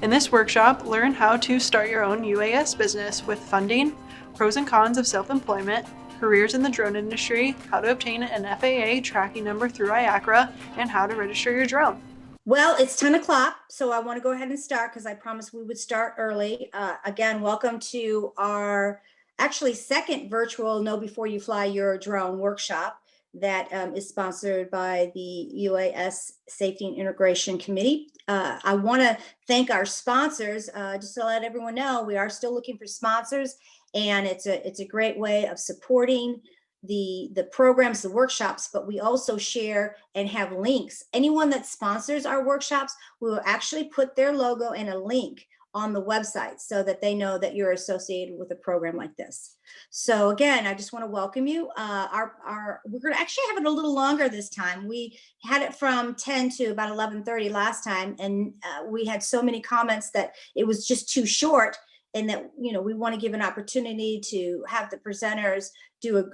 In this workshop, learn how to start your own UAS business with funding, pros and cons of self-employment, careers in the drone industry, how to obtain an FAA tracking number through IACRA, and how to register your drone. Well, it's 10 o'clock, so I want to go ahead and start because I promised we would start early. Again, welcome to our actually second virtual Know Before You Fly Your Drone workshop that is sponsored by the UAS Safety and Integration Committee. I want to thank our sponsors. Just to let everyone know, we are still looking for sponsors, and it's a great way of supporting the programs, the workshops, but we also share and have links. Anyone that sponsors our workshops, we will actually put their logo and a link on the website so that they know that you're associated with a program like this. So again, I just want to welcome you. We're going to actually have it a little longer this time. We had it from 10 to about 11:30 last time, and we had so many comments that it was just too short, and that, we want to give an opportunity to have the presenters do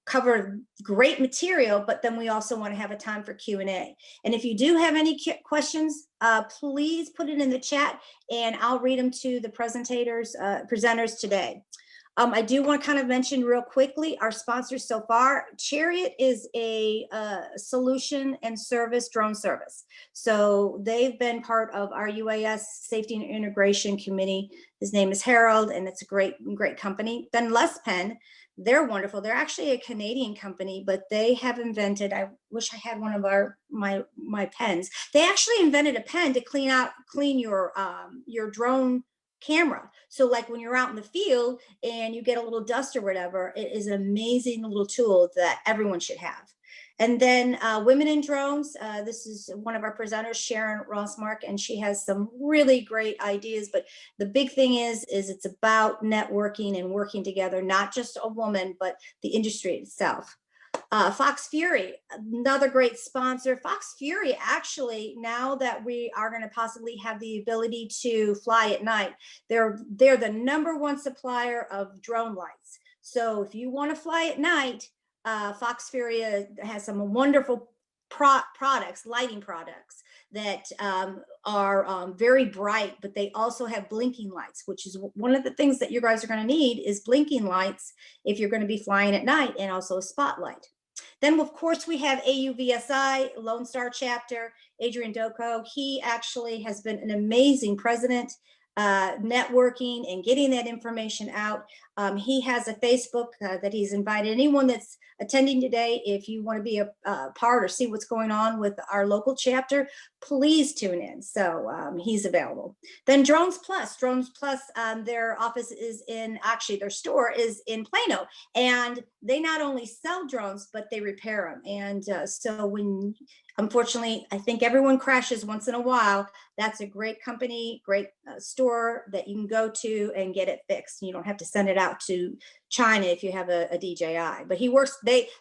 cover great material, but then we also want to have a time for Q&A. And if you do have any questions, please put it in the chat and I'll read them to the presenters today. I do want to kind of mention real quickly our sponsors so far. Chariot is a solution and service drone service. So they've been part of our UAS Safety and Integration Committee. His name is Harold, and it's a great company. Then Les Pen, they're wonderful. They're actually a Canadian company, but they have invented, I wish I had one of my pens. They actually invented a pen to clean your drone camera. So like when you're out in the field and you get a little dust or whatever, it is an amazing little tool that everyone should have. And then Women in Drones, this is one of our presenters, Sharon Rossmark, and she has some really great ideas. But the big thing is it's about networking and working together, not just a woman, but the industry itself. Fox Fury, another great sponsor. Fox Fury, actually, now that we are going to possibly have the ability to fly at night, they're the #1 supplier of drone lights. So if you want to fly at night, Fox Fury has some wonderful products, lighting products that are very bright, but they also have blinking lights, which is one of the things that you guys are going to need is blinking lights if you're going to be flying at night, and also a spotlight. Then, of course, we have AUVSI, Lone Star chapter, Adrian Doko. He actually has been an amazing president, networking and getting that information out. He has a Facebook that he's invited anyone that's attending today. If you want to be a part or see what's going on with our local chapter, please tune in. So he's available. Then Drones Plus, their office is their store is in Plano, and they not only sell drones, but they repair them. And so when, unfortunately, I think everyone crashes once in a while, that's a great company, great store that you can go to and get it fixed. You don't have to send it out to China if you have a DJI. But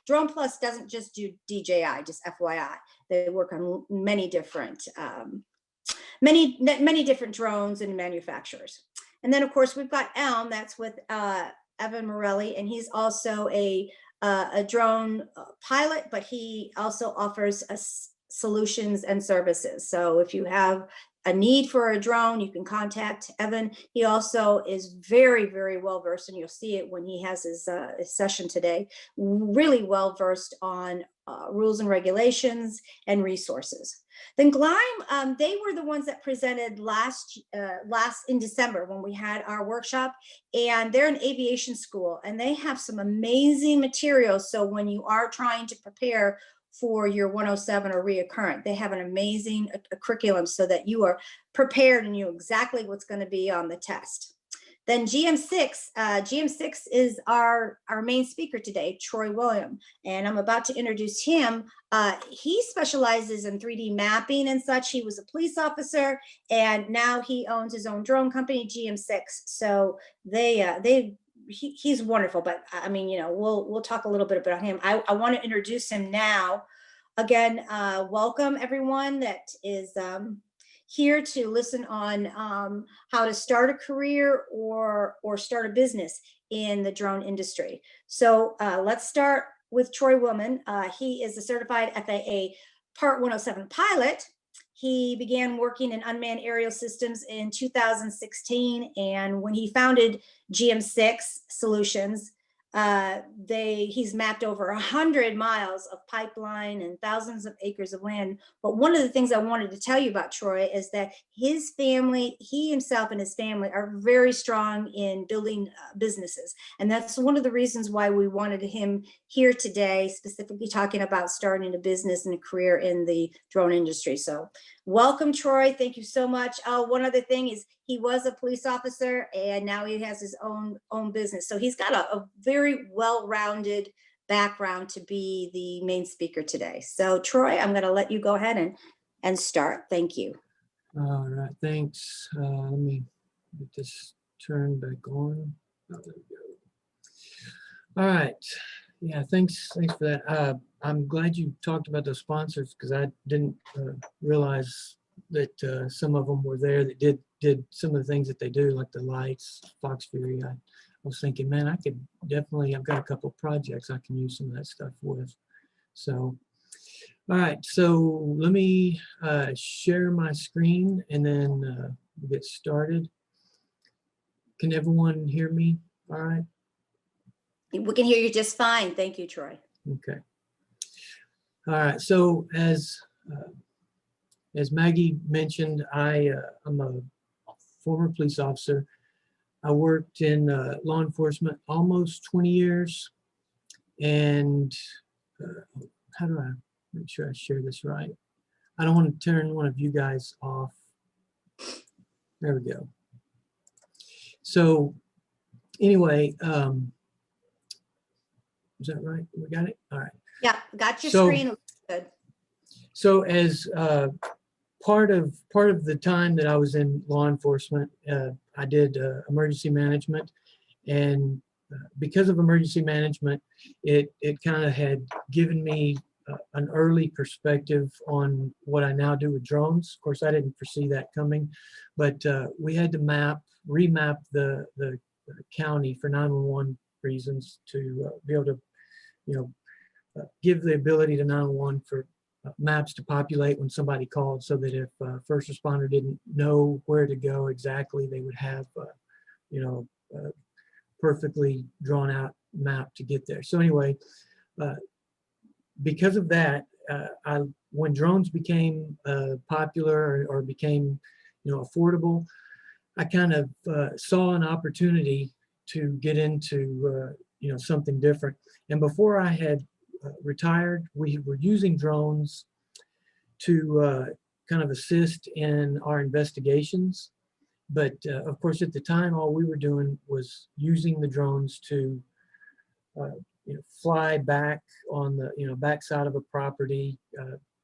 Drone Plus doesn't just do DJI, just FYI. They work on many different drones and manufacturers. And then, of course, we've got Elm. That's with Evan Merelli, and he's also a drone pilot, but he also offers solutions and services. So if you have a need for a drone, you can contact Evan. He also is very, very well versed, and you'll see it when he has his session today, really well versed on rules and regulations and resources. Then Gleim, they were the ones that presented last in December when we had our workshop, and they're an aviation school, and they have some amazing materials. So when you are trying to prepare for your 107 or reoccurrent, they have an amazing curriculum so that you are prepared and you know exactly what's going to be on the test. Then GM6 is our main speaker today, Troy William, and I'm about to introduce him. He specializes in 3D mapping and such. He was a police officer, and now he owns his own drone company, GM6. So he's wonderful. But I mean, we'll talk a little bit about him. I want to introduce him now. Again, welcome everyone that is here to listen on how to start a career or start a business in the drone industry. So let's start with Troy Willmon. He is a certified FAA Part 107 pilot, He began working in unmanned aerial systems in 2016, and when he founded GM6 Solutions, he's mapped over 100 miles of pipeline and thousands of acres of land. But one of the things I wanted to tell you about Troy is that his family, he himself and his family are very strong in building businesses. And that's one of the reasons why we wanted him here today, specifically talking about starting a business and a career in the drone industry. So welcome, Troy. Thank you so much. One other thing is he was a police officer and now he has his own business. So he's got a very well-rounded background to be the main speaker today. So Troy, I'm going to let you go ahead and start. Thank you. All right, thanks. Let me get this turned back on. Oh, there we go. All right. Yeah, thanks for that. I'm glad you talked about those sponsors because I didn't realize that some of them were there that did some of the things that they do, like the lights, Fox Fury. I was thinking, man, I could definitely, I've got a couple of projects I can use some of that stuff with. So, all right, so let me share my screen and then we'll get started. Can everyone hear me? All right. We can hear you just fine. Thank you, Troy. Okay. All right. So as Maggie mentioned, I'm a former police officer. I worked in law enforcement almost 20 years. And how do I make sure I share this right? I don't want to turn one of you guys off. There we go. So anyway, is that right? We got it? All right. Yeah, got your screen. Good. So as part of the time that I was in law enforcement, I did emergency management, and because of emergency management, it kind of had given me an early perspective on what I now do with drones. Of course, I didn't foresee that coming, but we had to remap the county for 911 reasons to be able to, give the ability to 911 for maps to populate when somebody called, so that if a first responder didn't know where to go exactly, they would have, perfectly drawn out map to get there. So anyway, because of that, when drones became popular or became, affordable, I kind of saw an opportunity to get into, something different. And before I had retired, we were using drones to kind of assist in our investigations. But of course, at the time, all we were doing was using the drones to fly back on the backside of a property.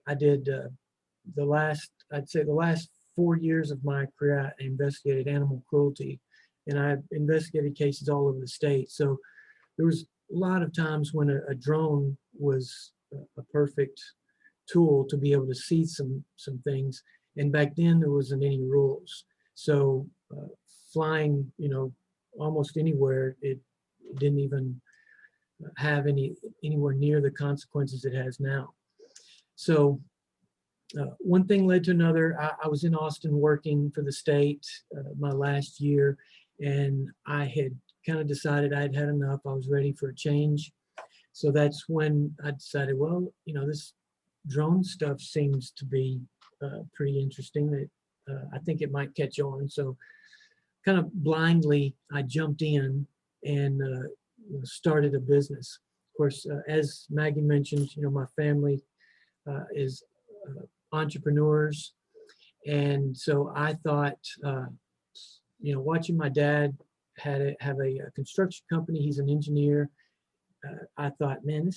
I did I'd say the last 4 years of my career, I investigated animal cruelty, and I investigated cases all over the state. So there was a lot of times when a drone was a perfect tool to be able to see some things. And back then there wasn't any rules. So flying, almost anywhere, it didn't even have anywhere near the consequences it has now. So one thing led to another. I was in Austin working for the state my last year, and I had kind of decided I'd had enough. I was ready for a change. So that's when I decided, well, this drone stuff seems to be pretty interesting, that I think it might catch on. So kind of blindly, I jumped in and started a business. Of course, as Maggie mentioned, my family is entrepreneurs. And so I thought, watching my dad have a construction company, he's an engineer. I thought, man,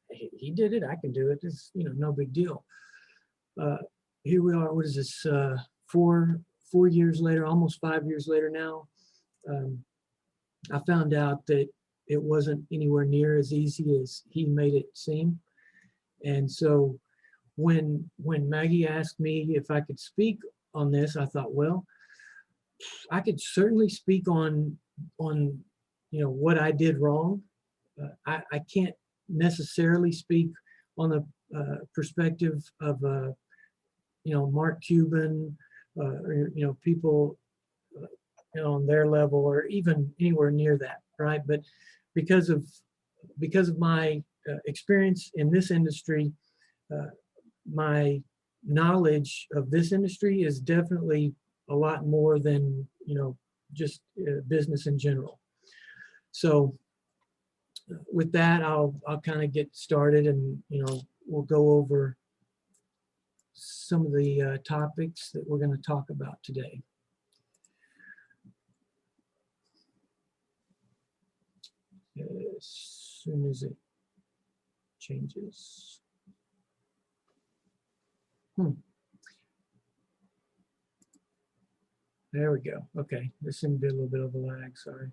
he did it, I can do it. It's, no big deal. Here we are, what is this, 4 years later, almost 5 years later now. I found out that it wasn't anywhere near as easy as he made it seem. And so when Maggie asked me if I could speak on this, I thought, well, I could certainly speak on what I did wrong. I can't necessarily speak on the perspective of Mark Cuban, or, people on their level, or even anywhere near that, right? But because of my experience in this industry, my knowledge of this industry is definitely a lot more than just business in general. So with that, I'll kind of get started, and we'll go over some of the topics that we're going to talk about today. As soon as it changes. There we go. Okay, this seemed to be a little bit of a lag, sorry.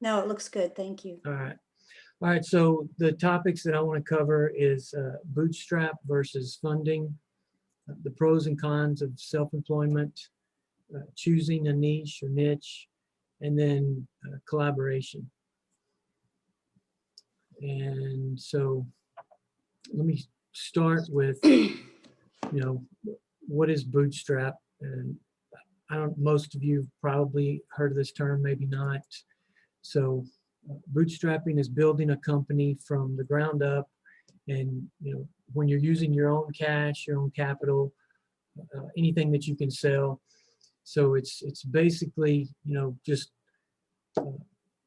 No, it looks good. Thank you. All right, so the topics that I want to cover is bootstrap versus funding, the pros and cons of self-employment, choosing a niche or niche, and then collaboration. And so let me start with, what is bootstrap? And most of you probably heard of this term, maybe not. So bootstrapping is building a company from the ground up, and when you're using your own cash, your own capital, anything that you can sell. So it's basically just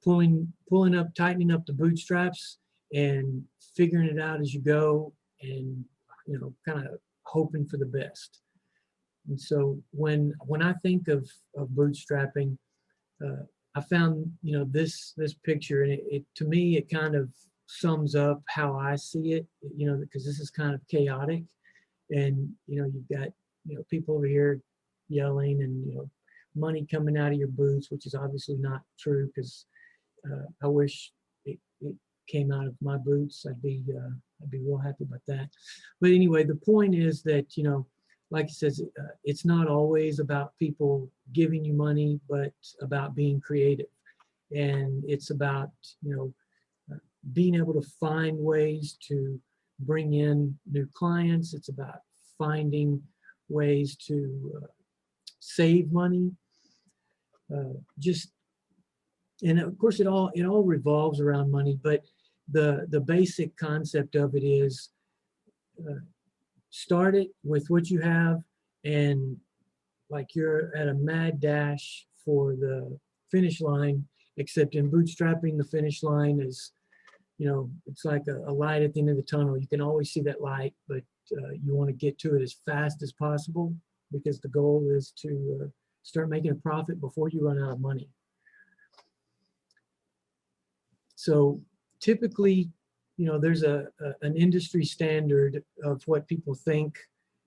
pulling up, tightening up the bootstraps and figuring it out as you go, and kind of hoping for the best. And so when I think of bootstrapping, I found this picture, and it to me it kind of sums up how I see it, because this is kind of chaotic, and you've got people over here yelling, and money coming out of your boots, which is obviously not true, because I wish it came out of my boots. I'd be real happy about that. But anyway, the point is that like it says, it's not always about people giving you money, but about being creative. And it's about, being able to find ways to bring in new clients. It's about finding ways to save money. And of course, it all revolves around money, but the basic concept of it is start it with what you have, and like you're at a mad dash for the finish line, except in bootstrapping, the finish line is, it's like a light at the end of the tunnel. You can always see that light, but you want to get to it as fast as possible, because the goal is to start making a profit before you run out of money. So typically, there's an industry standard of what people think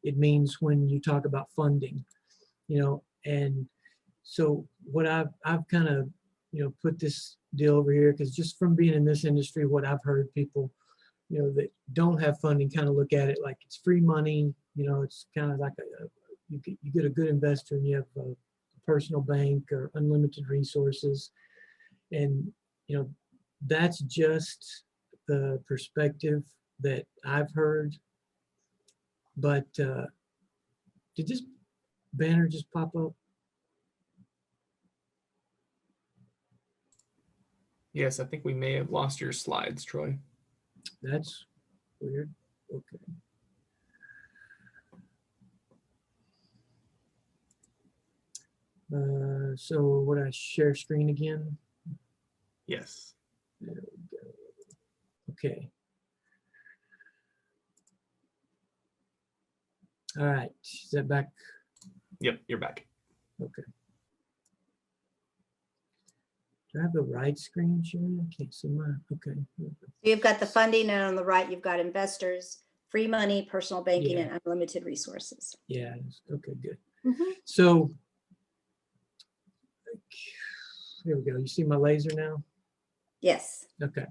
it means when you talk about funding, and so what I've kind of, put this deal over here, because just from being in this industry, what I've heard people, that don't have funding kind of look at it like it's free money. It's kind of like you get a good investor, and you have a personal bank or unlimited resources, and that's just the perspective that I've heard. But did this banner just pop up? Yes, I think we may have lost your slides, Troy. That's weird. Okay. So would I share screen again? Yes. There we go. Okay. All right. Is that back? Yep, you're back. Okay. Do I have the right screen, Sharon? I can't see mine. Okay. You've got the funding, and on the right, you've got investors, free money, personal banking, and unlimited resources. Yeah. Okay, good. Mm-hmm. So here we go. You see my laser now? Yes. Okay.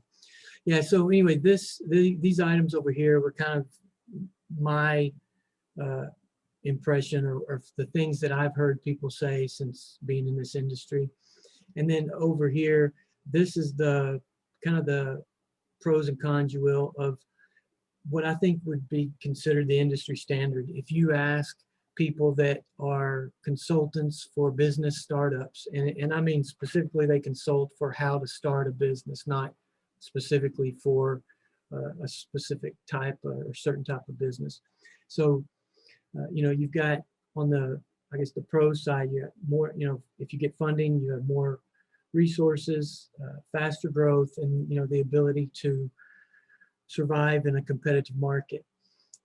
Yeah. So anyway, these items over here were kind of my impression, or the things that I've heard people say since being in this industry. And then over here, this is the kind of the pros and cons, you will, of what I think would be considered the industry standard. If you ask people that are consultants for business startups. And I mean specifically they consult for how to start a business, not specifically for a specific type or certain type of business. So, you've got on the, I guess the pro side, you have more, if you get funding, you have more resources, faster growth, and, the ability to survive in a competitive market.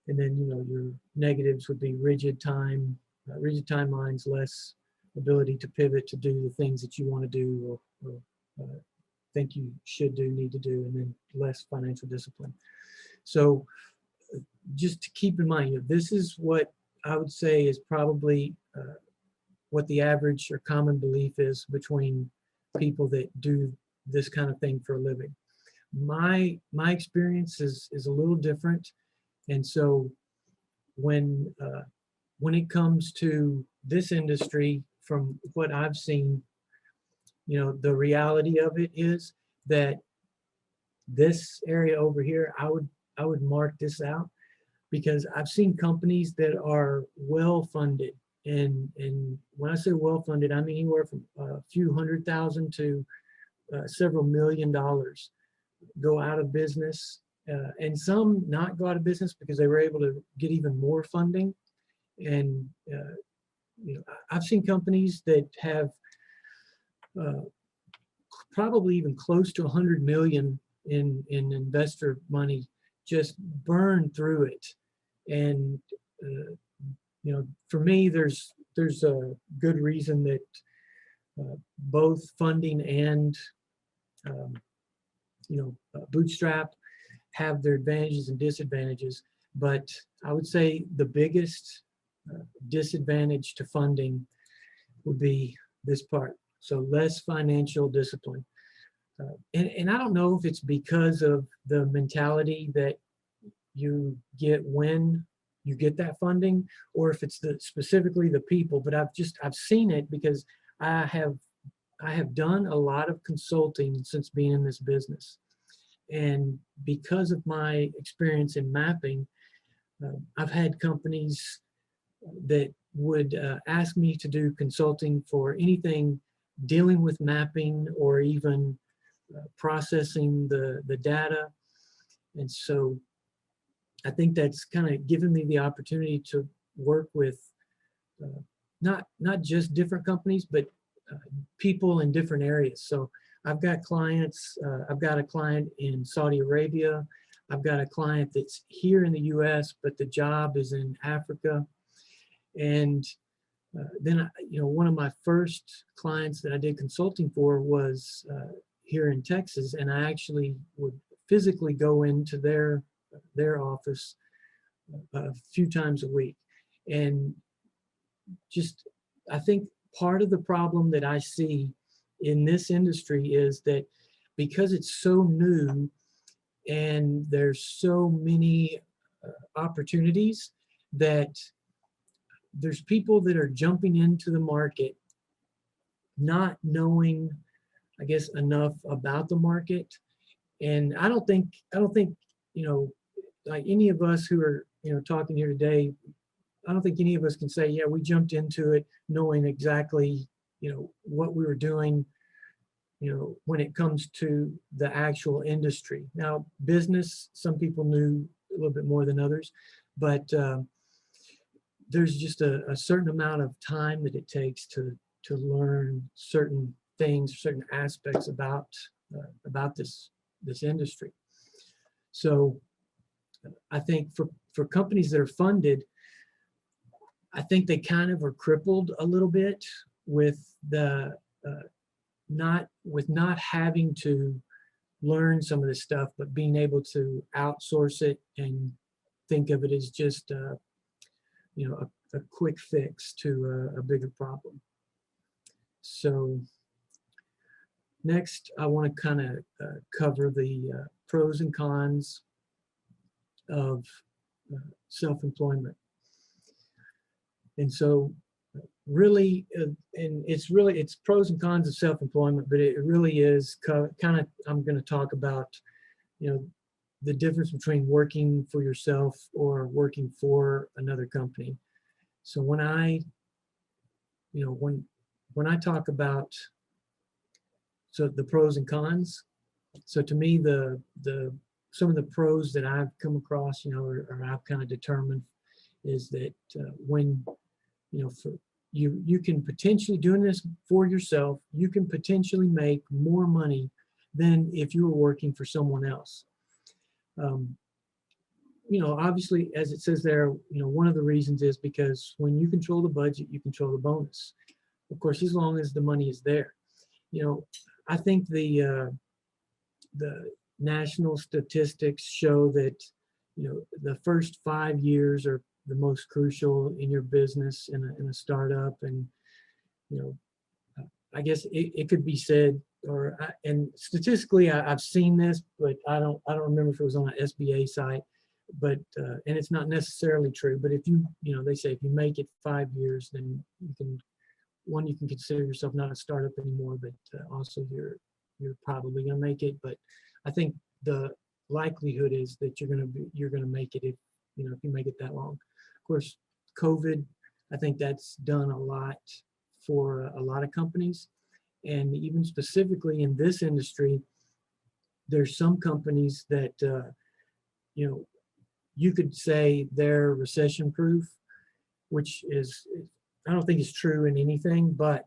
And then, your negatives would be rigid timelines, less ability to pivot to do the things that you want to do or think you should do, need to do, and then less financial discipline. So just to keep in mind, this is what I would say is probably what the average or common belief is between people that do this kind of thing for a living. My experience is a little different. And so when it comes to this industry, from what I've seen, the reality of it is that this area over here, I would mark this out, because I've seen companies that are well funded, and when I say well funded, I mean anywhere from a few $100,000 to several $1 million go out of business, and some not go out of business because they were able to get even more funding. And I've seen companies that have probably even close to 100 million in investor money just burn through it. And for me, there's a good reason that both funding and bootstrap have their advantages and disadvantages. But I would say the biggest disadvantage to funding would be this part. So less financial discipline. And I don't know if it's because of the mentality that you get when you get that funding, or if it's specifically the people, but I've seen it because I have done a lot of consulting since being in this business. And because of my experience in mapping, I've had companies that would ask me to do consulting for anything dealing with mapping or even processing the data. And so I think that's kind of given me the opportunity to work with not just different companies, but people in different areas. So I've got clients, I've got a client in Saudi Arabia. I've got a client that's here in the US, but the job is in Africa. And then, one of my first clients that I did consulting for was here in Texas, and I actually would physically go into their office a few times a week. And just, I think part of the problem that I see in this industry is that because it's so new and there's so many opportunities, that there's people that are jumping into the market not knowing, I guess, enough about the market. And I don't think like any of us who are talking here today, I don't think any of us can say, yeah, we jumped into it knowing exactly what we were doing when it comes to the actual industry. Now, business, some people knew a little bit more than others, but there's just a certain amount of time that it takes to learn certain things, certain aspects about this industry. So I think for companies that are funded, I think they kind of are crippled a little bit with the not having to learn some of this stuff, but being able to outsource it and think of it as just a quick fix to a bigger problem. So next, I want to kind of cover the pros and cons of self-employment. And so really, and it's pros and cons of self-employment, but it really is kind of, I'm going to talk about, the difference between working for yourself or working for another company. So when I, when I talk about, so the pros and cons, so to me, some of the pros that I've come across, or I've kind of determined is that when, for you can potentially, doing this for yourself, you can potentially make more money than if you were working for someone else. Obviously, as it says there, one of the reasons is because when you control the budget, you control the bonus. Of course, as long as the money is there. I think the national statistics show that, the first 5 years are the most crucial in your business in a startup. And, I guess it could be said, and statistically I've seen this, but I don't remember if it was on an SBA site, but, and it's not necessarily true, but if they say if you make it 5 years, then you can consider yourself not a startup anymore, but also you're probably going to make it. But I think the likelihood is that you're going to make it if you make it that long. Of course, COVID, I think that's done a lot for a lot of companies, and even specifically in this industry, there's some companies that you could say they're recession proof, which is, I don't think it's true in anything, but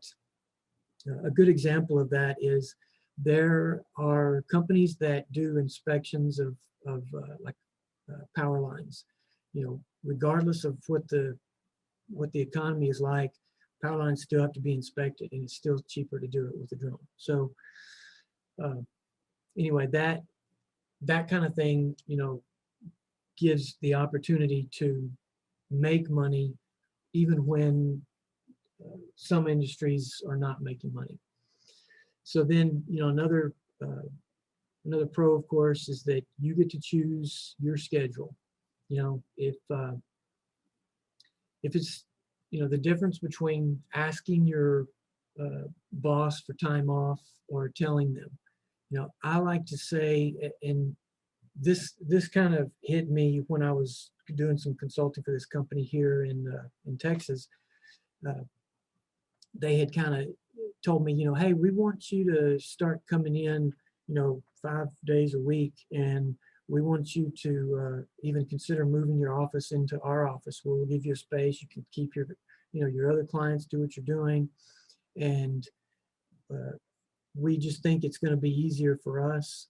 a good example of that is there are companies that do inspections of power lines. Regardless of what the economy is like, power lines still have to be inspected, and it's still cheaper to do it with a drone. So anyway, that kind of thing, gives the opportunity to make money even when some industries are not making money. So then, another pro, of course, is that you get to choose your schedule. If it's, the difference between asking your boss for time off or telling them, I like to say, and this kind of hit me when I was doing some consulting for this company here in Texas. They had kind of told me, hey, we want you to start coming in, 5 days a week, and we want you to even consider moving your office into our office. We'll give you a space. You can keep your other clients, do what you're doing, and we just think it's going to be easier for us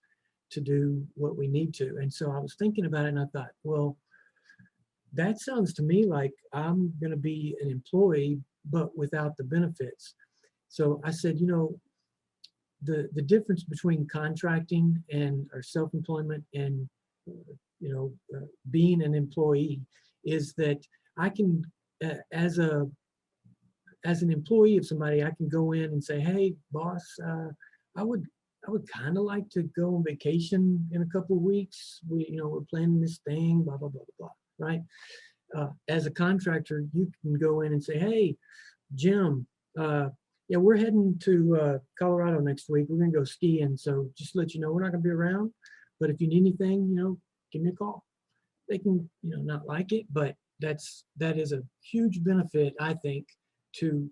to do what we need to. And so I was thinking about it, and I thought, well, that sounds to me like I'm going to be an employee, but without the benefits. So I said, the difference between contracting or self-employment and being an employee is that I can, as an employee of somebody, I can go in and say, hey, boss, I would kind of like to go on vacation in a couple of weeks. We're planning this thing, blah, blah, blah, blah, blah, right? As a contractor, you can go in and say, hey, Jim, yeah, we're heading to Colorado next week. We're going to go skiing. So just to let you know, we're not going to be around. But if you need anything, give me a call. They can, not like it, but that is a huge benefit, I think, to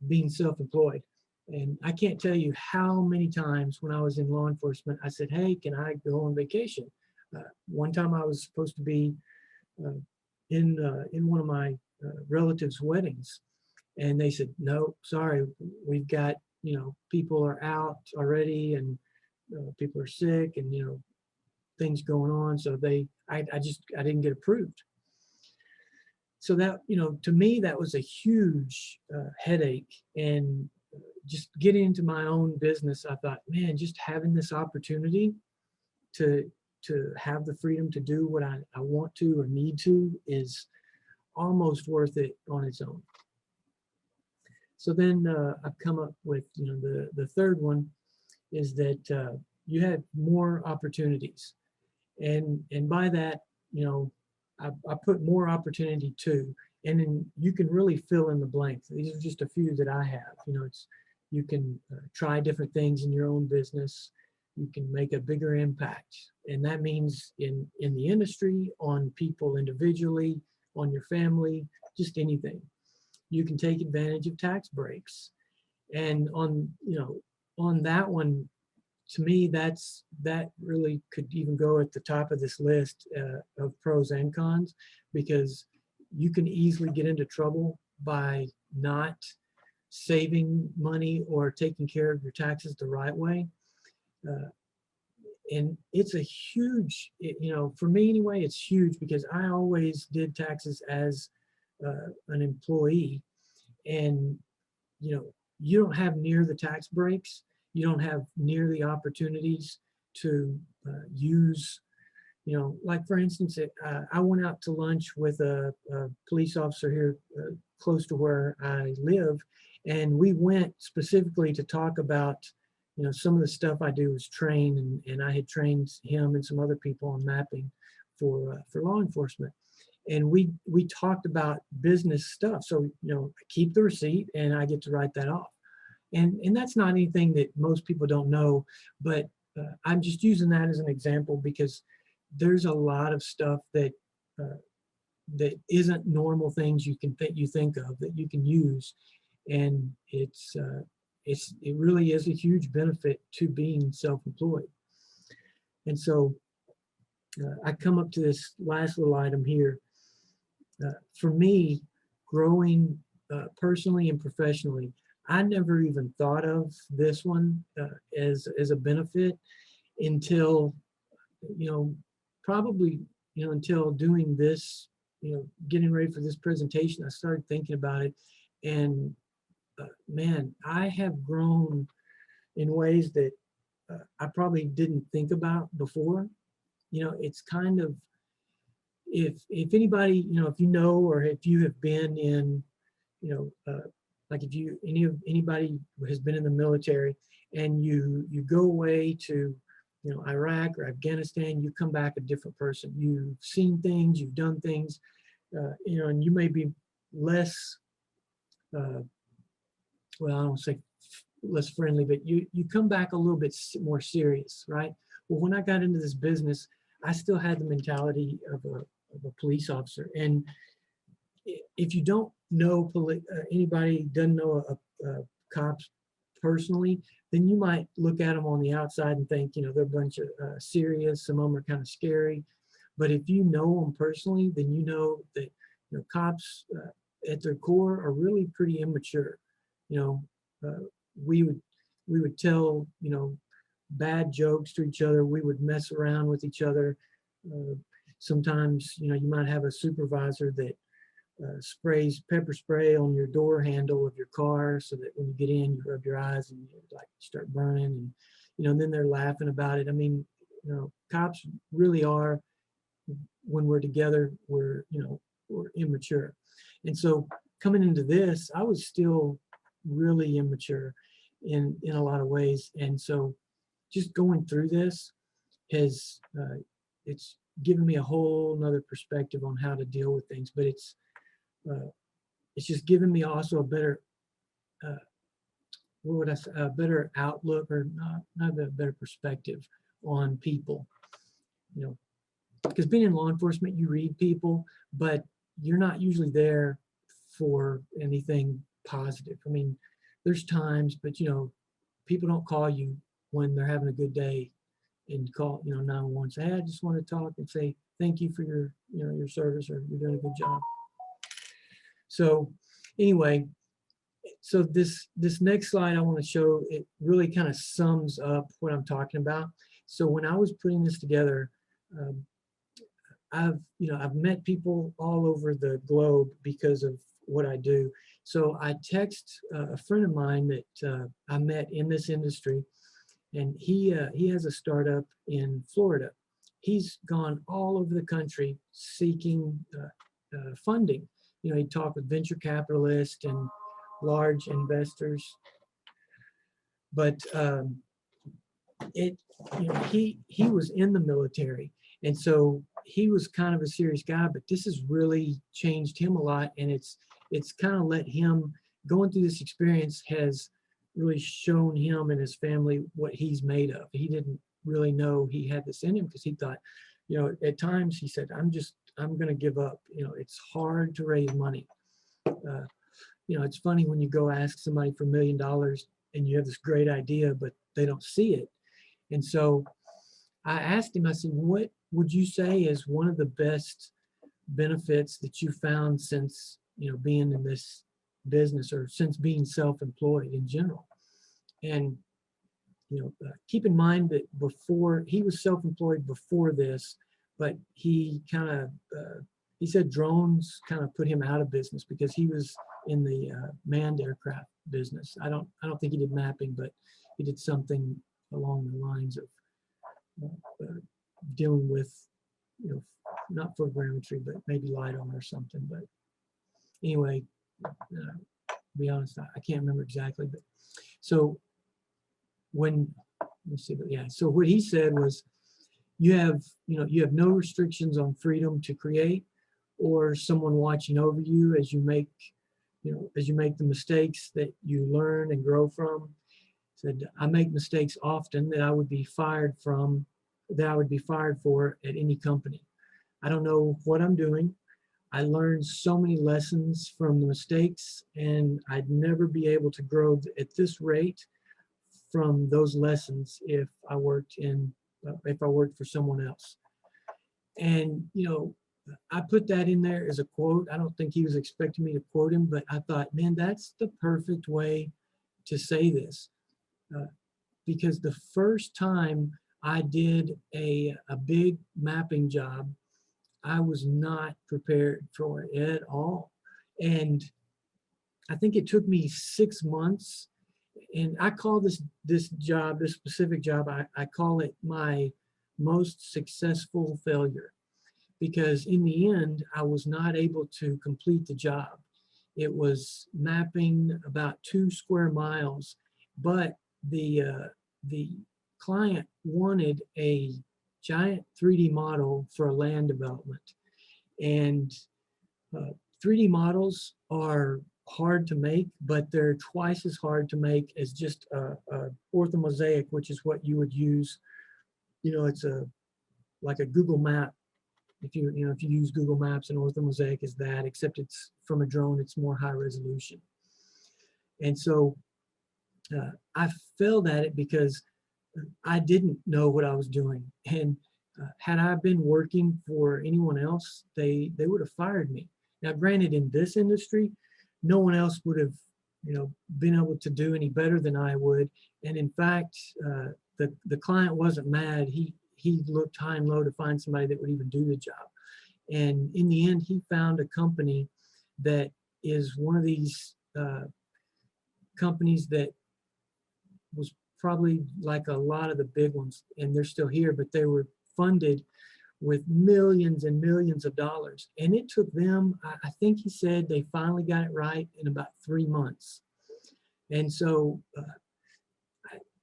being self-employed. And I can't tell you how many times when I was in law enforcement, I said, hey, can I go on vacation? One time I was supposed to be in one of my relatives' weddings. And they said, no, sorry, we've got, people are out already, and people are sick, and, things going on. So I didn't get approved. So that, to me, that was a huge headache. And just getting into my own business, I thought, man, just having this opportunity to have the freedom to do what I want to or need to is almost worth it on its own. So then I've come up with, the third one is that you have more opportunities. And by that, I put more opportunity too. And then you can really fill in the blanks. These are just a few that I have. You can try different things in your own business. You can make a bigger impact. And that means in the industry, on people individually, on your family, just anything. You can take advantage of tax breaks. And on that one, to me, that really could even go at the top of this list of pros and cons, because you can easily get into trouble by not saving money or taking care of your taxes the right way. And it's a huge, for me anyway, it's huge, because I always did taxes as an employee. And, you don't have near the tax breaks. You don't have near the opportunities to use, like for instance, I went out to lunch with a police officer here close to where I live. And we went specifically to talk about, some of the stuff I do is train, and I had trained him and some other people on mapping for law enforcement. And we talked about business stuff. So, I keep the receipt and I get to write that off. And that's not anything that most people don't know, but I'm just using that as an example, because there's a lot of stuff that isn't normal things you think of that you can use. And it really is a huge benefit to being self-employed. And so I come up to this last little item here. For me, growing personally and professionally, I never even thought of this one as a benefit until, probably, until doing this, getting ready for this presentation. I started thinking about it, and man, I have grown in ways that I probably didn't think about before. It's kind of, if anybody, if or if you have been in, like if anybody has been in the military and you go away to, Iraq or Afghanistan, you come back a different person. You've seen things, you've done things, and you may be less, well, I don't say less friendly, but you come back a little bit more serious, right? Well, when I got into this business, I still had the mentality of a police officer. And if you don't know anybody doesn't know a cops personally, then you might look at them on the outside and think, they're a bunch of serious. Some of them are kind of scary. But if you know them personally, then you know that cops at their core are really pretty immature. We would tell bad jokes to each other. We would mess around with each other. Sometimes you might have a supervisor that sprays pepper spray on your door handle of your car, so that when you get in, you rub your eyes and you start burning, and then they're laughing about it. I mean, cops really are, when we're together, we're immature. And so coming into this, I was still really immature in a lot of ways. And so just going through this has it's given me a whole nother perspective on how to deal with things. But it's just given me also a better a better outlook, or not a better perspective on people. Because being in law enforcement, you read people, but you're not usually there for anything positive. I mean, there's times, but people don't call you when they're having a good day and call 911, say, hey, I just want to talk and say thank you for your your service, or you're doing a good job. So anyway, so this next slide I want to show, it really kind of sums up what I'm talking about. So when I was putting this together, I've met people all over the globe because of what I do. So I text a friend of mine that I met in this industry, and he has a startup in Florida. He's gone all over the country seeking funding. He talked with venture capitalists and large investors, but he was in the military, and so he was kind of a serious guy. But this has really changed him a lot, and it's kind of let him, going through this experience has really shown him and his family what he's made of. He didn't really know he had this in him, because he thought, at times he said, I'm I'm going to give up. You know, it's hard to raise money. You know, it's funny when you go ask somebody for $1 million and you have this great idea, but they don't see it. And so I asked him, I said, what would you say is one of the best benefits that you found since, you know, being in this business or since being self-employed in general? And, you know, keep in mind that before he was self-employed before this, but he kind of, he said drones kind of put him out of business because he was in the manned aircraft business. I don't think he did mapping, but he did something along the lines of dealing with, you know, not photogrammetry, but maybe LiDAR or something. But anyway, to be honest, I can't remember exactly. But so when, let's see, but yeah, so what he said was, you have no restrictions on freedom to create or someone watching over you as you make, you know, as you make the mistakes that you learn and grow from. Said, I make mistakes often that I would be fired for at any company. I don't know what I'm doing. I learned so many lessons from the mistakes, and I'd never be able to grow at this rate from those lessons if I worked for someone else. And, you know, I put that in there as a quote. I don't think he was expecting me to quote him, but I thought, man, that's the perfect way to say this. Because the first time I did a big mapping job, I was not prepared for it at all. And I think it took me 6 months. And I call this specific job, I call it my most successful failure, because in the end, I was not able to complete the job. It was mapping about 2 square miles, but the client wanted a giant 3D model for a land development. And 3D models are hard to make, but they're twice as hard to make as just a orthomosaic, which is what you would use. You know, it's like a Google map. If you use Google Maps, an orthomosaic is that, except it's from a drone, it's more high resolution. And so I failed at it because I didn't know what I was doing. And had I been working for anyone else, they would have fired me. Now, granted, in this industry, no one else would have, you know, been able to do any better than I would. And in fact, the client wasn't mad. He looked high and low to find somebody that would even do the job. And in the end, he found a company that is one of these companies that was probably like a lot of the big ones, and they're still here, but they were funded with millions and millions of dollars. And it took them, I think he said they finally got it right in about 3 months. And so,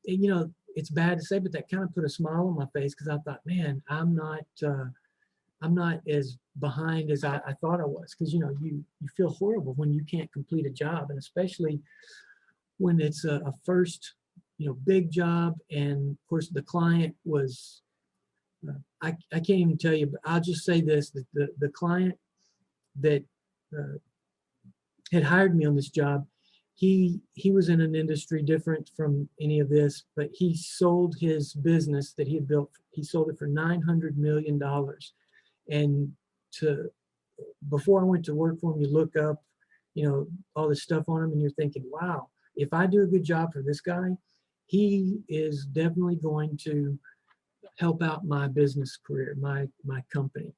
you know, it's bad to say, but that kind of put a smile on my face, because I thought, man, I'm not as behind as I thought I was. Because, you know, you feel horrible when you can't complete a job, and especially when it's a first, you know, big job. And of course, the client was, I can't even tell you, but I'll just say this, that the client that had hired me on this job, he was in an industry different from any of this, but he sold his business that he had built. He sold it for $900 million. And before I went to work for him, you look up, you know, all this stuff on him, and you're thinking, wow, if I do a good job for this guy, he is definitely going to help out my business career, my company.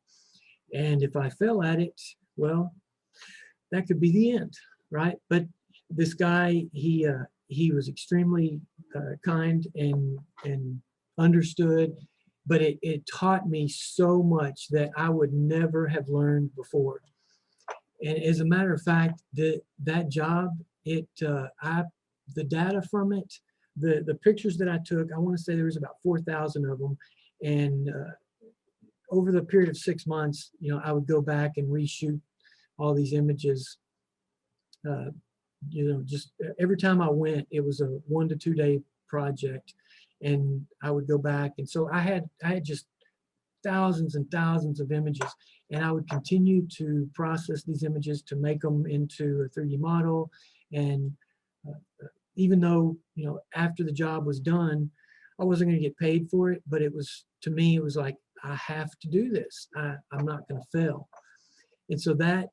And if I fail at it, well, that could be the end, right? But this guy, he was extremely kind and understood, but it taught me so much that I would never have learned before. And as a matter of fact, that job, the data from it, the pictures that I took, I want to say there was about 4,000 of them. And over the period of 6 months, you know, I would go back and reshoot all these images. You know, just every time I went, it was a 1 to 2 day project, and I would go back. And so I had just thousands and thousands of images, and I would continue to process these images to make them into a 3D model. And even though, you know, after the job was done, I wasn't going to get paid for it, but it was, to me, it was like, I have to do this. I'm not going to fail. And so that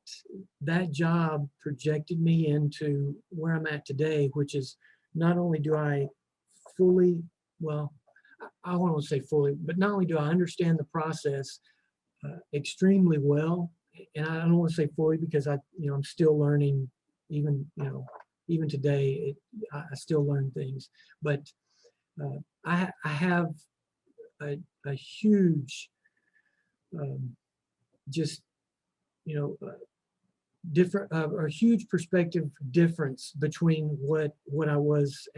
job projected me into where I'm at today, which is not only do I fully, well, I don't want to say fully, but not only do I understand the process extremely well, and I don't want to say fully because I'm still learning, even today, I still learn things, but I have a huge, just, different, a huge perspective difference between what I was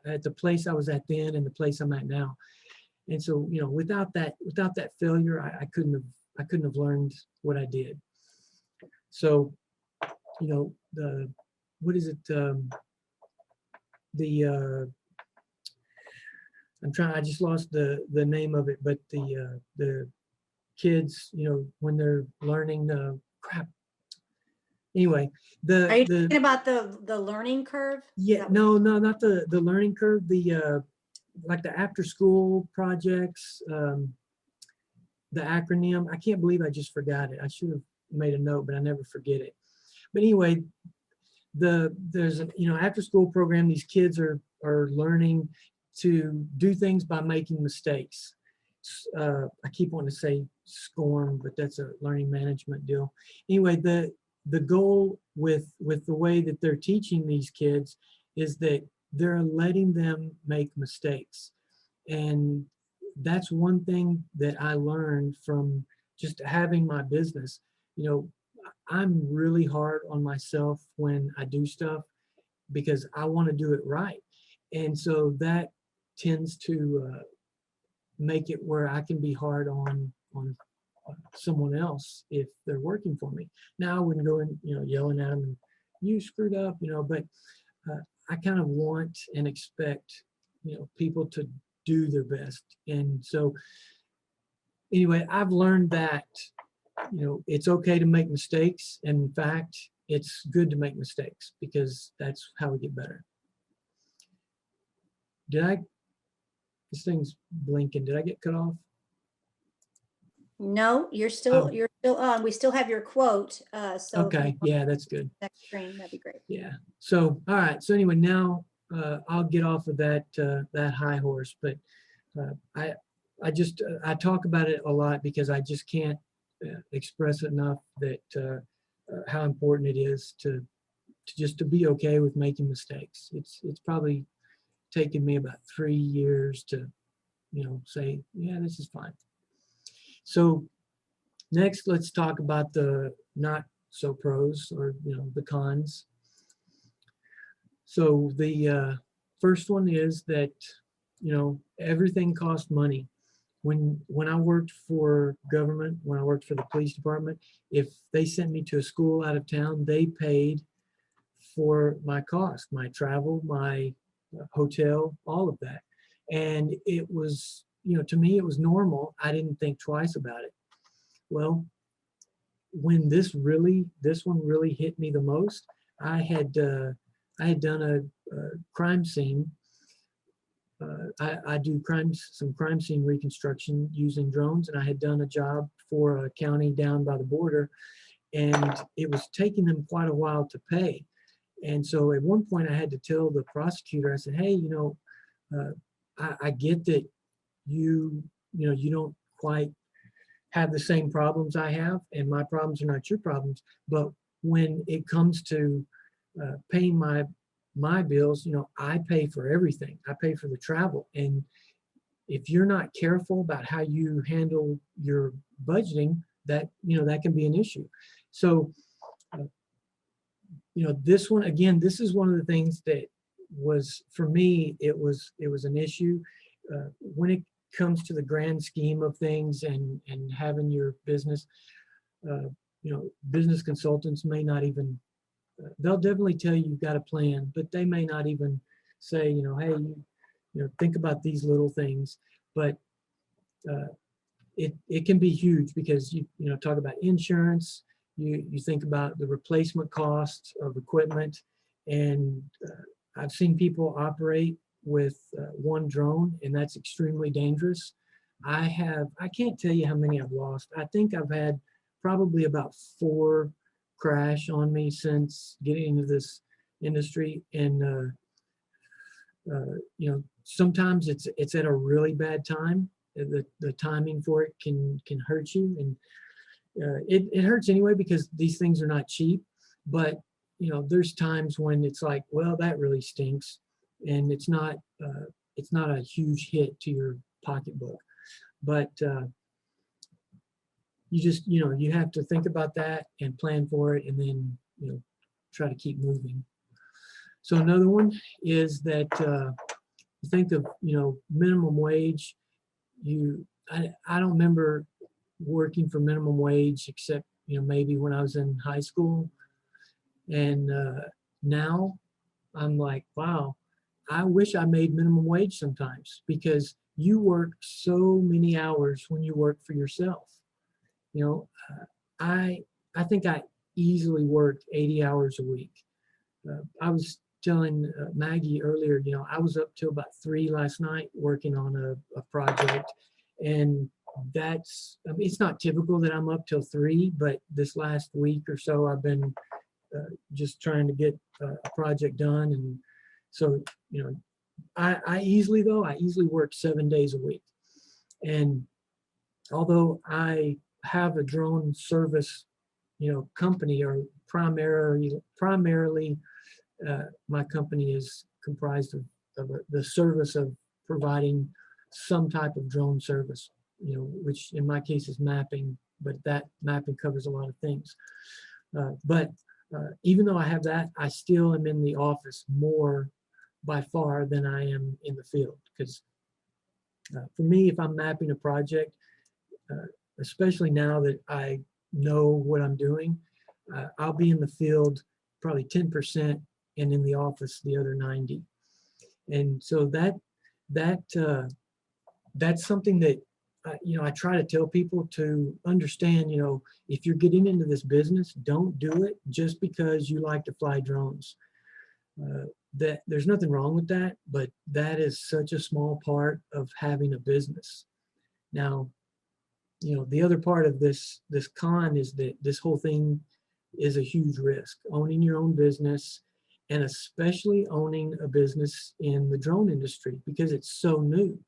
at the place I was at then and the place I'm at now. And so, without that failure, I couldn't have learned what I did. So, I just lost the name of it, but the kids, when they're learning, crap. Anyway, Are you talking about the learning curve? Yeah, no, not the learning curve, like the after school projects, the acronym. I can't believe I just forgot it. I should have made a note, but I never forget it. But anyway, there's an after school program. These kids are learning to do things by making mistakes. I keep wanting to say SCORM, but that's a learning management deal. Anyway, the goal with the way that they're teaching these kids is that they're letting them make mistakes. And that's one thing that I learned from just having my business. I'm really hard on myself when I do stuff because I want to do it right. And so that tends to make it where I can be hard on someone else if they're working for me. Now I wouldn't go in, yelling at them and you screwed up, but I kind of want and expect, people to do their best. And so anyway, I've learned that, it's okay to make mistakes. And in fact, it's good to make mistakes because that's how we get better. This thing's blinking. Did I get cut off? No, you're still on. We still have your quote. So okay, yeah, that's good. Next screen, that'd be great. Yeah. So all right. So anyway, now I'll get off of that high horse. But I talk about it a lot because I just can't express enough that how important it is to be okay with making mistakes. It's probably taken me about 3 years to say, yeah, this is fine. So next, let's talk about the not so pros, or the cons. So the first one is that everything costs money. When I worked for government, when I worked for the police department, if they sent me to a school out of town, they paid for my cost, my travel, my hotel, all of that. And it was, to me, it was normal. I didn't think twice about it. Well, when this one really hit me the most, I had done a crime scene. I do some crime scene reconstruction using drones, and I had done a job for a county down by the border, and it was taking them quite a while to pay. And so at one point I had to tell the prosecutor, I said, hey, I get that you don't quite have the same problems I have, and my problems are not your problems. But when it comes to paying my bills, I pay for everything. I pay for the travel. And if you're not careful about how you handle your budgeting, that can be an issue. So, this one, again, this is one of the things that was, for me, it was an issue. When it comes to the grand scheme of things and having your business, business consultants may not even, they'll definitely tell you you've got a plan, but they may not even say, hey, think about these little things. But it can be huge because you know, talk about insurance, you think about the replacement costs of equipment, and I've seen people operate with one drone, and that's extremely dangerous. I can't tell you how many I've lost. I think I've had probably about 4 crash on me since getting into this industry, and you know, sometimes it's at a really bad time. The timing for it can hurt you, and it hurts anyway because these things are not cheap. But you know, there's times when it's like, well, that really stinks, and it's not a huge hit to your pocketbook. But you just, you know, you have to think about that and plan for it, and then, you know, try to keep moving. So another one is that think of, you know, minimum wage. I don't remember working for minimum wage except, you know, maybe when I was in high school. And now I'm like, wow, I wish I made minimum wage sometimes, because you work so many hours when you work for yourself. You know, I think I easily worked 80 hours a week. I was telling Maggie earlier, you know, I was up till about 3 last night working on a project, and that's, I mean, it's not typical that I'm up till 3, but this last week or so I've been just trying to get a project done. And so, you know, I easily work 7 days a week. And although I have a drone service, you know, company, or primarily my company is comprised of the service of providing some type of drone service, you know, which in my case is mapping, but that mapping covers a lot of things. But even though I have that, I still am in the office more by far than I am in the field. Because for me, if I'm mapping a project, especially now that I know what I'm doing, I'll be in the field probably 10% and in the office the other 90. And so that's something that you know, I try to tell people to understand. You know, if you're getting into this business, don't do it just because you like to fly drones. That there's nothing wrong with that, but that is such a small part of having a business. Now, you know, the other part of this con is that this whole thing is a huge risk. Owning your own business, and especially owning a business in the drone industry, because it's so new.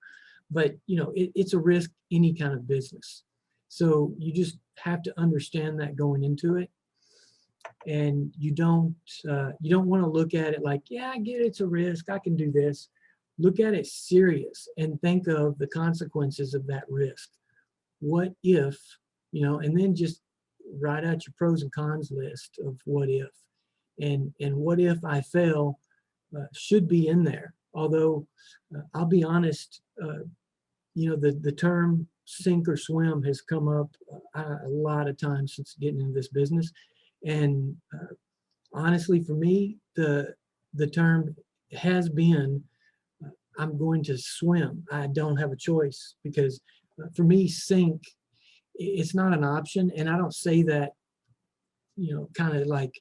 But you know, it's a risk any kind of business. So you just have to understand that going into it. And you don't want to look at it like, yeah, I get it, it's a risk, I can do this. Look at it serious and think of the consequences of that risk. What if, you know, and then just write out your pros and cons list of what if. And what if I fail should be in there. Although I'll be honest, you know, the term sink or swim has come up a lot of times since getting into this business. And honestly, for me, the term has been, I'm going to swim. I don't have a choice, because for me, sink, it's not an option. And I don't say that, you know, kind of like,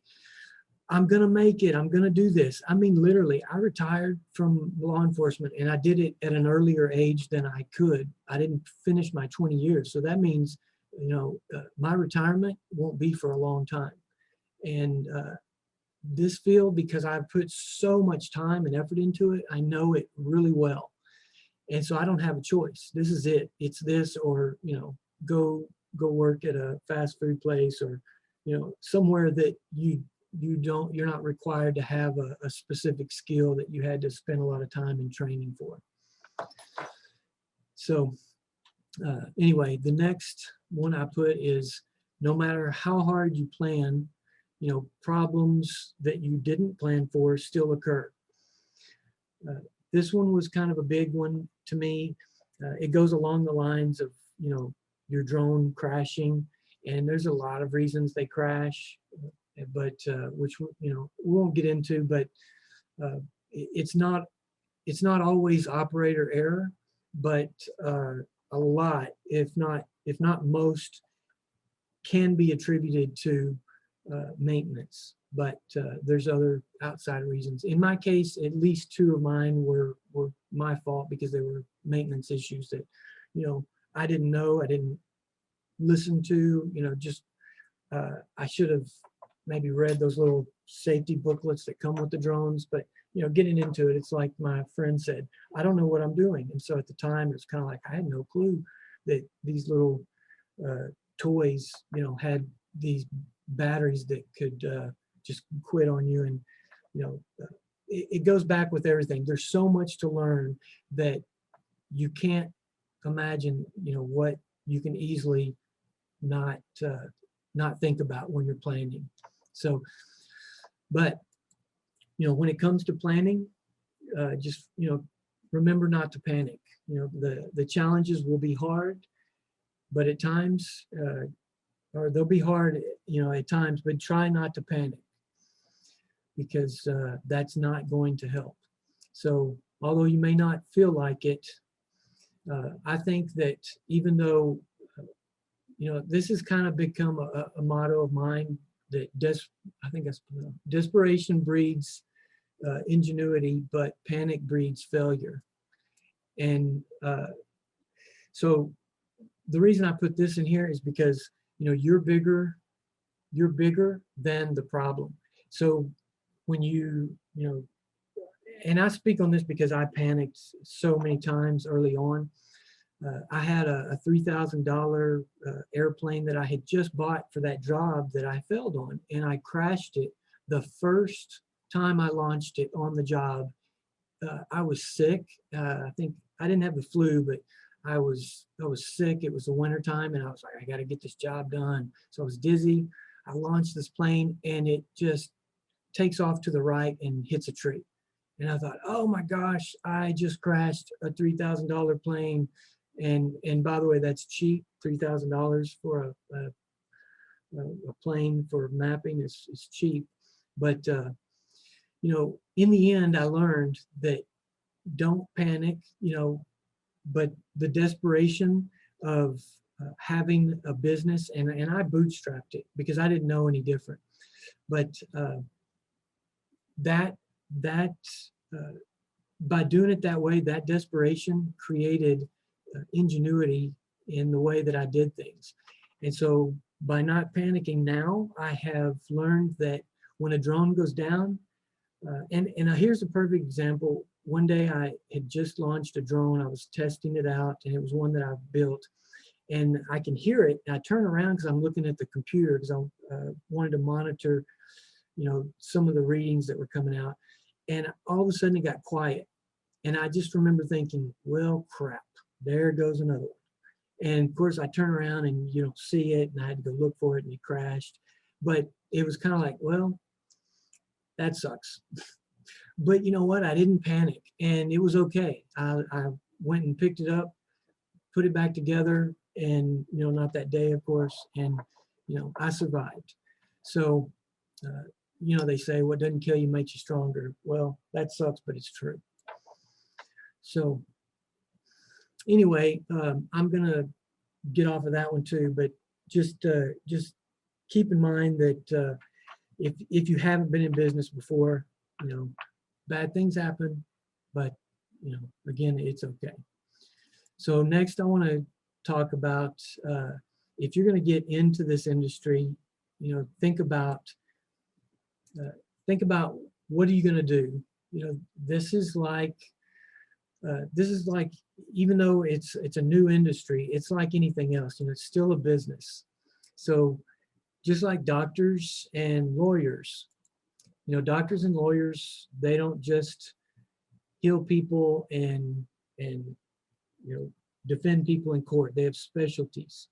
I'm going to make it, I'm going to do this. I mean, literally, I retired from law enforcement, and I did it at an earlier age than I could. I didn't finish my 20 years. So that means, you know, my retirement won't be for a long time. And this field, because I've put so much time and effort into it, I know it really well. And so I don't have a choice. This is it. It's this, or, you know, go work at a fast food place, or, you know, somewhere that you're not required to have a specific skill that you had to spend a lot of time in training for. So anyway, the next one I put is, no matter how hard you plan, you know, problems that you didn't plan for still occur. This one was kind of a big one to me. It goes along the lines of, you know, your drone crashing, and there's a lot of reasons they crash, but which, you know, we won't get into, but it's not always operator error, but a lot, if not if not most, can be attributed to maintenance, but there's other outside reasons. In my case, at least 2 of mine were my fault because they were maintenance issues that, I didn't know, I didn't listen to, just I should have maybe read those little safety booklets that come with the drones, but getting into it, it's like my friend said, I don't know what I'm doing. And so at the time, it was kind of like, I had no clue that these little toys, had these batteries that could just quit on you. And, it goes back with everything. There's so much to learn that you can't imagine, what you can easily not think about when you're planning. So, but, when it comes to planning, just, remember not to panic. The challenges will be hard, but at times, or they'll be hard, at times, but try not to panic because that's not going to help. So although you may not feel like it, I think that even though, this has kind of become a motto of mine that I think that's desperation breeds ingenuity, but panic breeds failure. And so the reason I put this in here is because, you're bigger than the problem. So when and I speak on this because I panicked so many times early on. I had a $3,000 airplane that I had just bought for that job that I failed on, and I crashed it the first time I launched it on the job. I was sick. I think I didn't have the flu, but I was sick. It was the winter time, and I was like, I got to get this job done. So I was dizzy. I launched this plane, and it just takes off to the right and hits a tree. And I thought, oh my gosh, I just crashed a $3,000 plane. And by the way, that's cheap. $3,000 for a plane for mapping is cheap. But in the end, I learned that don't panic. But the desperation of having a business, and I bootstrapped it because I didn't know any different. But by doing it that way, that desperation created ingenuity in the way that I did things. And so by not panicking now, I have learned that when a drone goes down, and here's a perfect example. One day I had just launched a drone. I was testing it out, and it was one that I've built. And I can hear it. And I turn around because I'm looking at the computer because I wanted to monitor, some of the readings that were coming out. And all of a sudden it got quiet. And I just remember thinking, well, crap, there goes another one. And of course I turn around and you don't see it, and I had to go look for it, and it crashed. But it was kind of like, well, that sucks. But you know what? I didn't panic, and it was okay. I went and picked it up, put it back together, and not that day, of course, and I survived. So they say what doesn't kill you makes you stronger. Well, that sucks, but it's true. So anyway, I'm gonna get off of that one too, but just keep in mind that if you haven't been in business before, bad things happen, but again, it's okay. So next I want to talk about if you're going to get into this industry, think about what are you going to do. This is like even though it's a new industry, it's like anything else. It's still a business. So just like doctors and lawyers, doctors and lawyers, they don't just heal people and defend people in court. They have specialties.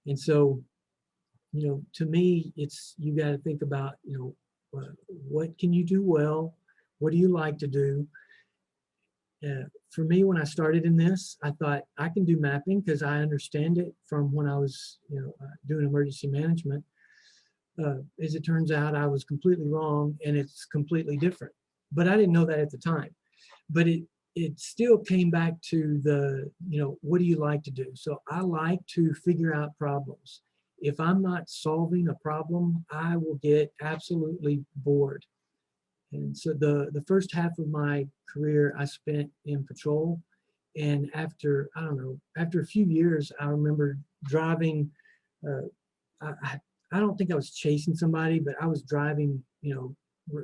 And so, to me, you got to think about, what can you do well? What do you like to do? For me, when I started in this, I thought I can do mapping because I understand it from when I was, doing emergency management. As it turns out, I was completely wrong, and it's completely different. But I didn't know that at the time. But it still came back to the, what do you like to do? So I like to figure out problems. If I'm not solving a problem, I will get absolutely bored. And so the first half of my career I spent in patrol. And after, I don't know, after a few years, I remember driving, I don't think I was chasing somebody, but I was driving,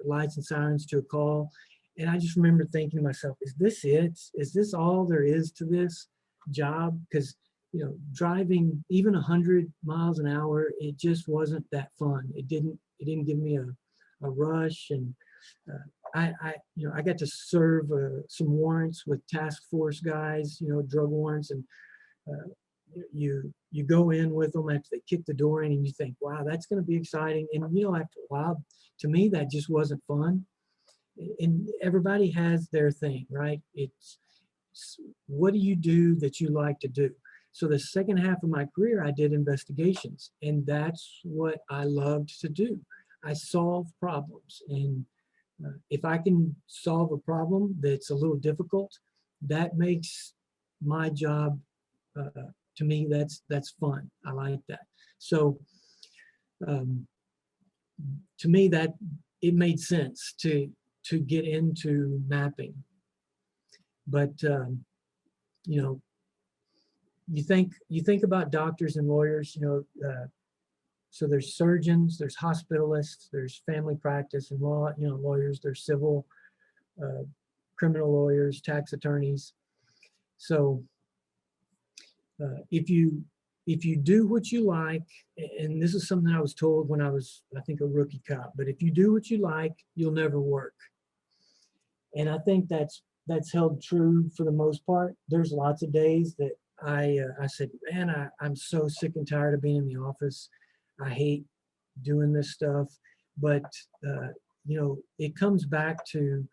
lights and sirens to a call. And I just remember thinking to myself, is this it? Is this all there is to this job? Because, driving even 100 miles an hour, it just wasn't that fun. It didn't give me a rush. And I got to serve some warrants with task force guys, drug warrants, and you go in with them after they kick the door in, and you think, wow, that's going to be exciting. And after a while, to me, that just wasn't fun. And everybody has their thing, right? It's what do you do that you like to do? So the second half of my career, I did investigations, and that's what I loved to do. I solve problems, and if I can solve a problem that's a little difficult, that makes my job, to me, that's fun. I like that. So to me, that it made sense to get into mapping. But you think about doctors and lawyers, so there's surgeons, there's hospitalists, there's family practice and law, lawyers, there's civil, criminal lawyers, tax attorneys. So if you do what you like, and this is something I was told when I was, I think, a rookie cop, but if you do what you like, you'll never work. And I think that's held true for the most part. There's lots of days that I said, man, I'm so sick and tired of being in the office. I hate doing this stuff. But, it comes back to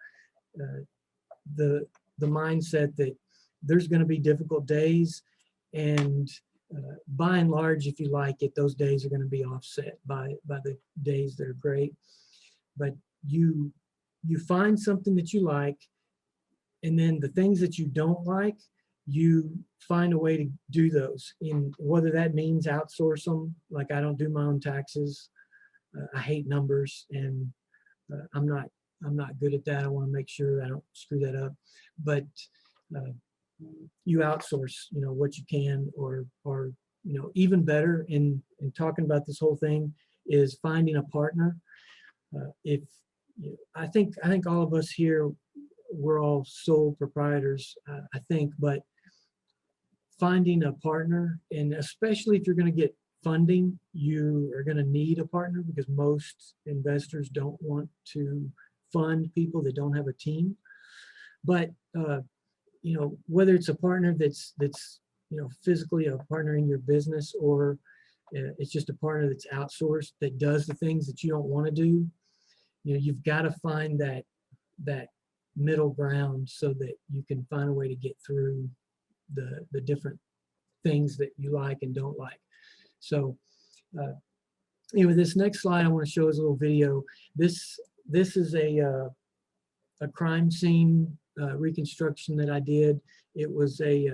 the mindset that there's going to be difficult days. And by and large, if you like it, those days are going to be offset by the days that are great. But you find something that you like, and then the things that you don't like, you find a way to do those, in whether that means outsource them. Like, I don't do my own taxes. I hate numbers, and I'm not good at that. I want to make sure I don't screw that up. But you outsource, what you can, or even better, in talking about this whole thing, is finding a partner. I think all of us here, we're all sole proprietors, I think, but finding a partner, and especially if you're going to get funding, you are going to need a partner, because most investors don't want to fund people that don't have a team. But whether it's a partner that's physically a partner in your business, or it's just a partner that's outsourced, that does the things that you don't want to do, you've got to find that middle ground, so that you can find a way to get through the different things that you like and don't like. So this next slide I want to show is a little video. This is a crime scene reconstruction that I did. It was a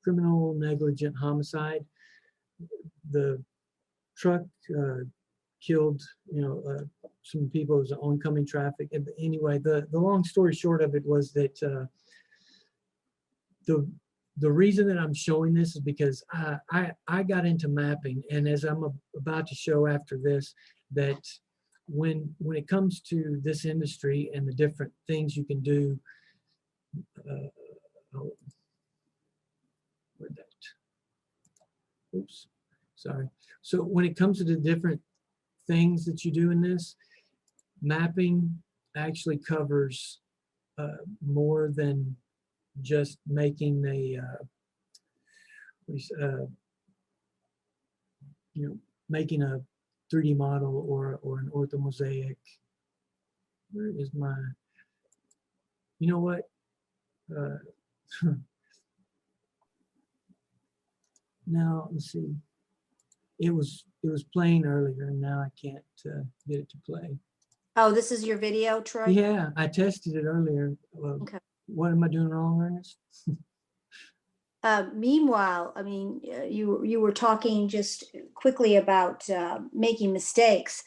criminal negligent homicide. The truck killed some people. It was oncoming traffic. And anyway, the long story short of it was that the reason that I'm showing this is because I got into mapping, and as I'm about to show after this, that when it comes to this industry and the different things you can do, oops, sorry. So when it comes to the different things that you do in this, mapping actually covers more than just making a making a 3D model or an orthomosaic. Where is my, now let's see. It was playing earlier, and now I can't get it to play. Oh, this is your video, Troy? Yeah, I tested it earlier. Well, Okay. What am I doing wrong, Ernest? Meanwhile, I mean, you were talking just quickly about making mistakes.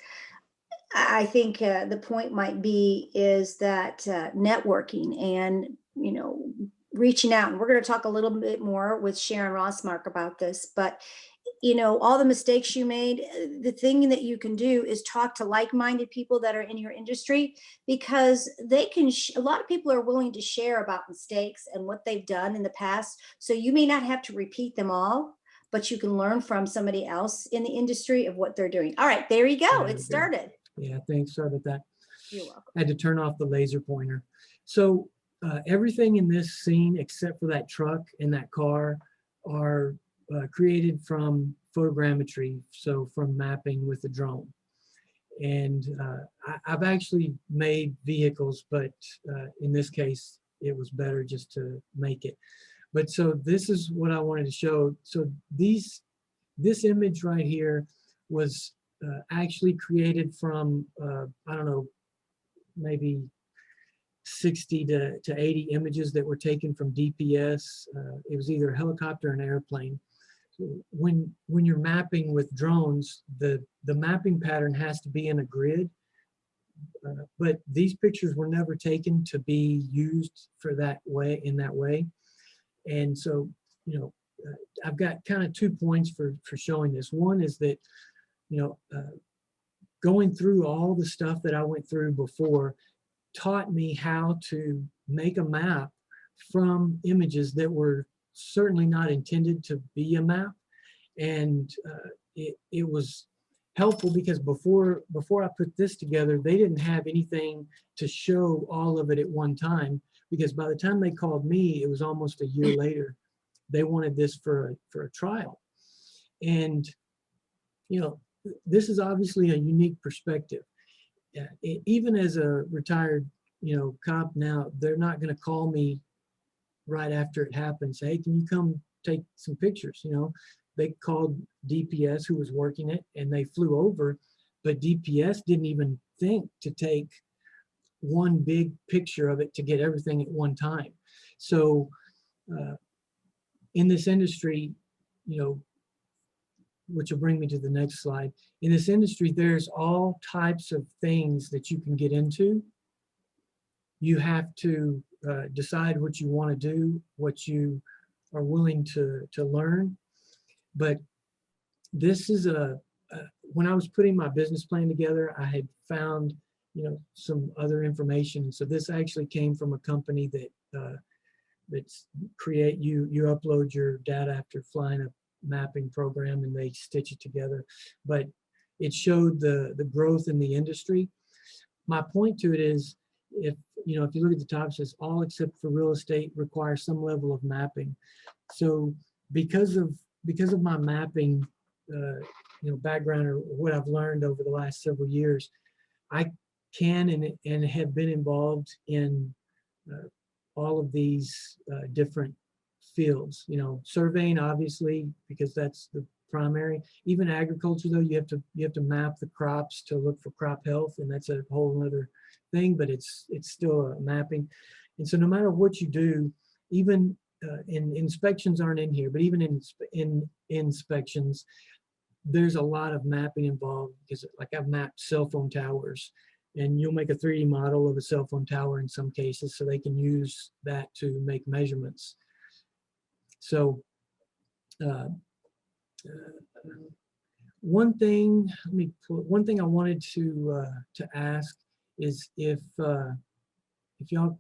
I think the point might be is that networking and, you know, reaching out. And we're going to talk a little bit more with Sharon Rossmark about this, but you know, all the mistakes you made, the thing that you can do is talk to like-minded people that are in your industry, because they can, a lot of people are willing to share about mistakes and what they've done in the past. So you may not have to repeat them all, but you can learn from somebody else in the industry of what they're doing. All right, there you go. It started. Yeah, thanks. Sorry about that. You're welcome. I had to turn off the laser pointer. So everything in this scene, except for that truck and that car, are created from photogrammetry, so from mapping with the drone. And I've actually made vehicles, but in this case, it was better just to make it. But so this is what I wanted to show. So this image right here was actually created from, I don't know, maybe 60 to 80 images that were taken from DPS. It was either a helicopter or an airplane. So when you're mapping with drones, the mapping pattern has to be in a grid. But these pictures were never taken to be used for that way, in that way. And so, you know, I've got kind of 2 points for showing this. One is that, you know, going through all the stuff that I went through before taught me how to make a map from images that were certainly not intended to be a map. And it was helpful because before I put this together, they didn't have anything to show all of it at one time, because by the time they called me, it was almost a year later. They wanted this for a trial. And, you know, this is obviously a unique perspective. Even as a retired, you know, cop now, they're not going to call me right after it happens. Hey, can you come take some pictures? You know, they called DPS, who was working it, and they flew over, but DPS didn't even think to take one big picture of it to get everything at one time. So in this industry, you know, which will bring me to the next slide. In this industry, there's all types of things that you can get into. You have to decide what you want to do, what you are willing to learn. But this is when I was putting my business plan together, I had found, you know, some other information. So this actually came from a company that that's you upload your data after flying a mapping program and they stitch it together. But it showed the growth in the industry. My point to it is, if you look at the top, it says all except for real estate require some level of mapping. So because of my mapping background, or what I've learned over the last several years, I can and have been involved in all of these different fields. You know, surveying, obviously, because that's the primary. Even agriculture, though, you have to map the crops to look for crop health, and that's a whole other thing. But it's still a mapping. And so no matter what you do, even in inspections aren't in here, but even in inspections, there's a lot of mapping involved, because like I've mapped cell phone towers, and you'll make a 3D model of a cell phone tower in some cases, so they can use that to make measurements. So one thing I wanted to ask is if y'all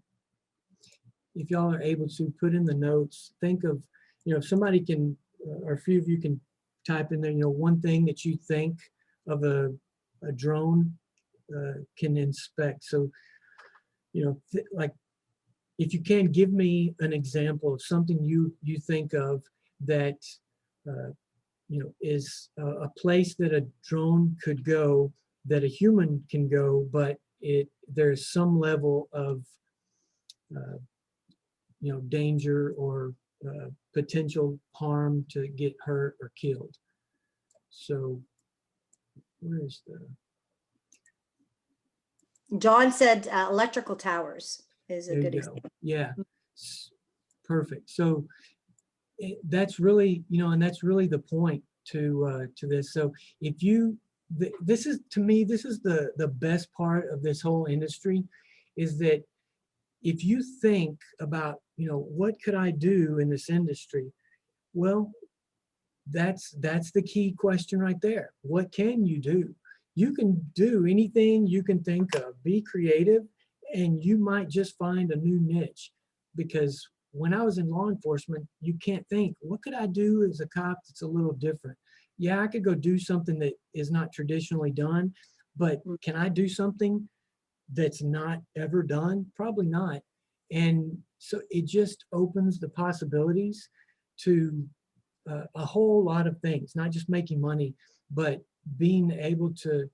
are able to put in the notes, think of, if somebody can, or a few of you can type in there, one thing that you think of a drone can inspect. So, like, if you can give me an example of something you think of that is a place that a drone could go, that a human can go, but there's some level of danger or potential harm to get hurt or killed. So where is the... Dawn said electrical towers. is a There good you go. example. Yeah, perfect. So that's really, and that's really the point to this. So if you, this is, to me, this is the best part of this whole industry, is that if you think about, what could I do in this industry? Well, that's the key question right there. What can you do? You can do anything you can think of. Be creative, and you might just find a new niche. Because when I was in law enforcement, you can't think, what could I do as a cop that's a little different? Yeah, I could go do something that is not traditionally done, but can I do something that's not ever done? Probably not. And so it just opens the possibilities to a whole lot of things, not just making money, but being able to,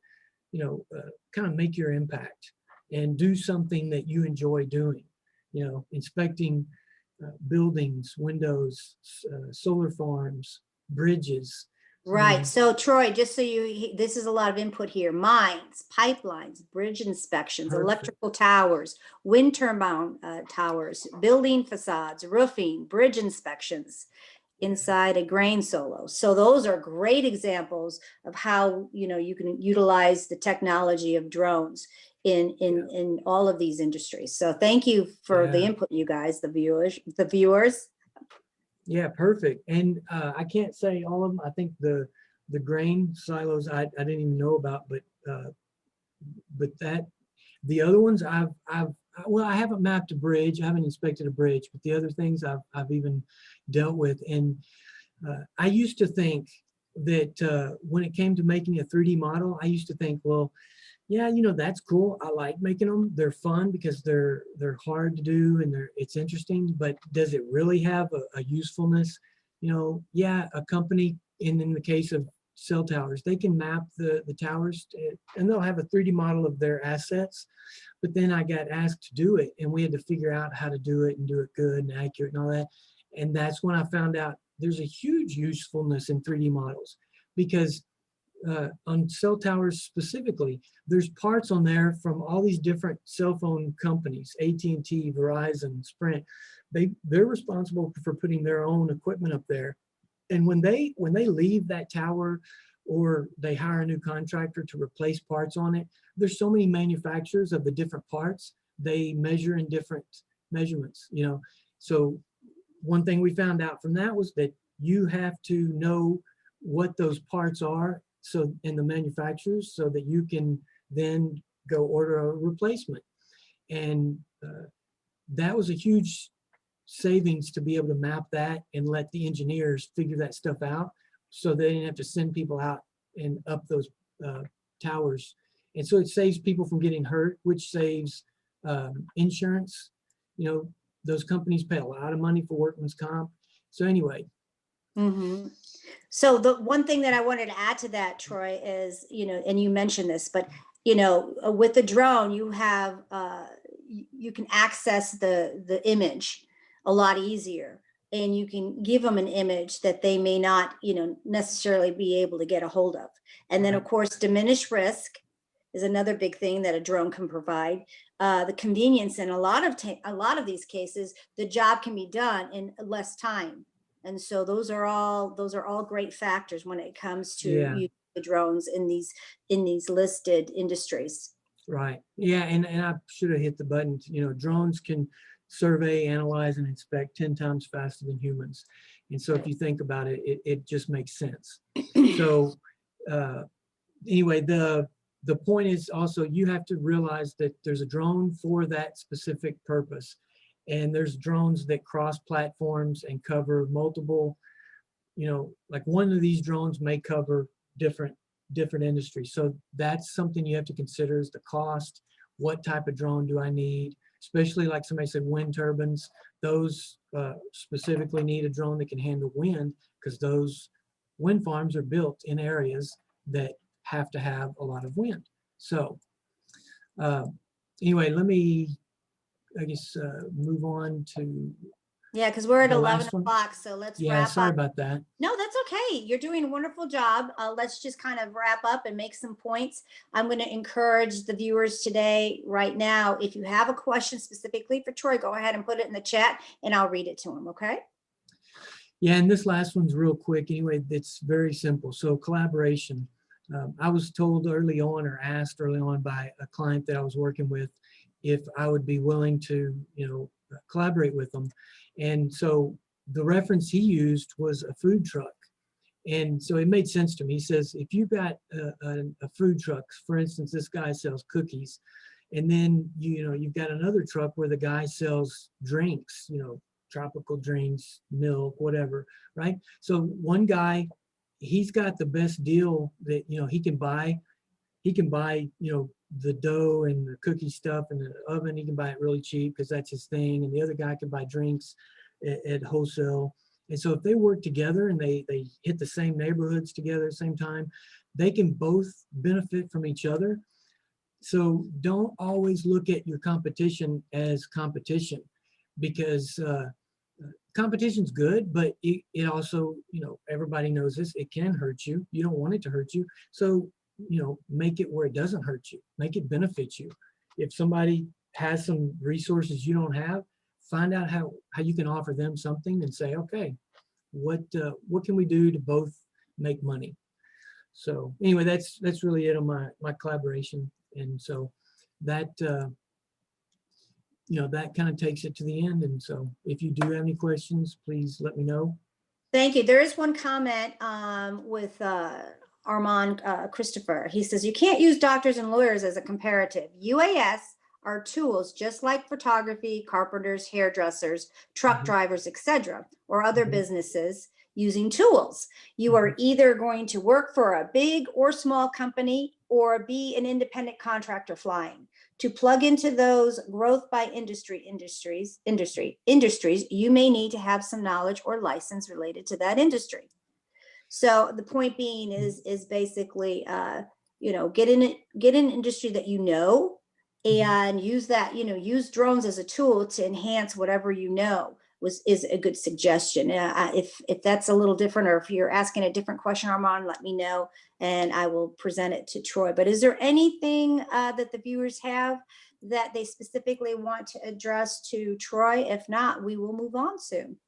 kind of make your impact and do something that you enjoy doing, inspecting buildings, windows, solar farms, bridges. Right. So Troy, just so this is a lot of input here. Mines, pipelines, bridge inspections, Perfect. electrical towers, wind turbine towers, building facades, roofing, bridge inspections inside a grain silo. So those are great examples of how, you can utilize the technology of drones in all of these industries. So thank you for the input, you guys, the viewers. Yeah, perfect. And I can't say all of them. I think the grain silos I didn't even know about, but that the other ones I haven't mapped a bridge. I haven't inspected a bridge, but the other things I've even dealt with. And I used to think that when it came to making a 3D model, I used to think, well, yeah, that's cool. I like making them. They're fun because they're hard to do, and it's interesting, but does it really have a usefulness? Yeah, a company, in the case of cell towers, they can map the towers and they'll have a 3D model of their assets. But then I got asked to do it, and we had to figure out how to do it and do it good and accurate and all that. And that's when I found out there's a huge usefulness in 3D models, because on cell towers specifically, there's parts on there from all these different cell phone companies, AT&T, Verizon, Sprint. They're responsible for putting their own equipment up there. And when they leave that tower, or they hire a new contractor to replace parts on it, there's so many manufacturers of the different parts. They measure in different measurements, So one thing we found out from that was that you have to know what those parts are, in the manufacturers, so that you can then go order a replacement. And that was a huge savings, to be able to map that and let the engineers figure that stuff out, so they didn't have to send people out and up those towers. And so it saves people from getting hurt, which saves insurance. Those companies pay a lot of money for workman's comp. So anyway. Mm-hmm. So the one thing that I wanted to add to that, Troy, is, and you mentioned this, but, with the drone, you have, you can access the image a lot easier, and you can give them an image that they may not, necessarily be able to get a hold of. And then, of course, diminished risk is another big thing that a drone can provide. The convenience, in a lot of these cases, the job can be done in less time. And so those are all great factors when it comes to using the drones in these listed industries. Right. Yeah. And I should have hit the button. Drones can survey, analyze, and inspect 10 times faster than humans. And so if you think about it, it just makes sense. So anyway, the point is also, you have to realize that there's a drone for that specific purpose. And there's drones that cross platforms and cover multiple, like one of these drones may cover different industries. So that's something you have to consider, is the cost. What type of drone do I need? Especially, like somebody said, wind turbines. Those specifically need a drone that can handle wind, because those wind farms are built in areas that have to have a lot of wind. So anyway, let me, I guess, move on to Yeah, because we're at The 11 last one? o'clock, so let's Yeah, wrap sorry up. about that. No, that's okay. You're doing a wonderful job. Let's just kind of wrap up and make some points. I'm going to encourage the viewers today, right now, if you have a question specifically for Troy, go ahead and put it in the chat and I'll read it to him, okay? Yeah, and this last one's real quick. Anyway, it's very simple. So collaboration. I was told early on, or asked early on by a client that I was working with, if I would be willing to, collaborate with them. And so the reference he used was a food truck. And so it made sense to me. He says, if you've got a food truck, for instance, this guy sells cookies, and then you've got another truck where the guy sells drinks, tropical drinks, milk, whatever, right? So one guy, he's got the best deal that he can buy. He can buy the dough and the cookie stuff and the oven. He can buy it really cheap because that's his thing. And the other guy can buy drinks at wholesale. And so if they work together and they hit the same neighborhoods together at the same time, they can both benefit from each other. So don't always look at your competition as competition, because competition's good, but it also, everybody knows this, it can hurt you. You don't want it to hurt you. So, make it where it doesn't hurt you, make it benefit you. If somebody has some resources you don't have, find out how you can offer them something and say, okay, what can we do to both make money? So anyway, that's really it on my collaboration. And so that, that kind of takes it to the end. And so if you do have any questions, please let me know. Thank you. There is one comment with Armand Christopher. He says, you can't use doctors and lawyers as a comparative. UAS are tools just like photography, carpenters, hairdressers, truck drivers, etc., or other businesses using tools. You are either going to work for a big or small company or be an independent contractor flying. To plug into those growth by industries, you may need to have some knowledge or license related to that industry. So the point being is basically, get in an industry that and use that, use drones as a tool to enhance whatever is a good suggestion. If that's a little different, or if you're asking a different question, Armand, let me know and I will present it to Troy. But is there anything that the viewers have that they specifically want to address to Troy? If not, we will move on soon.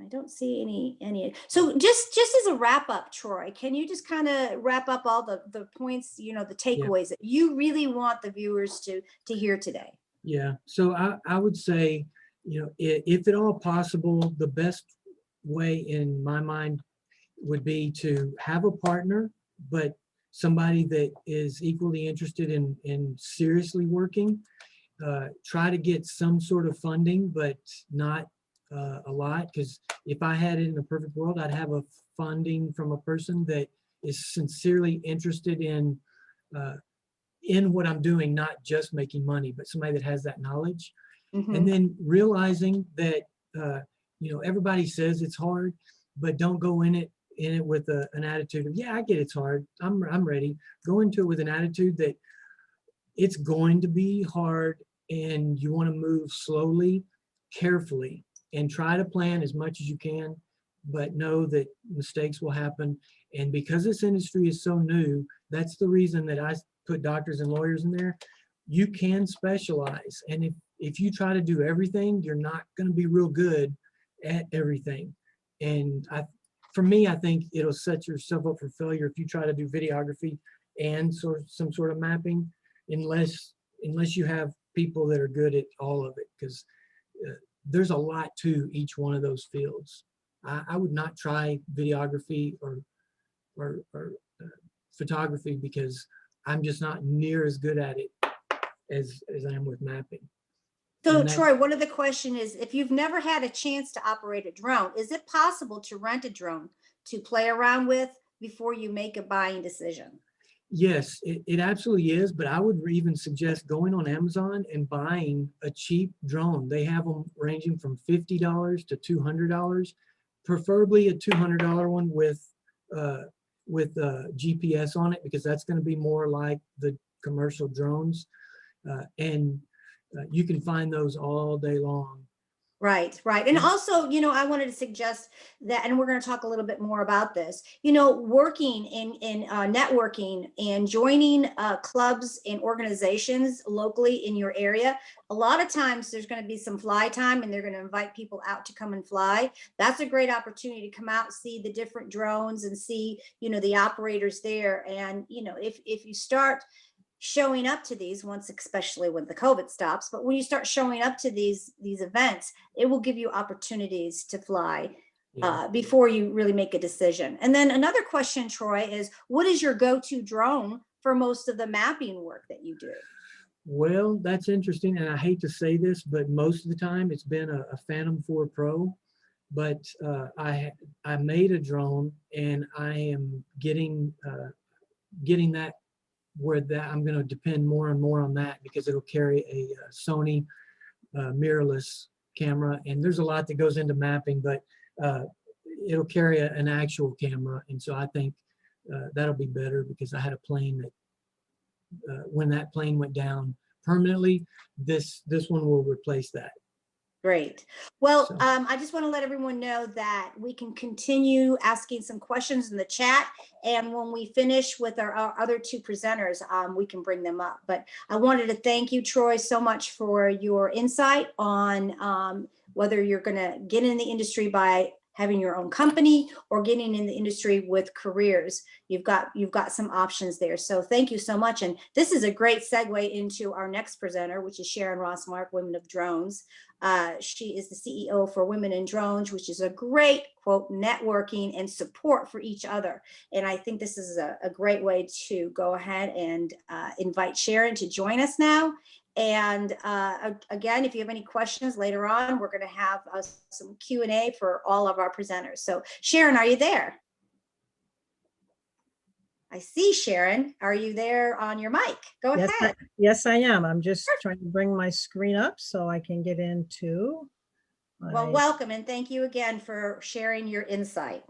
I don't see any. So just as a wrap up, Troy, can you just kind of wrap up all the points, the takeaways that you really want the viewers to hear today? Yeah. So I would say, if at all possible, the best way in my mind would be to have a partner, but somebody that is equally interested in seriously working. Try to get some sort of funding, but not a lot, because if I had it in a perfect world, I'd have a funding from a person that is sincerely interested in what I'm doing, not just making money, but somebody that has that knowledge. And then realizing that everybody says it's hard, but don't go in it with an attitude of, yeah, I get it's hard, I'm ready. Go into it with an attitude that it's going to be hard, and you want to move slowly, carefully, and try to plan as much as you can, but know that mistakes will happen. And because this industry is so new, that's the reason that I put doctors and lawyers in there. You can specialize, and if you try to do everything, you're not going to be real good at everything. And for me, I think it'll set yourself up for failure if you try to do videography and some sort of mapping, unless you have people that are good at all of it, because there's a lot to each one of those fields. I would not try videography or photography, because I'm just not near as good at it as I am with mapping. So Troy, one of the question is, if you've never had a chance to operate a drone, is it possible to rent a drone to play around with before you make a buying decision? Yes, it absolutely is, but I would even suggest going on Amazon and buying a cheap drone. They have them ranging from $50 to $200, preferably a $200 one with GPS on it, because that's going to be more like the commercial drones. And you can find those all day long. Right, right. And also, I wanted to suggest that, and we're going to talk a little bit more about this, working in networking and joining clubs and organizations locally in your area. A lot of times there's going to be some fly time and they're going to invite people out to come and fly. That's a great opportunity to come out, see the different drones and see, the operators there. And, if you start showing up to these once, especially when the COVID stops, but when you start showing up to these events, it will give you opportunities to fly before you really make a decision. And then another question, Troy, is what is your go-to drone for most of the mapping work that you do? Well, that's interesting. And I hate to say this, but most of the time it's been a Phantom 4 Pro. But I made a drone and I am getting that where that I'm going to depend more and more on that because it'll carry a Sony mirrorless camera, and there's a lot that goes into mapping, but it'll carry an actual camera, and so I think that'll be better because I had a plane that when that plane went down permanently, this one will replace that. Great. Well, I just want to let everyone know that we can continue asking some questions in the chat. And when we finish with our other two presenters, we can bring them up. But I wanted to thank you, Troy, so much for your insight on whether you're going to get in the industry by having your own company or getting in the industry with careers. You've got some options there. So thank you so much. And this is a great segue into our next presenter, which is Sharon Rossmark, Women of Drones. She is the CEO for Women in Drones, which is a great, quote, networking and support for each other. And I think this is a great way to go ahead and invite Sharon to join us now. And again, if you have any questions later on, we're going to have some Q&A for all of our presenters. So Sharon, are you there? I see Sharon. Are you there on your mic? Go ahead. Yes, I am. I'm just trying to bring my screen up so I can get into. Well, welcome and thank you again for sharing your insight.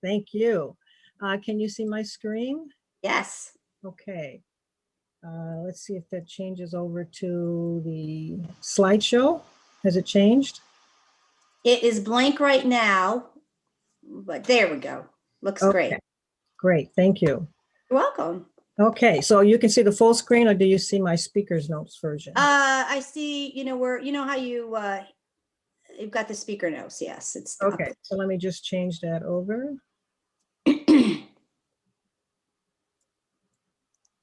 Thank you. Can you see my screen? Yes. Okay. Let's see if that changes over to the slideshow. Has it changed? It is blank right now, but there we go. Looks great. Great, thank you. You're welcome. Okay, so you can see the full screen, or do you see my speaker's notes version? I see, how you've got the speaker notes. Yes, it's okay. So let me just change that over.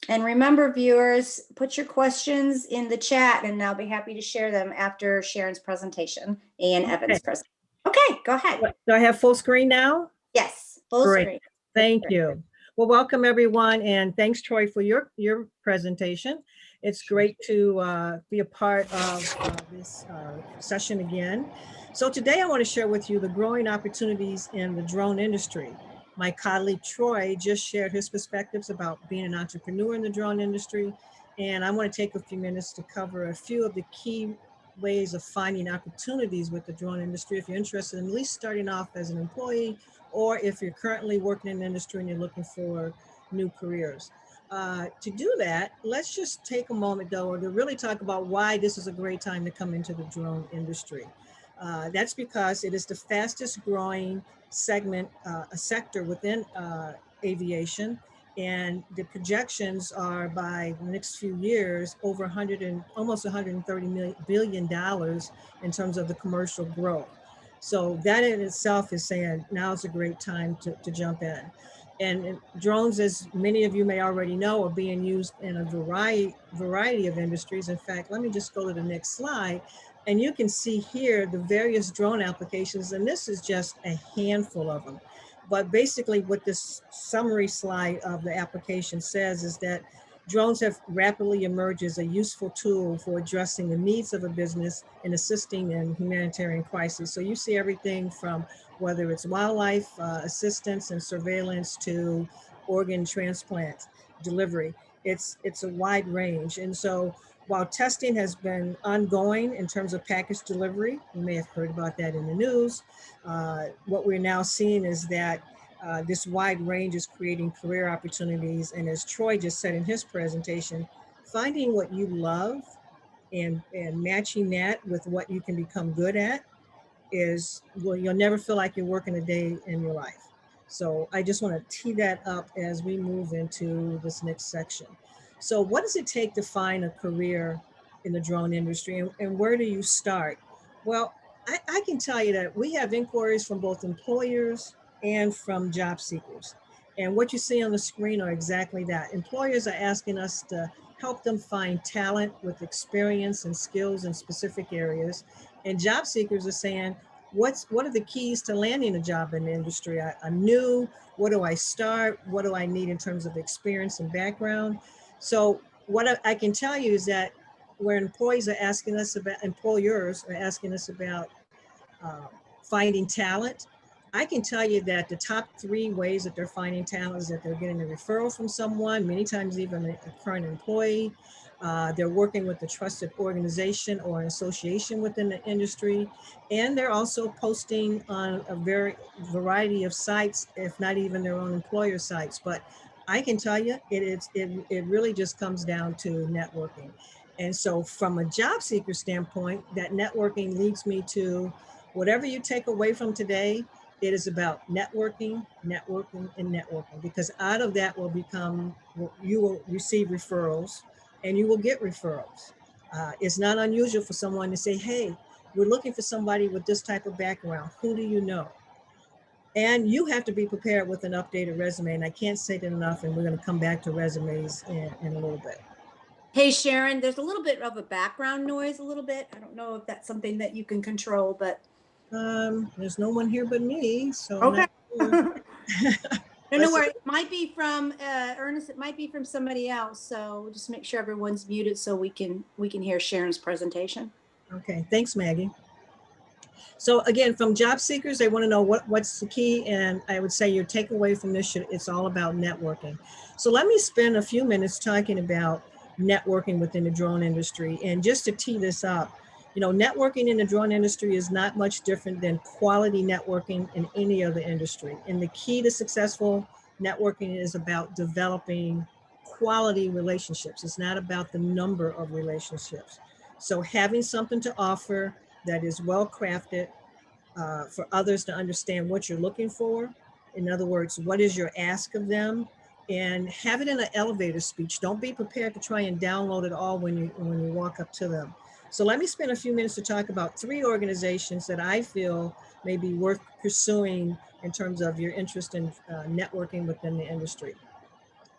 And remember, viewers, put your questions in the chat and I'll be happy to share them after Sharon's presentation and Evan's presentation. Okay, go ahead. Do I have full screen now? Yes, full screen. Thank you. Well, welcome everyone, and thanks, Troy, for your presentation. It's great to be a part of this session again. So today I want to share with you the growing opportunities in the drone industry. My colleague Troy just shared his perspectives about being an entrepreneur in the drone industry, and I want to take a few minutes to cover a few of the key ways of finding opportunities with the drone industry if you're interested in at least starting off as an employee, or if you're currently working in the industry and you're looking for new careers. To do that, let's just take a moment though to really talk about why this is a great time to come into the drone industry. That's because it is the fastest growing segment, a sector within aviation, and the projections are by the next few years over almost $130 billion in terms of the commercial growth. So that in itself is saying now's a great time to jump in. And drones, as many of you may already know, are being used in a variety of industries. In fact, let me just go to the next slide. And you can see here the various drone applications, and this is just a handful of them. But basically what this summary slide of the application says is that drones have rapidly emerged as a useful tool for addressing the needs of a business and assisting in humanitarian crises. So you see everything from whether it's wildlife assistance and surveillance to organ transplant delivery. It's a wide range. And so while testing has been ongoing in terms of package delivery, you may have heard about that in the news, what we're now seeing is that this wide range is creating career opportunities. And as Troy just said in his presentation, finding what you love and matching that with what you can become good at is, well, you'll never feel like you're working a day in your life. So I just want to tee that up as we move into this next section. So what does it take to find a career in the drone industry, and where do you start? Well, I can tell you that we have inquiries from both employers and from job seekers. And what you see on the screen are exactly that. Employers are asking us to help them find talent with experience and skills in specific areas. And job seekers are saying, what are the keys to landing a job in the industry? I'm new. Where do I start? What do I need in terms of experience and background? So what I can tell you is that where employers are asking us about uh, finding talent, I can tell you that the top 3 ways that they're finding talent is that they're getting a referral from someone, many times even a current employee. They're working with a trusted organization or an association within the industry. And they're also posting on a variety of sites, if not even their own employer sites. But I can tell you, it really just comes down to networking. And so from a job seeker standpoint, that networking leads me to whatever you take away from today. It is about networking, networking, and networking, because out of that will become, you will receive referrals and you will get referrals. It's not unusual for someone to say, hey, we're looking for somebody with this type of background. Who do you know? And you have to be prepared with an updated resume. And I can't say that enough. And we're going to come back to resumes in a little bit. Hey, Sharon, there's a little bit of a background noise, a little bit. I don't know if that's something that you can control, but. There's no one here but me, so. Okay. Sure. No worry. It might be from Ernest. It might be from somebody else. So just make sure everyone's muted so we can hear Sharon's presentation. Okay, thanks, Maggie. So again, from job seekers, they want to know what's the key, and I would say your takeaway from this it's all about networking. So let me spend a few minutes talking about networking within the drone industry. And just to tee this up, networking in the drone industry is not much different than quality networking in any other industry. And the key to successful networking is about developing quality relationships. It's not about the number of relationships. So having something to offer that is well crafted for others to understand what you're looking for. In other words, what is your ask of them? And have it in an elevator speech. Don't be prepared to try and download it all when you walk up to them. So let me spend a few minutes to talk about 3 organizations that I feel may be worth pursuing in terms of your interest in networking within the industry.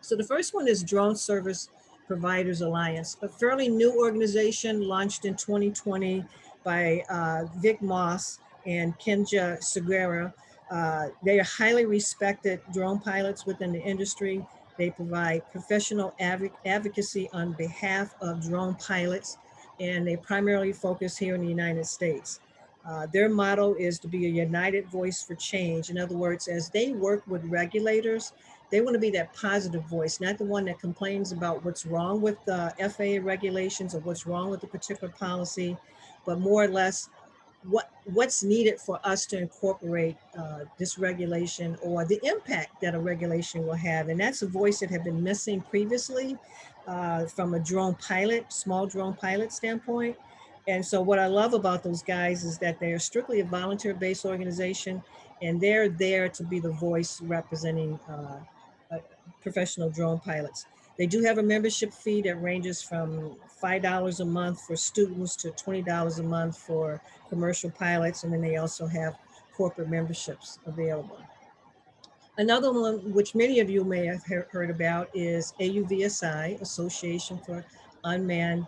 So the first one is Drone Service Providers Alliance, a fairly new organization launched in 2020 by Vic Moss and Kenja Segura. They are highly respected drone pilots within the industry. They provide professional advocacy on behalf of drone pilots, and they primarily focus here in the United States. Their motto is to be a united voice for change. In other words, as they work with regulators, they want to be that positive voice, not the one that complains about what's wrong with the FAA regulations or what's wrong with the particular policy, but more or less what's needed for us to incorporate this regulation or the impact that a regulation will have. And that's a voice that had been missing previously from a small drone pilot standpoint. And so what I love about those guys is that they are strictly a volunteer-based organization, and they're there to be the voice representing professional drone pilots. They do have a membership fee that ranges from $5 a month for students to $20 a month for commercial pilots, and then they also have corporate memberships available. Another one, which many of you may have heard about, is AUVSI, Association for Unmanned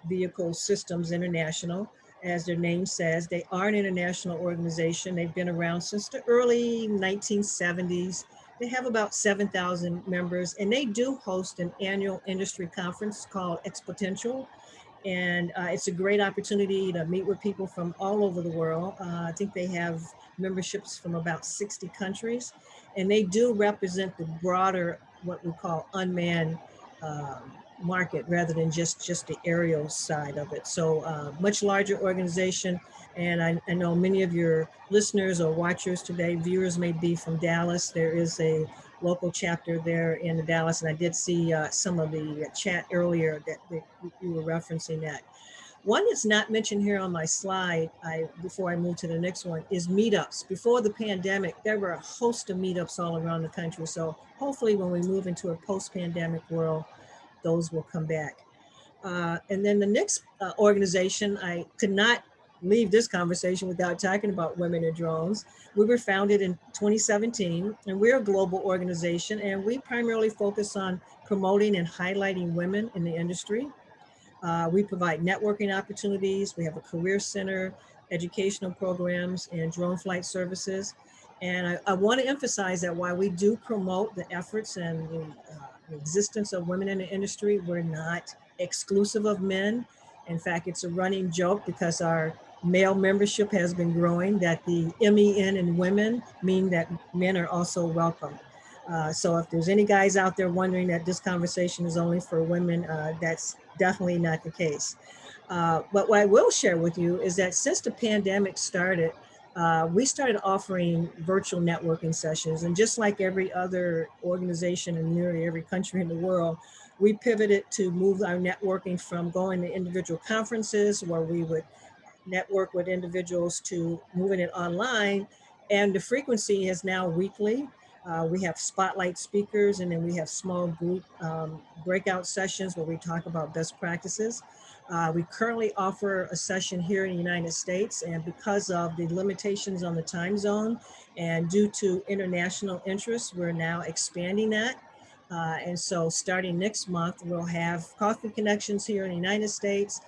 Vehicle Systems International. As their name says, they are an international organization. They've been around since the early 1970s. They have about 7,000 members, and they do host an annual industry conference called Exponential. And it's a great opportunity to meet with people from all over the world. I think they have memberships from about 60 countries, and they do represent the broader, what we call unmanned market, rather than just the aerial side of it. So much larger organization. And I know many of your listeners or watchers today, viewers may be from Dallas. There is a local chapter there in Dallas, and I did see some of the chat earlier that you were referencing that. One that's not mentioned here on my slide, before I move to the next one, is meetups. Before the pandemic, there were a host of meetups all around the country. So hopefully when we move into a post-pandemic world, those will come back. And then the next organization, I could not leave this conversation without talking about Women in Drones. We were founded in 2017, and we're a global organization, and we primarily focus on promoting and highlighting women in the industry. We provide networking opportunities. We have a career center, educational programs, and drone flight services. And I want to emphasize that while we do promote the efforts and the existence of women in the industry, we're not exclusive of men. In fact, it's a running joke because our male membership has been growing, that the MEN in women mean that men are also welcome. So if there's any guys out there wondering that this conversation is only for women, that's definitely not the case. But what I will share with you is that since the pandemic started, we started offering virtual networking sessions. And just like every other organization in nearly every country in the world, we pivoted to move our networking from going to individual conferences where we would network with individuals to moving it online. And the frequency is now weekly. We have spotlight speakers, and then we have small group breakout sessions where we talk about best practices. We currently offer a session here in the United States, and because of the limitations on the time zone and due to international interests, we're now expanding that. And so starting next month, we'll have coffee connections here in the United States,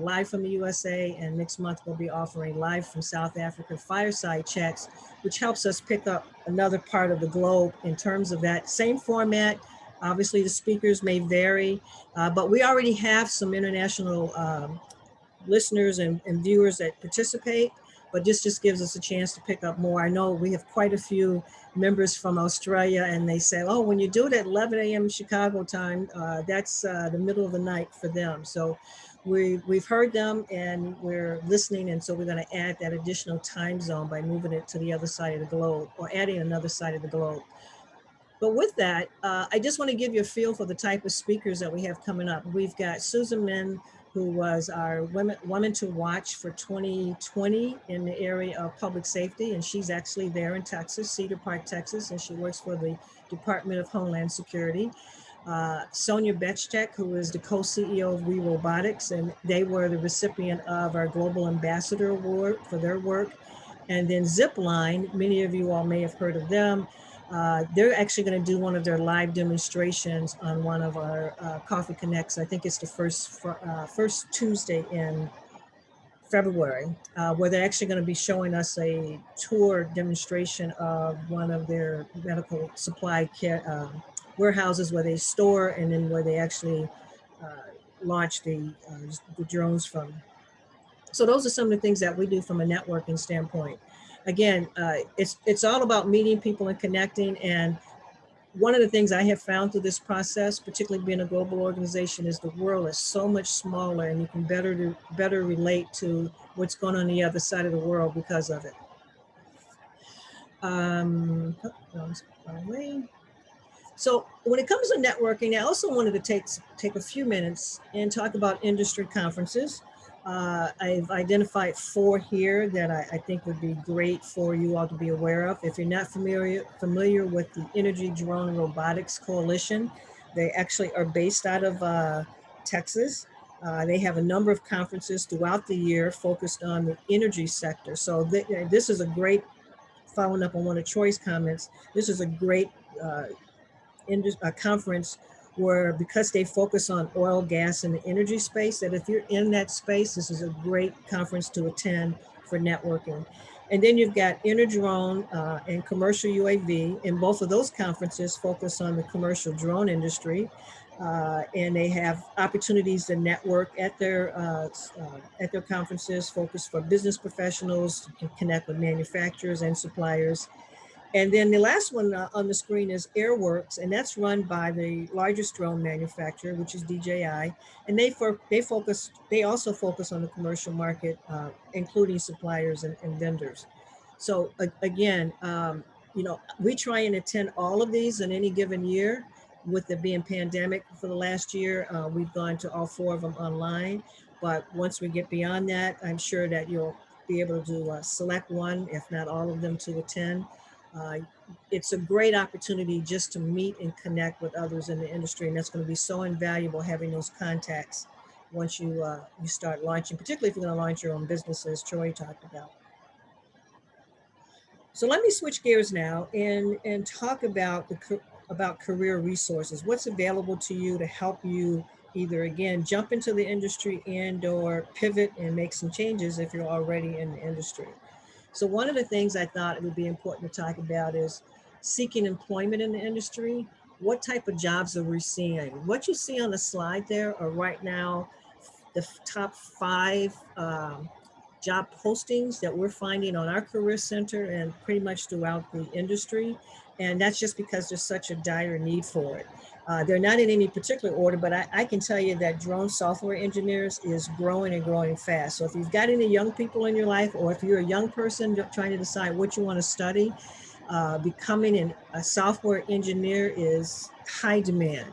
live from the USA, and next month we'll be offering live from South Africa fireside chats, which helps us pick up another part of the globe in terms of that same format. Obviously the speakers may vary, but we already have some international listeners and viewers that participate, but this just gives us a chance to pick up more. I know we have quite a few members from Australia, and they say, oh, when you do it at 11 a.m. Chicago time, that's the middle of the night for them. So we've heard them and we're listening, and so we're going to add that additional time zone by moving it to the other side of the globe, or adding another side of the globe. But with that, I just want to give you a feel for the type of speakers that we have coming up. We've got Susan Min, who was our Women to Watch for 2020 in the area of public safety, and she's actually there in Texas, Cedar Park, Texas, and she works for the Department of Homeland Security. Sonia Bechtek, who is the co-CEO of We Robotics, and they were the recipient of our Global Ambassador Award for their work. And then Zipline, many of you all may have heard of them. They're actually going to do one of their live demonstrations on one of our Coffee Connects. I think it's the first Tuesday in February, where they're actually going to be showing us a tour demonstration of one of their medical supply care warehouses where they store, and then where they actually launch the drones from. So those are some of the things that we do from a networking standpoint. Again, it's all about meeting people and connecting. And one of the things I have found through this process, particularly being a global organization, is the world is so much smaller, and you can better relate to what's going on the other side of the world because of it. So when it comes to networking, I also wanted to take a few minutes and talk about industry conferences. I've identified 4 here that I think would be great for you all to be aware of. If you're not familiar with the Energy Drone Robotics Coalition, they actually are based out of Texas. They have a number of conferences throughout the year focused on the energy sector. So this is a great, following up on one of Troy's comments, this is a great conference where, because they focus on oil, gas, and the energy space, that if you're in that space, this is a great conference to attend for networking. And then you've got Interdrone and Commercial UAV, and both of those conferences focus on the commercial drone industry. And they have opportunities to network at their conferences, focused for business professionals to connect with manufacturers and suppliers. And then the last one on the screen is Airworks, and that's run by the largest drone manufacturer, which is DJI. And they also focus on the commercial market, including suppliers and vendors. So again, we try and attend all of these in any given year. With it being pandemic for the last year, we've gone to all 4 of them online. But once we get beyond that, I'm sure that you'll be able to select one, if not all of them, to attend. It's a great opportunity just to meet and connect with others in the industry, and that's going to be so invaluable, having those contacts once you start launching, particularly if you're going to launch your own business, as Troy talked about. So let me switch gears now and talk about about career resources. What's available to you to help you either, again, jump into the industry and or pivot and make some changes if you're already in the industry. So one of the things I thought it would be important to talk about is seeking employment in the industry. What type of jobs are we seeing? What you see on the slide there are right now the top 5 job postings that we're finding on our career center and pretty much throughout the industry. And that's just because there's such a dire need for it. They're not in any particular order, but I can tell you that drone software engineers is growing and growing fast. So if you've got any young people in your life, or if you're a young person trying to decide what you want to study, becoming a software engineer is high demand.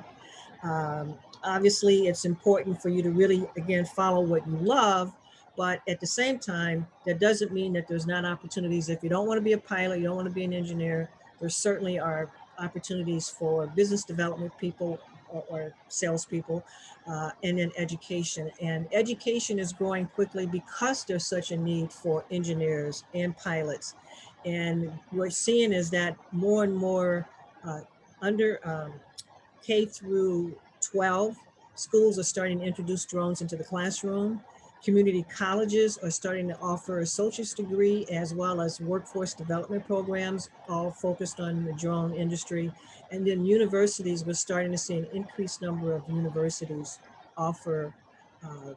Obviously, it's important for you to really, again, follow what you love. But at the same time, that doesn't mean that there's not opportunities. If you don't want to be a pilot, you don't want to be an engineer, there certainly are opportunities for business development people or salespeople, and then education. And education is growing quickly because there's such a need for engineers and pilots. And what we're seeing is that more and more under K through 12 schools are starting to introduce drones into the classroom. Community colleges are starting to offer associate's degree as well as workforce development programs, all focused on the drone industry. And then universities, we're starting to see an increased number of universities offer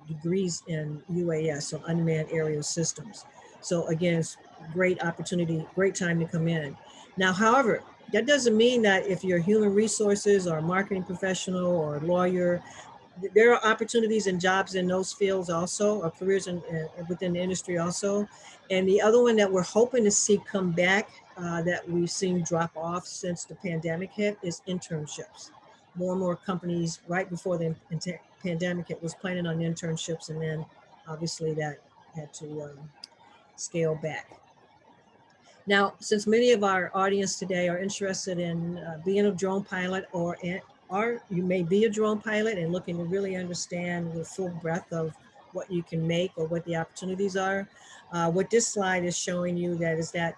degrees in UAS, so unmanned aerial systems. So again, it's great opportunity, great time to come in. Now, however, that doesn't mean that if you're human resources or a marketing professional or a lawyer, there are opportunities and jobs in those fields also, or careers within the industry also. And the other one that we're hoping to see come back that we've seen drop off since the pandemic hit is internships. More and more companies right before the pandemic hit was planning on internships, and then obviously that had to scale back. Now, since many of our audience today are interested in being a drone pilot, or you may be a drone pilot and looking to really understand the full breadth of what you can make or what the opportunities are, what this slide is showing you that is that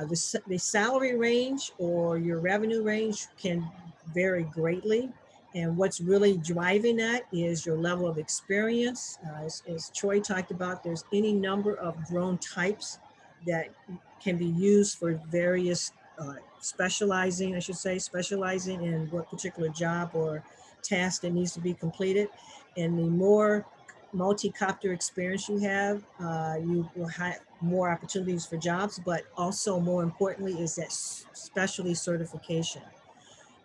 the salary range or your revenue range can vary greatly. And what's really driving that is your level of experience. As Troy talked about, there's any number of drone types that can be used for various specializing in what particular job or task that needs to be completed. And the more multi-copter experience you have, you will have more opportunities for jobs, but also more importantly is that specialty certification.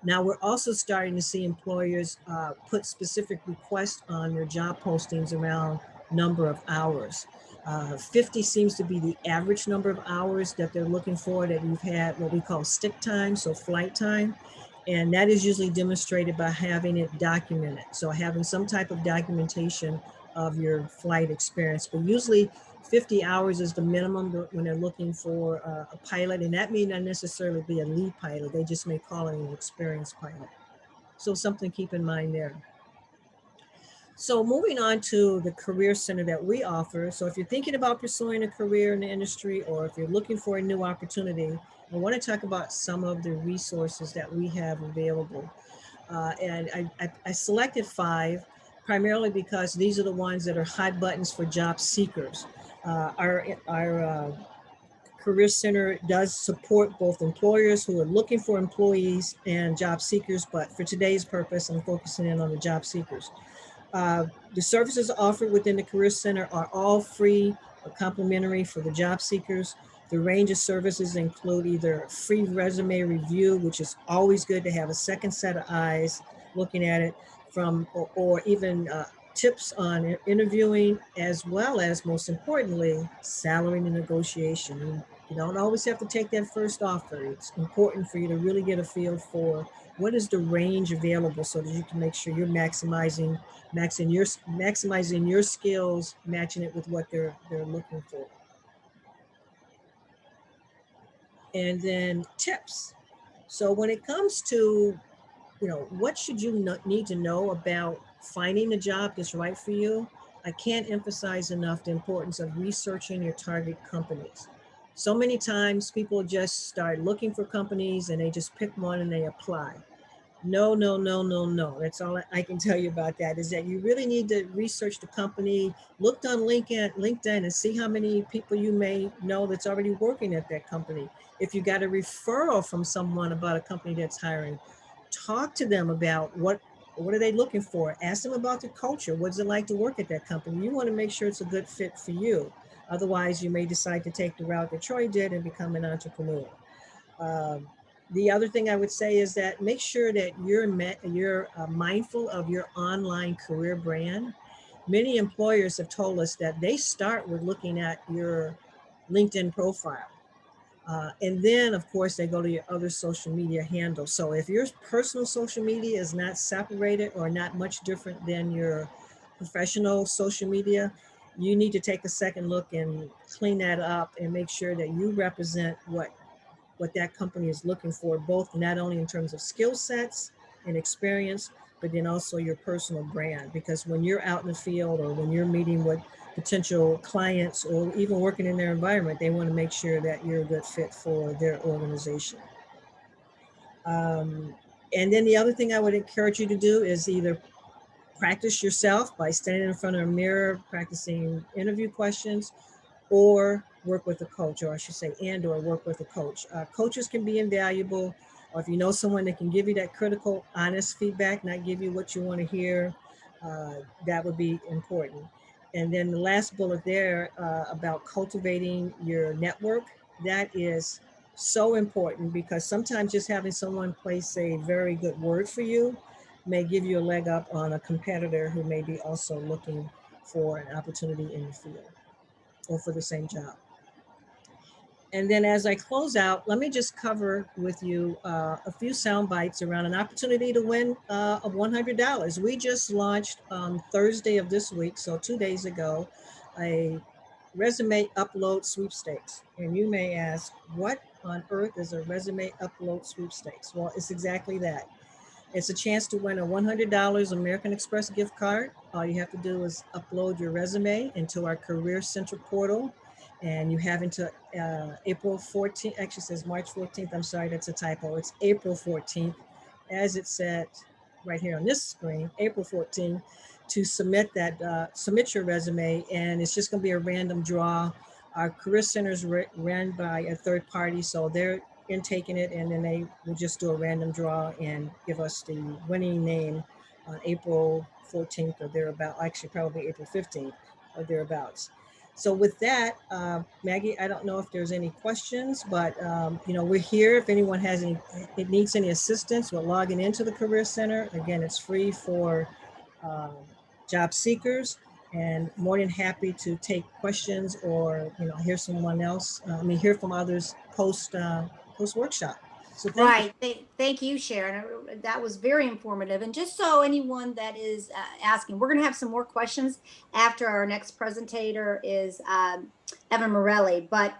Now we're also starting to see employers put specific requests on their job postings around number of hours. 50 seems to be the average number of hours that they're looking for, that you've had what we call stick time, so flight time. And that is usually demonstrated by having it documented. So having some type of documentation of your flight experience. But usually 50 hours is the minimum when they're looking for a pilot. And that may not necessarily be a lead pilot. They just may call it an experienced pilot. So something to keep in mind there. So moving on to the career center that we offer. So if you're thinking about pursuing a career in the industry, or if you're looking for a new opportunity, I want to talk about some of the resources that we have available. And I selected 5 primarily because these are the ones that are hot buttons for job seekers. Our Career Center does support both employers who are looking for employees and job seekers, but for today's purpose, I'm focusing in on the job seekers. The services offered within the Career Center are all free or complimentary for the job seekers. The range of services include either free resume review, which is always good to have a second set of eyes looking at it, or even tips on interviewing, as well as, most importantly, salary negotiation. You don't always have to take that first offer. It's important for you to really get a feel for what is the range available so that you can make sure you're maximizing your skills, matching it with what they're looking for. And then tips. So when it comes to, what should you need to know about finding a job that's right for you? I can't emphasize enough the importance of researching your target companies. So many times people just start looking for companies and they just pick one and they apply. No, no, no, no, no. That's all I can tell you about that, is that you really need to research the company, look on LinkedIn and see how many people you may know that's already working at that company. If you got a referral from someone about a company that's hiring, talk to them about what are they looking for. Ask them about the culture. What's it like to work at that company? You want to make sure it's a good fit for you. Otherwise, you may decide to take the route that Troy did and become an entrepreneur. The other thing I would say is that make sure that you're mindful of your online career brand. Many employers have told us that they start with looking at your LinkedIn profile. And then, of course, they go to your other social media handles. So if your personal social media is not separated or not much different than your professional social media, you need to take a second look and clean that up and make sure that you represent what that company is looking for, both not only in terms of skill sets and experience, but then also your personal brand. Because when you're out in the field or when you're meeting with potential clients or even working in their environment, they want to make sure that you're a good fit for their organization. And then the other thing I would encourage you to do is either practice yourself by standing in front of a mirror, practicing interview questions, or work with a coach, or I should say, or work with a coach. Coaches can be invaluable, or if you know someone that can give you that critical, honest feedback, not give you what you want to hear, that would be important. And then the last bullet there about cultivating your network, that is so important, because sometimes just having someone place a very good word for you may give you a leg up on a competitor who may be also looking for an opportunity in the field or for the same job. And then as I close out, let me just cover with you a few sound bites around an opportunity to win of $100. We just launched Thursday of this week, so 2 days ago, a resume upload sweepstakes. And you may ask, what on earth is a resume upload sweepstakes? Well, it's exactly that. It's a chance to win a $100 American Express gift card. All you have to do is upload your resume into our Career Center portal, and you have until April 14th, actually says March 14th. I'm sorry, that's a typo. It's April 14th, as it said right here on this screen, April 14th, to submit your resume, and it's just gonna be a random draw. Our Career Center is ran by a third party, so they're taking it, and then they will just do a random draw and give us the winning name on April 14th or thereabouts, actually probably April 15th or thereabouts. So with that, Maggie, I don't know if there's any questions, but we're here. If anyone needs any assistance with logging into the Career Center, again, it's free for job seekers, and more than happy to take questions or hear from others post workshop. So thank you. Thank you, Sharon. That was very informative. And just so anyone that is asking, we're going to have some more questions after our next presentator is Evan Merelli. But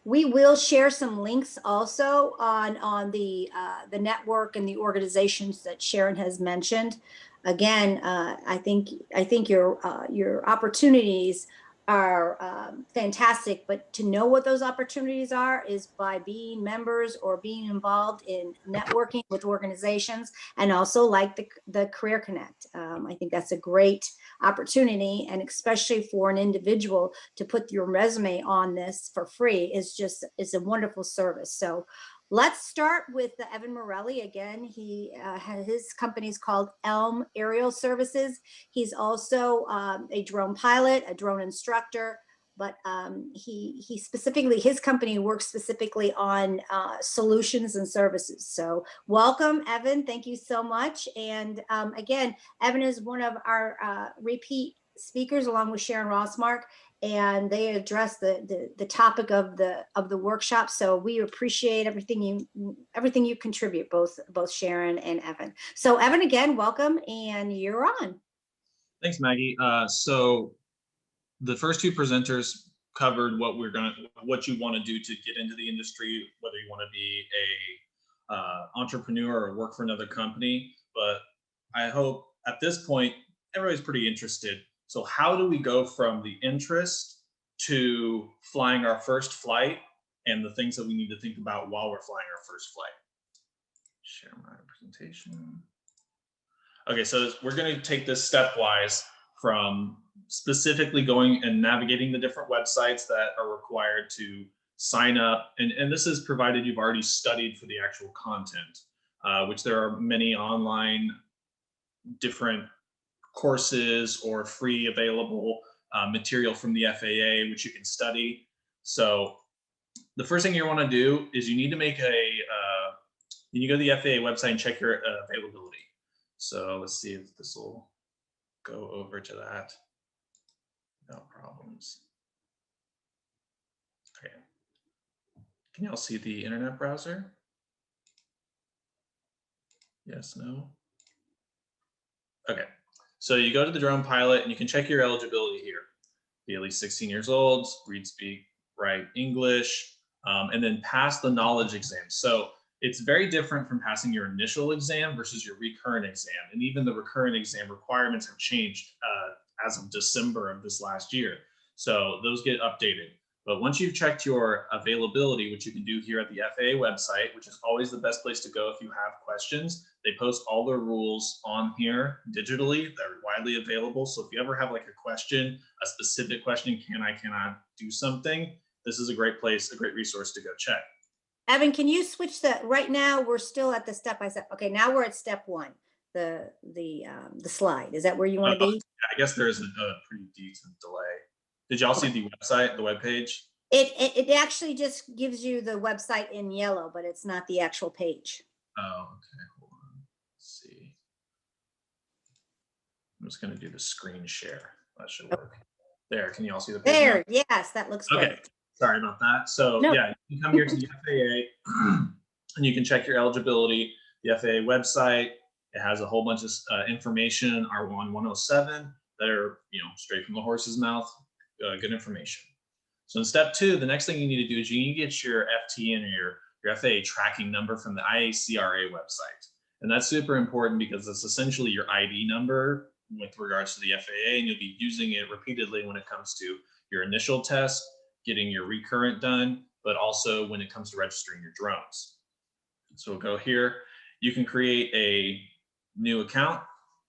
we will share some links also on the network and the organizations that Sharon has mentioned. Again, I think your opportunities are fantastic, but to know what those opportunities are is by being members or being involved in networking with organizations, and also like the Career Connect. I think that's a great opportunity, and especially for an individual to put your resume on this for free is a wonderful service. So let's start with Evan Merelli. Again, his company is called Elm Aerial Services. He's also a drone pilot, a drone instructor, but his company works specifically on solutions and services. So welcome, Evan. Thank you so much. And again, Evan is one of our repeat speakers along with Sharon Rossmark, and they address the topic of the workshop. So we appreciate everything you contribute, both Sharon and Evan. So Evan, again, welcome, and you're on. Thanks, Maggie. So the first two presenters covered what you want to do to get into the industry, whether you want to be a entrepreneur or work for another company. But I hope at this point everybody's pretty interested. So how do we go from the interest to flying our first flight and the things that we need to think about while we're flying our first flight? Share my presentation. Okay, so we're going to take this stepwise from specifically going and navigating the different websites that are required to sign up. And this is provided you've already studied for the actual content, which there are many online different courses or free available material from the FAA, which you can study. So the first thing you want to do is you need to make you go to the FAA website and check your availability. So let's see if this will go over to that. No problems. Okay. Can y'all see the internet browser? Yes, no? Okay. So you go to the drone pilot and you can check your eligibility here. Be at least 16 years old, read, speak, write English, and then pass the knowledge exam. So it's very different from passing your initial exam versus your recurrent exam. And even the recurrent exam requirements have changed as of December of this last year. So those get updated. But once you've checked your availability, which you can do here at the FAA website, which is always the best place to go if you have questions, they post all their rules on here digitally. They're widely available. So if you ever have like a question, a specific question, cannot do something, this is a great place, a great resource to go check. Evan, can you switch right now we're still at the step by step. Okay, now we're at step one, the slide. Is that where you want to be? I guess there is a pretty decent delay. Did y'all see the website, the web page? It actually just gives you the website in yellow, but it's not the actual page. Oh, okay, hold on. Let's see. I'm just gonna do the screen share. That should work. There, can you all see the page There, now? yes, that looks Okay. great. Sorry about that. So No. yeah, you can come here to the FAA and you can check your eligibility. The FAA website, it has a whole bunch of information, R1 107 that are, straight from the horse's mouth, good information. So in step two, the next thing you need to do is you need to get your FTN or your FAA tracking number from the IACRA website. And that's super important because it's essentially your ID number with regards to the FAA, and you'll be using it repeatedly when it comes to your initial test, getting your recurrent done, but also when it comes to registering your drones. So we'll go here. You can create a new account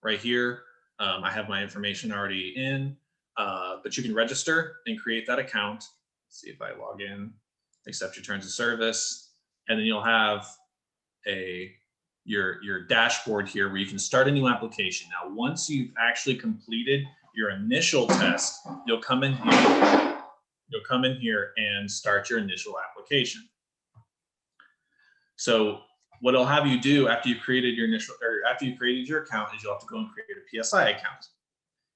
right here. I have my information already in, but you can register and create that account. Let's see if I log in, accept your terms of service, and then you'll have your dashboard here where you can start a new application. Now, once you've actually completed your initial test, you'll come in here and start your initial application. So what it'll have you do after you've created your your account is you'll have to go and create a PSI account.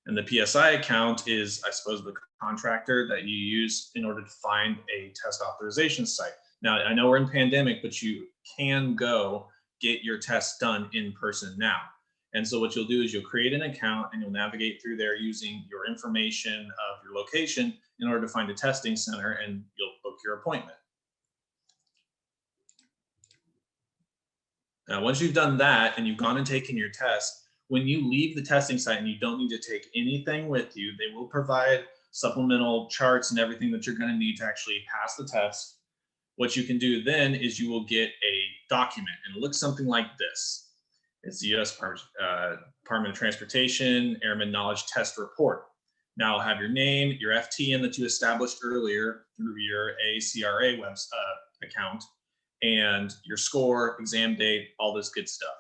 And the PSI account is, I suppose, the contractor that you use in order to find a test authorization site. Now, I know we're in pandemic, but you can go get your tests done in person now. And so what you'll do is you'll create an account and you'll navigate through there using your information of your location in order to find a testing center, and you'll book your appointment. Now, once you've done that and you've gone and taken your test, when you leave the testing site and you don't need to take anything with you, they will provide supplemental charts and everything that you're going to need to actually pass the test. What you can do then is you will get a document, and it looks something like this. It's the U.S. Department of Transportation Airman Knowledge Test Report. Now I'll have your name, your FTN that you established earlier through your ACRA account, and your score, exam date, all this good stuff.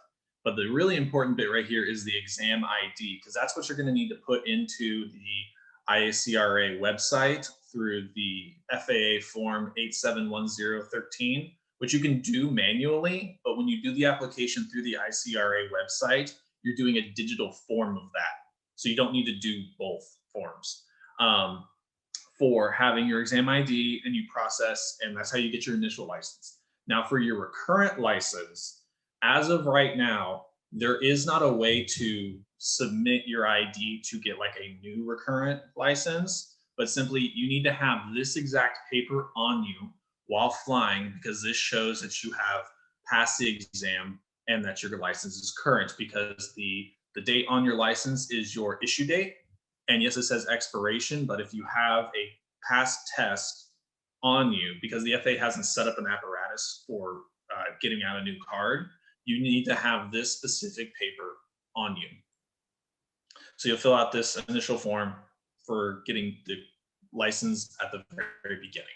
But the really important bit right here is the exam ID, because that's what you're going to need to put into the IACRA website through the FAA form 871013, which you can do manually, but when you do the application through the ICRA website, you're doing a digital form of that. So you don't need to do both forms for having your exam ID, and you process, and that's how you get your initial license. Now for your recurrent license, as of right now, there is not a way to submit your ID to get like a new recurrent license, but simply you need to have this exact paper on you while flying, because this shows that you have passed the exam and that your license is current, because the date on your license is your issue date. And yes, it says expiration, but if you have a past test on you, because the FAA hasn't set up an apparatus for getting out a new card, you need to have this specific paper on you. So you'll fill out this initial form for getting the license at the very beginning.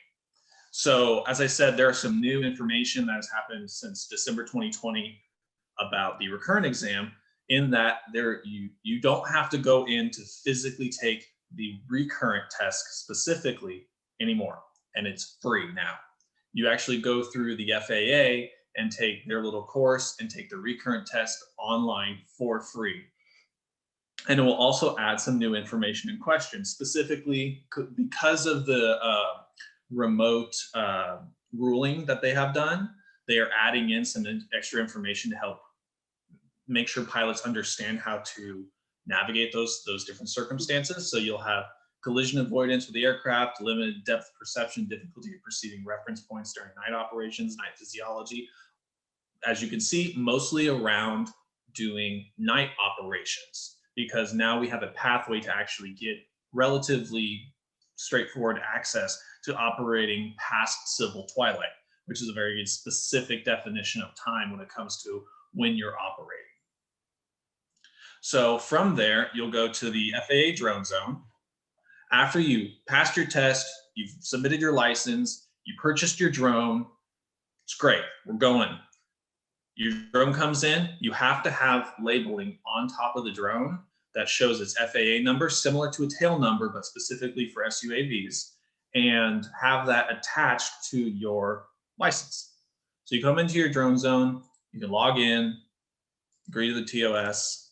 So as I said, there are some new information that has happened since December 2020 about the recurrent exam, in that you don't have to go in to physically take the recurrent test specifically anymore, and it's free now. You actually go through the FAA and take their little course and take the recurrent test online for free. And it will also add some new information and questions, specifically because of the remote ruling that they have done. They are adding in some extra information to help make sure pilots understand how to navigate those different circumstances. So you'll have collision avoidance with the aircraft, limited depth perception, difficulty of perceiving reference points during night operations, night physiology. As you can see, mostly around doing night operations, because now we have a pathway to actually get relatively straightforward access to operating past civil twilight, which is a very specific definition of time when it comes to when you're operating. So from there, you'll go to the FAA drone zone. After you passed your test, you've submitted your license, you purchased your drone, it's great, we're going. Your drone comes in, you have to have labeling on top of the drone that shows its FAA number, similar to a tail number, but specifically for SUAVs, and have that attached to your license. So you come into your drone zone, you can log in, agree to the TOS,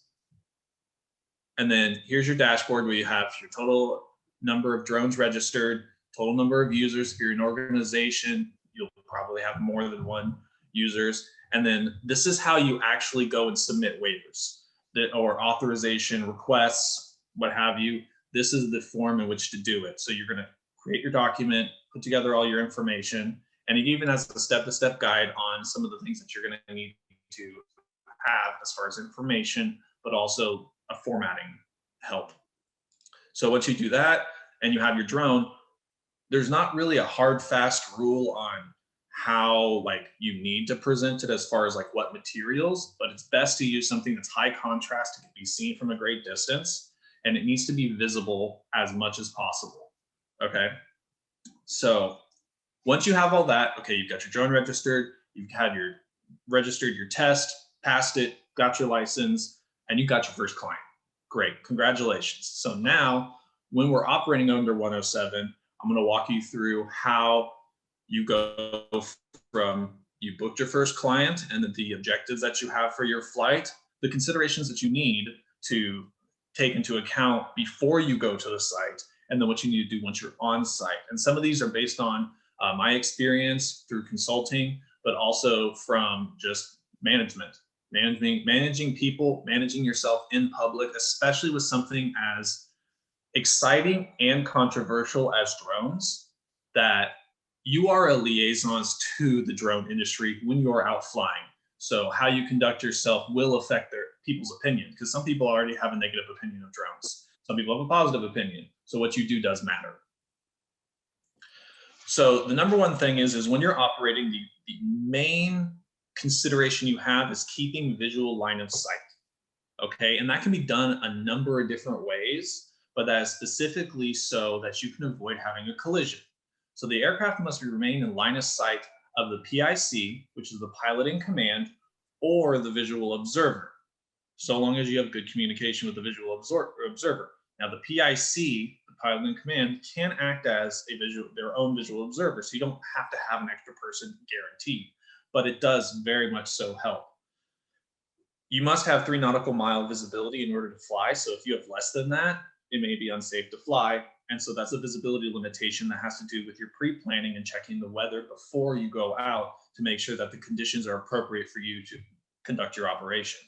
and then here's your dashboard where you have your total number of drones registered, total number of users. If you're an organization, you'll probably have more than one users. And then this is how you actually go and submit waivers or authorization requests, what have you. This is the form in which to do it. So you're going to create your document, put together all your information, and it even has a step-to-step guide on some of the things that you're going to need to have as far as information, but also a formatting help. So once you do that and you have your drone, there's not really a hard, fast rule on how you need to present it as far as what materials, but it's best to use something that's high contrast, it can be seen from a great distance, and it needs to be visible as much as possible. Okay, so once you have all that, okay, you've got your drone registered, you've had registered your test, passed it, got your license, and you got your first client. Great, congratulations. So now when we're operating under 107, I'm going to walk you through how you go from you booked your first client and the objectives that you have for your flight, the considerations that you need to take into account before you go to the site, and then what you need to do once you're on site. And some of these are based on my experience through consulting, but also from just managing people, managing yourself in public, especially with something as exciting and controversial as drones, that you are a liaison to the drone industry when you are out flying. So how you conduct yourself will affect people's opinion, because some people already have a negative opinion of drones. Some people have a positive opinion. So what you do does matter. So the number one thing is when you're operating, the main consideration you have is keeping visual line of sight. Okay, and that can be done a number of different ways, but that is specifically so that you can avoid having a collision. So the aircraft must remain in line of sight of the PIC, which is the pilot in command, or the visual observer, so long as you have good communication with the visual observer. Now the PIC, the pilot in command, can act as their own visual observer, so you don't have to have an extra person guaranteed, but it does very much so help. You must have 3 nautical mile visibility in order to fly, so if you have less than that, it may be unsafe to fly. And so that's a visibility limitation that has to do with your pre-planning and checking the weather before you go out to make sure that the conditions are appropriate for you to conduct your operation.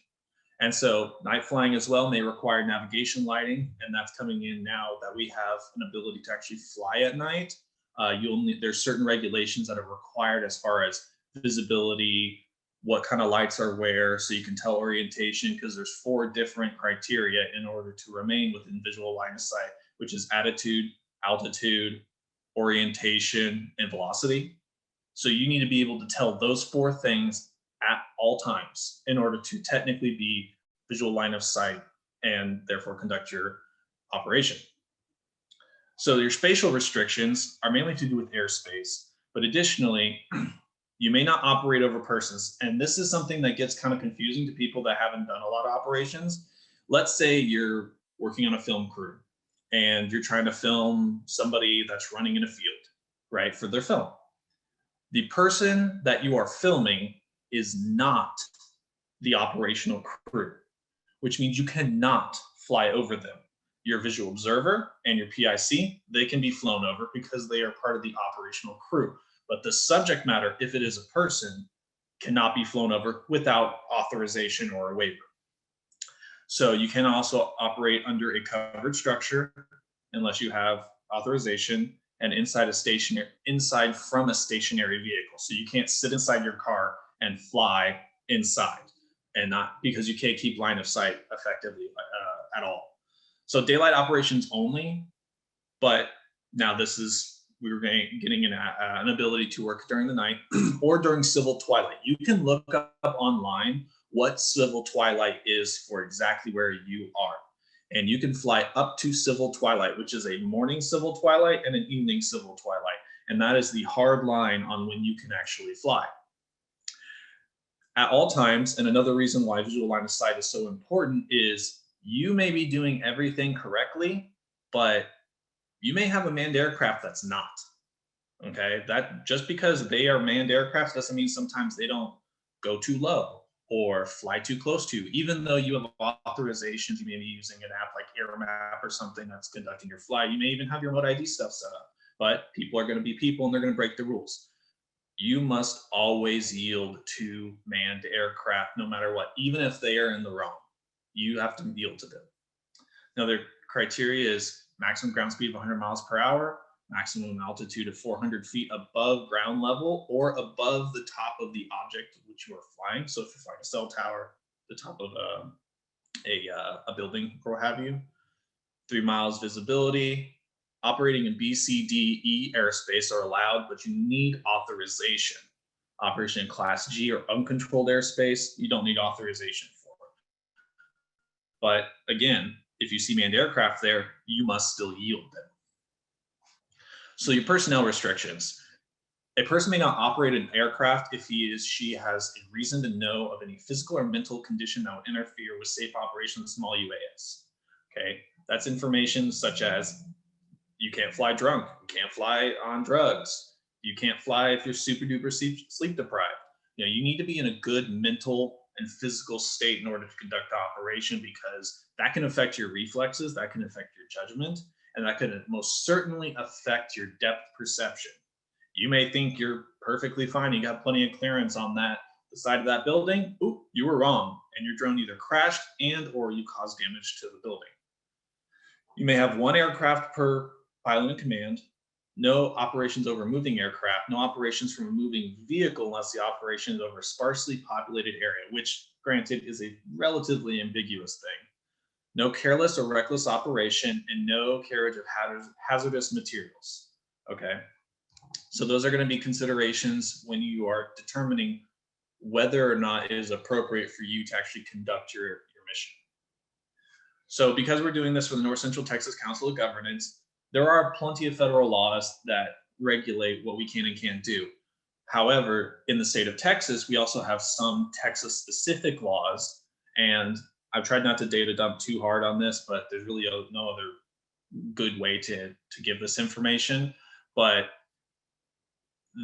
And so night flying as well may require navigation lighting, and that's coming in now that we have an ability to actually fly at night. There's certain regulations that are required as far as visibility, what kind of lights are where, so you can tell orientation, because there's 4 different criteria in order to remain within visual line of sight, which is attitude, altitude, orientation, and velocity. So you need to be able to tell those 4 things at all times in order to technically be visual line of sight and therefore conduct your operation. So your spatial restrictions are mainly to do with airspace, but additionally, you may not operate over persons. And this is something that gets kind of confusing to people that haven't done a lot of operations. Let's say you're working on a film crew and you're trying to film somebody that's running in a field, right, for their film. The person that you are filming is not the operational crew, which means you cannot fly over them. Your visual observer and your PIC, they can be flown over because they are part of the operational crew. But the subject matter, if it is a person, cannot be flown over without authorization or a waiver. So you can also operate under a covered structure unless you have authorization, and inside from a stationary vehicle. So you can't sit inside your car and fly inside, and not because you can't keep line of sight effectively at all. So daylight operations only, but now we're getting an ability to work during the night or during civil twilight. You can look up online what civil twilight is for exactly where you are. And you can fly up to civil twilight, which is a morning civil twilight and an evening civil twilight. And that is the hard line on when you can actually fly. At all times, and another reason why visual line of sight is so important is you may be doing everything correctly, but you may have a manned aircraft that's not. Okay, that just because they are manned aircraft doesn't mean sometimes they don't go too low or fly too close to. Even though you have authorizations, you may be using an app like AirMap or something that's conducting your flight. You may even have your remote ID stuff set up, but people are going to be people and they're going to break the rules. You must always yield to manned aircraft no matter what, even if they are in the wrong. You have to yield to them. Another criteria is maximum ground speed of 100 miles per hour, maximum altitude of 400 feet above ground level or above the top of the object which you are flying. So if you're flying a cell tower, the top of a building or what have you. 3 miles visibility. Operating in B, C, D, E airspace are allowed, but you need authorization. Operation in Class G or uncontrolled airspace, you don't need authorization for it. But again, if you see manned aircraft there, you must still yield them. So your personnel restrictions. A person may not operate an aircraft if she has a reason to know of any physical or mental condition that would interfere with safe operation of small UAS. Okay, that's information such as you can't fly drunk, you can't fly on drugs, you can't fly if you're super duper sleep deprived. You need to be in a good mental and physical state in order to conduct the operation, because that can affect your reflexes, that can affect your judgment, and that could most certainly affect your depth perception. You may think you're perfectly fine, you got plenty of clearance on the side of that building. Oop, you were wrong, and your drone either crashed and or you caused damage to the building. You may have 1 aircraft per pilot in command, no operations over moving aircraft, no operations from a moving vehicle unless the operation is over a sparsely populated area, which granted is a relatively ambiguous thing. No careless or reckless operation, and no carriage of hazardous materials. Okay, so those are going to be considerations when you are determining whether or not it is appropriate for you to actually conduct your mission. So because we're doing this for the North Central Texas Council of Governance, there are plenty of federal laws that regulate what we can and can't do. However, in the state of Texas, we also have some Texas-specific laws, and I've tried not to data dump too hard on this, but there's really no other good way to give this information, but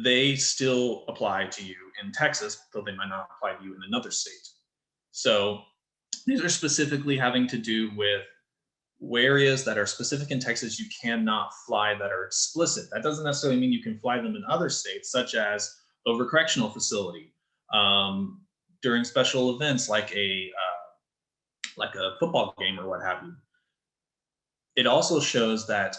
they still apply to you in Texas, though they might not apply to you in another state. So these are specifically having to do with areas that are specific in Texas you cannot fly that are explicit. That doesn't necessarily mean you can fly them in other states, such as over correctional facility, during special events like a football game or what have you. It also shows that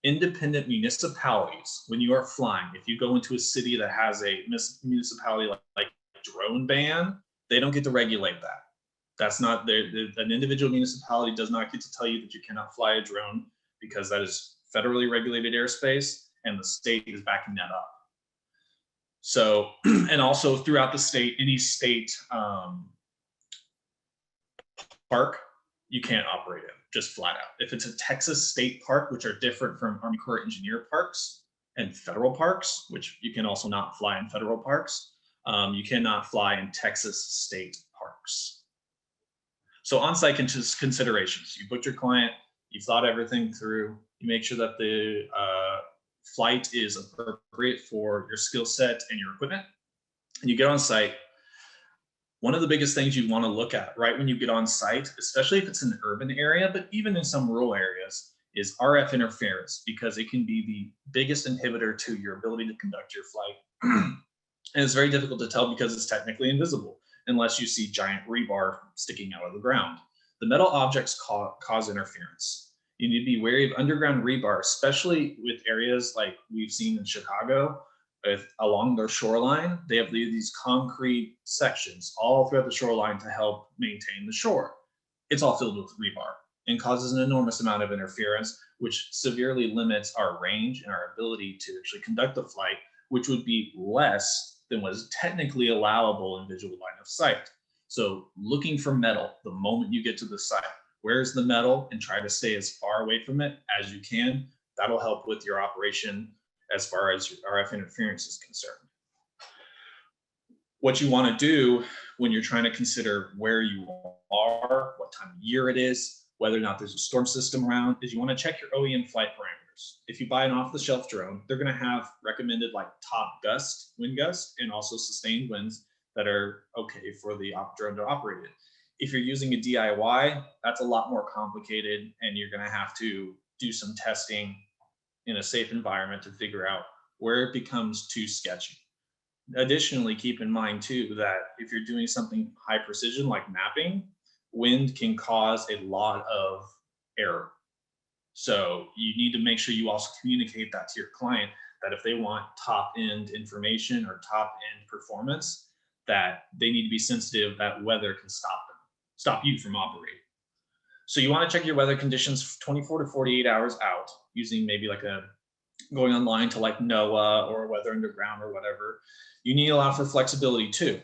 independent municipalities, when you are flying, if you go into a city that has a municipality like drone ban, they don't get to regulate that. That's not an individual municipality does not get to tell you that you cannot fly a drone, because that is federally regulated airspace and the state is backing that up. So, and also throughout the state, any state park, you can't operate in, just flat out. If it's a Texas state park, which are different from Army Corps Engineer parks and federal parks, which you can also not fly in federal parks, you cannot fly in Texas state parks. So on-site considerations, you booked your client, you thought everything through, you make sure that the flight is appropriate for your skill set and your equipment, and you get on site. One of the biggest things you want to look at right when you get on site, especially if it's an urban area, but even in some rural areas, is RF interference, because it can be the biggest inhibitor to your ability to conduct your flight. And it's very difficult to tell because it's technically invisible unless you see giant rebar sticking out of the ground. The metal objects cause interference. You need to be wary of underground rebar, especially with areas like we've seen in Chicago. Along their shoreline, they have these concrete sections all throughout the shoreline to help maintain the shore. It's all filled with rebar and causes an enormous amount of interference, which severely limits our range and our ability to actually conduct the flight, which would be less than what is technically allowable in visual line of sight. So looking for metal the moment you get to the site, where's the metal, and try to stay as far away from it as you can. That'll help with your operation as far as your RF interference is concerned. What you want to do when you're trying to consider where you are, what time of year it is, whether or not there's a storm system around, is you want to check your OEM flight parameters. If you buy an off-the-shelf drone, they're going to have recommended like top gust, wind gust, and also sustained winds that are okay for the drone to operate in. If you're using a DIY, that's a lot more complicated, and you're going to have to do some testing in a safe environment to figure out where it becomes too sketchy. Additionally, keep in mind too that if you're doing something high precision like mapping, wind can cause a lot of error. So you need to make sure you also communicate that to your client, that if they want top end information or top end performance, that they need to be sensitive that weather can stop you from operating. So you want to check your weather conditions 24 to 48 hours out, using maybe like going online to like NOAA or Weather Underground or whatever. You need to allow for flexibility too.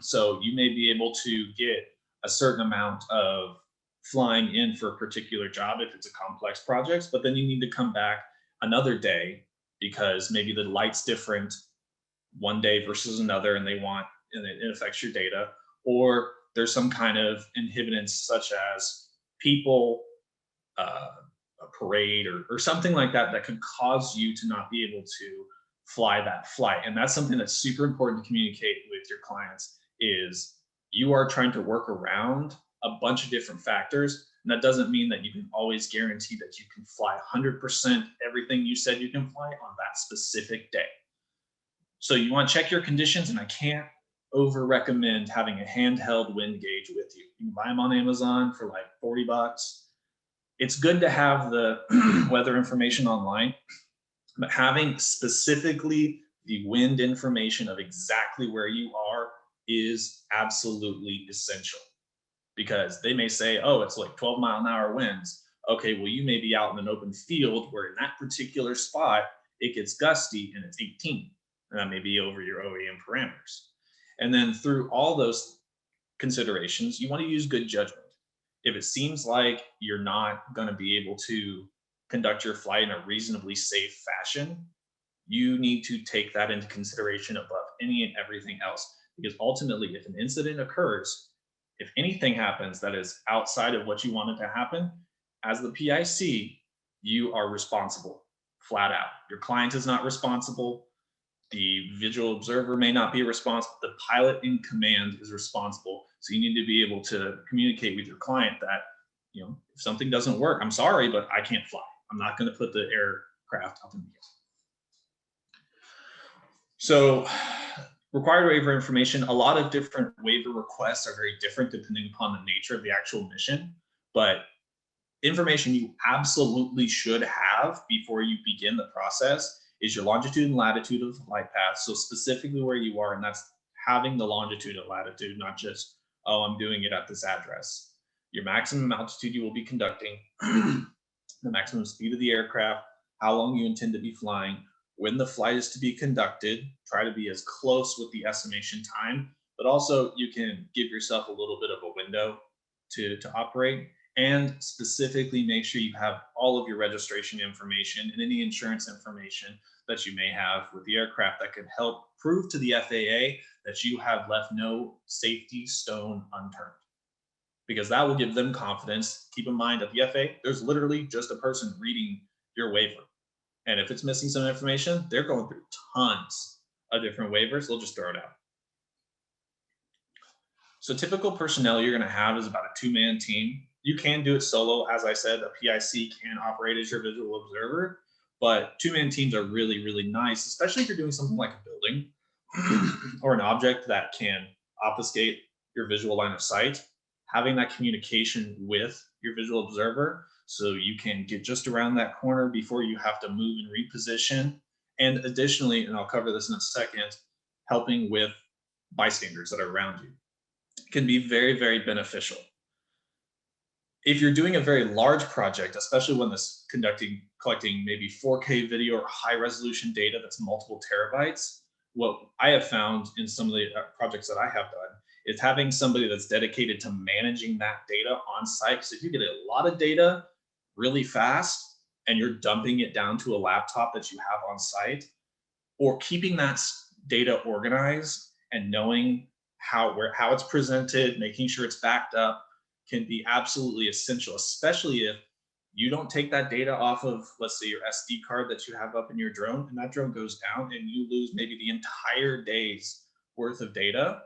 So you may be able to get a certain amount of flying in for a particular job if it's a complex project, but then you need to come back another day because maybe the light's different one day versus another, and it affects your data, or there's some kind of inhibitants such as people, a parade, or something like that that could cause you to not be able to fly that flight. And that's something that's super important to communicate with your clients, is you are trying to work around a bunch of different factors. And that doesn't mean that you can always guarantee that you can fly 100% everything you said you can fly on that specific day. So you want to check your conditions, and I can't over recommend having a handheld wind gauge with you. You can buy them on Amazon for like $40. It's good to have the weather information online, but having specifically the wind information of exactly where you are is absolutely essential, because they may say, oh, it's like 12-mile-an-hour winds. Okay, well, you may be out in an open field where in that particular spot, it gets gusty and it's 18, and that may be over your OEM parameters. And then through all those considerations, you want to use good judgment. If it seems like you're not going to be able to conduct your flight in a reasonably safe fashion, you need to take that into consideration above any and everything else. Because ultimately, if an incident occurs, if anything happens that is outside of what you wanted to happen, as the PIC, you are responsible, flat out. Your client is not responsible. The visual observer may not be responsible. The pilot in command is responsible. So you need to be able to communicate with your client that if something doesn't work, I'm sorry, but I can't fly. I'm not going to put the aircraft up in the air. So required waiver information, a lot of different waiver requests are very different depending upon the nature of the actual mission, but information you absolutely should have before you begin the process is your longitude and latitude of the flight path. So specifically where you are, and that's having the longitude and latitude, not just, oh, I'm doing it at this address. Your maximum altitude you will be conducting, the maximum speed of the aircraft, how long you intend to be flying, when the flight is to be conducted, try to be as close with the estimation time, but also you can give yourself a little bit of a window to operate, and specifically make sure you have all of your registration information and any insurance information that you may have with the aircraft that can help prove to the FAA that you have left no safety stone unturned. Because that will give them confidence. Keep in mind at the FAA, there's literally just a person reading your waiver. And if it's missing some information, they're going through tons of different waivers. They'll just throw it out. So typical personnel you're going to have is about a 2-man team. You can do it solo. As I said, a PIC can operate as your visual observer, but 2-man teams are really, really nice, especially if you're doing something like a building or an object that can obfuscate your visual line of sight. Having that communication with your visual observer so you can get just around that corner before you have to move and reposition. And additionally, and I'll cover this in a second, helping with bystanders that are around you can be very, very beneficial. If you're doing a very large project, especially when this collecting maybe 4K video or high resolution data that's multiple terabytes, what I have found in some of the projects that I have done is having somebody that's dedicated to managing that data on site. Because if you get a lot of data really fast and you're dumping it down to a laptop that you have on site, or keeping that data organized and knowing how it's presented, making sure it's backed up, can be absolutely essential, especially if you don't take that data off of, let's say, your SD card that you have up in your drone, and that drone goes down and you lose maybe the entire day's worth of data.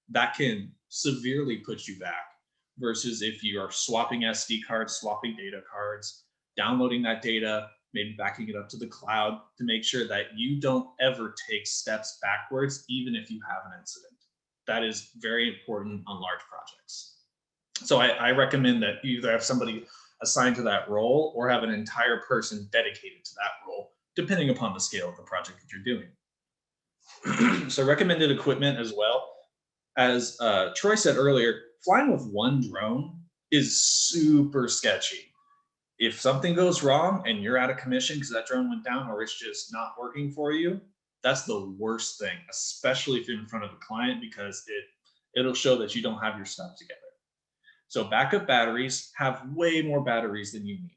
That can severely put you back, versus if you are swapping SD cards, swapping data cards, downloading that data, maybe backing it up to the cloud to make sure that you don't ever take steps backwards, even if you have an incident. That is very important on large projects. So I recommend that you either have somebody assigned to that role or have an entire person dedicated to that role, depending upon the scale of the project that you're doing. So recommended equipment as well. As Troy said earlier, flying with one drone is super sketchy. If something goes wrong and you're out of commission because that drone went down or it's just not working for you, that's the worst thing, especially if you're in front of a client, because it'll show that you don't have your stuff together. So backup batteries, have way more batteries than you need,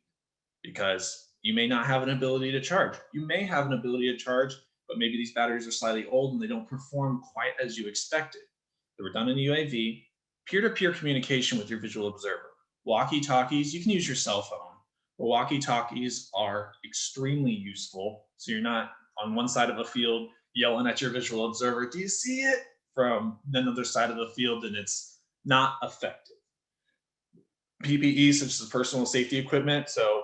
because you may not have an ability to charge. You may have an ability to charge, but maybe these batteries are slightly old and they don't perform quite as you expected. They were done in UAV, peer-to-peer communication with your visual observer. Walkie-talkies, you can use your cell phone, but walkie-talkies are extremely useful. So you're not on one side of a field yelling at your visual observer, do you see it? From another side of the field, and it's not effective. PPE, such as personal safety equipment. So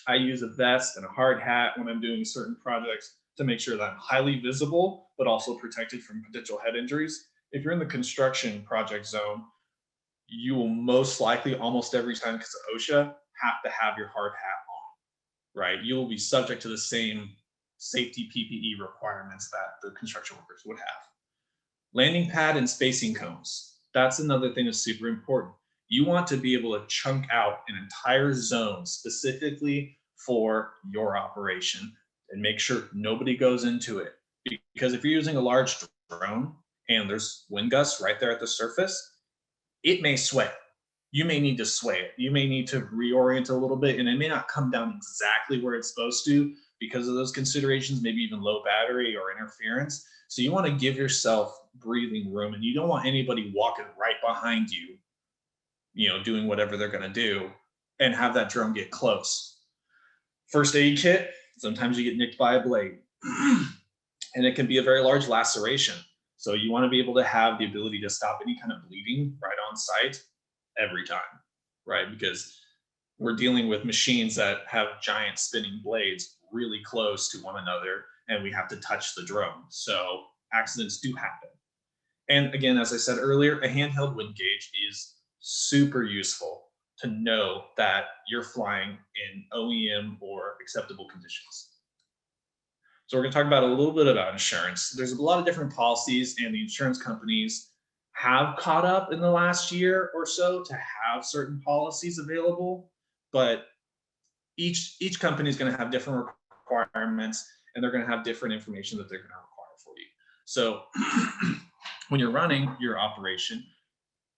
I use a vest and a hard hat when I'm doing certain projects to make sure that I'm highly visible, but also protected from potential head injuries. If you're in the construction project zone, you will most likely, almost every time, because of OSHA, have to have your hard hat on, right? You will be subject to the same safety PPE requirements that the construction workers would have. Landing pad and spacing cones. That's another thing that's super important. You want to be able to chunk out an entire zone specifically for your operation and make sure nobody goes into it. Because if you're using a large drone and there's wind gusts right there at the surface, it may sway. You may need to sway it. You may need to reorient a little bit, and it may not come down exactly where it's supposed to because of those considerations, maybe even low battery or interference. So you want to give yourself breathing room, and you don't want anybody walking right behind you, doing whatever they're going to do, and have that drone get close. First aid kit, sometimes you get nicked by a blade, and it can be a very large laceration. So you want to be able to have the ability to stop any kind of bleeding right on site every time, right? Because we're dealing with machines that have giant spinning blades really close to one another, and we have to touch the drone. So accidents do happen. And again, as I said earlier, a handheld wind gauge is super useful to know that you're flying in OEM or acceptable conditions. So we're going to talk about a little bit about insurance. There's a lot of different policies, and the insurance companies have caught up in the last year or so to have certain policies available, but each company is going to have different requirements, and they're going to have different information that they're going to require for you. So when you're running your operation,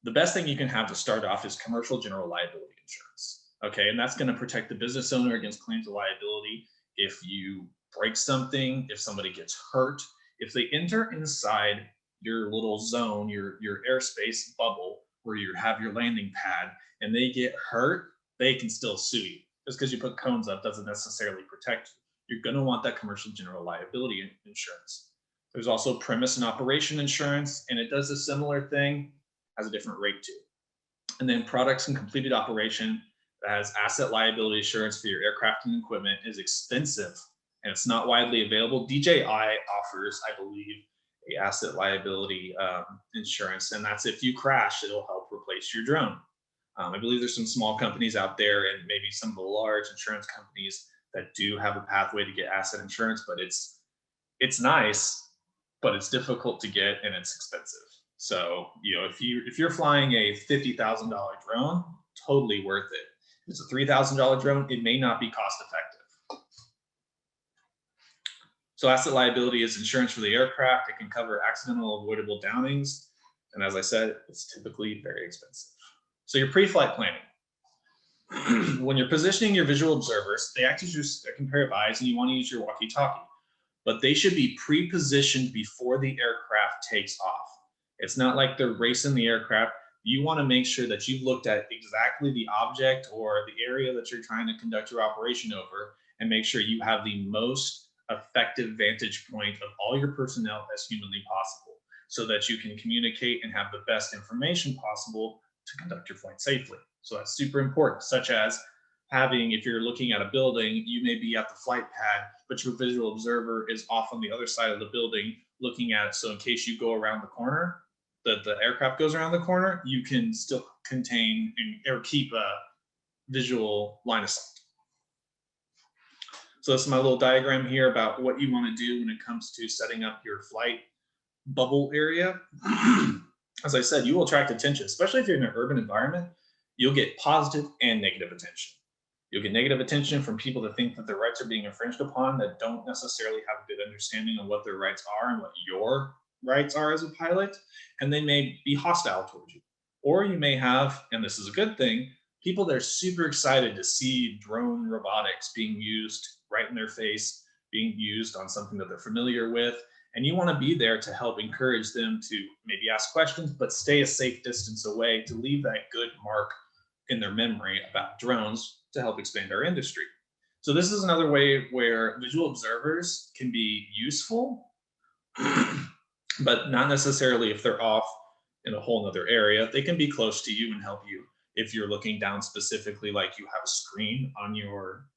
the best thing you can have to start off is commercial general liability insurance. Okay, and that's going to protect the business owner against claims of liability if you break something, if somebody gets hurt, if they enter inside your little zone, your airspace bubble where you have your landing pad, and they get hurt, they can still sue you. Just because you put cones up doesn't necessarily protect you. You're going to want that commercial general liability insurance. There's also premise and operation insurance, and it does a similar thing, has a different rate too. And then products and completed operation as asset liability insurance for your aircraft and equipment is expensive, and it's not widely available. DJI offers, I believe, a asset liability insurance, and that's if you crash, it'll help replace your drone. I believe there's some small companies out there, and maybe some of the large insurance companies that do have a pathway to get asset insurance, but it's nice, but it's difficult to get and it's expensive. So, you know, if you're flying a $50,000 drone, totally worth it. If it's a $3,000 drone, it may not be cost effective. So asset liability is insurance for the aircraft. It can cover accidental avoidable downings. And as I said, it's typically very expensive. So your pre-flight planning. When you're positioning your visual observers, they act as your pair of eyes, and you want to use your walkie-talkie. But they should be pre-positioned before the aircraft takes off. It's not like they're racing the aircraft. You want to make sure that you've looked at exactly the object or the area that you're trying to conduct your operation over, and make sure you have the most effective vantage point of all your personnel as humanly possible, so that you can communicate and have the best information possible to conduct your flight safely. So that's super important, such as having, if you're looking at a building, you may be at the flight pad, but your visual observer is off on the other side of the building looking at it. So in case you go around the corner, the aircraft goes around the corner, you can still contain or keep a visual line of sight. So this is my little diagram here about what you want to do when it comes to setting up your flight bubble area. As I said, you will attract attention, especially if you're in an urban environment. You'll get positive and negative attention. You'll get negative attention from people that think that their rights are being infringed upon, that don't necessarily have a good understanding of what their rights are and what your rights are as a pilot, and they may be hostile towards you. Or you may have, and this is a good thing, people that are super excited to see drone robotics being used right in their face, being used on something that they're familiar with, and you want to be there to help encourage them to maybe ask questions, but stay a safe distance away to leave that good mark in their memory about drones to help expand our industry. So this is another way where visual observers can be useful, but not necessarily if they're off in a whole nother area. They can be close to you and help you if you're looking down specifically, like you have a screen on your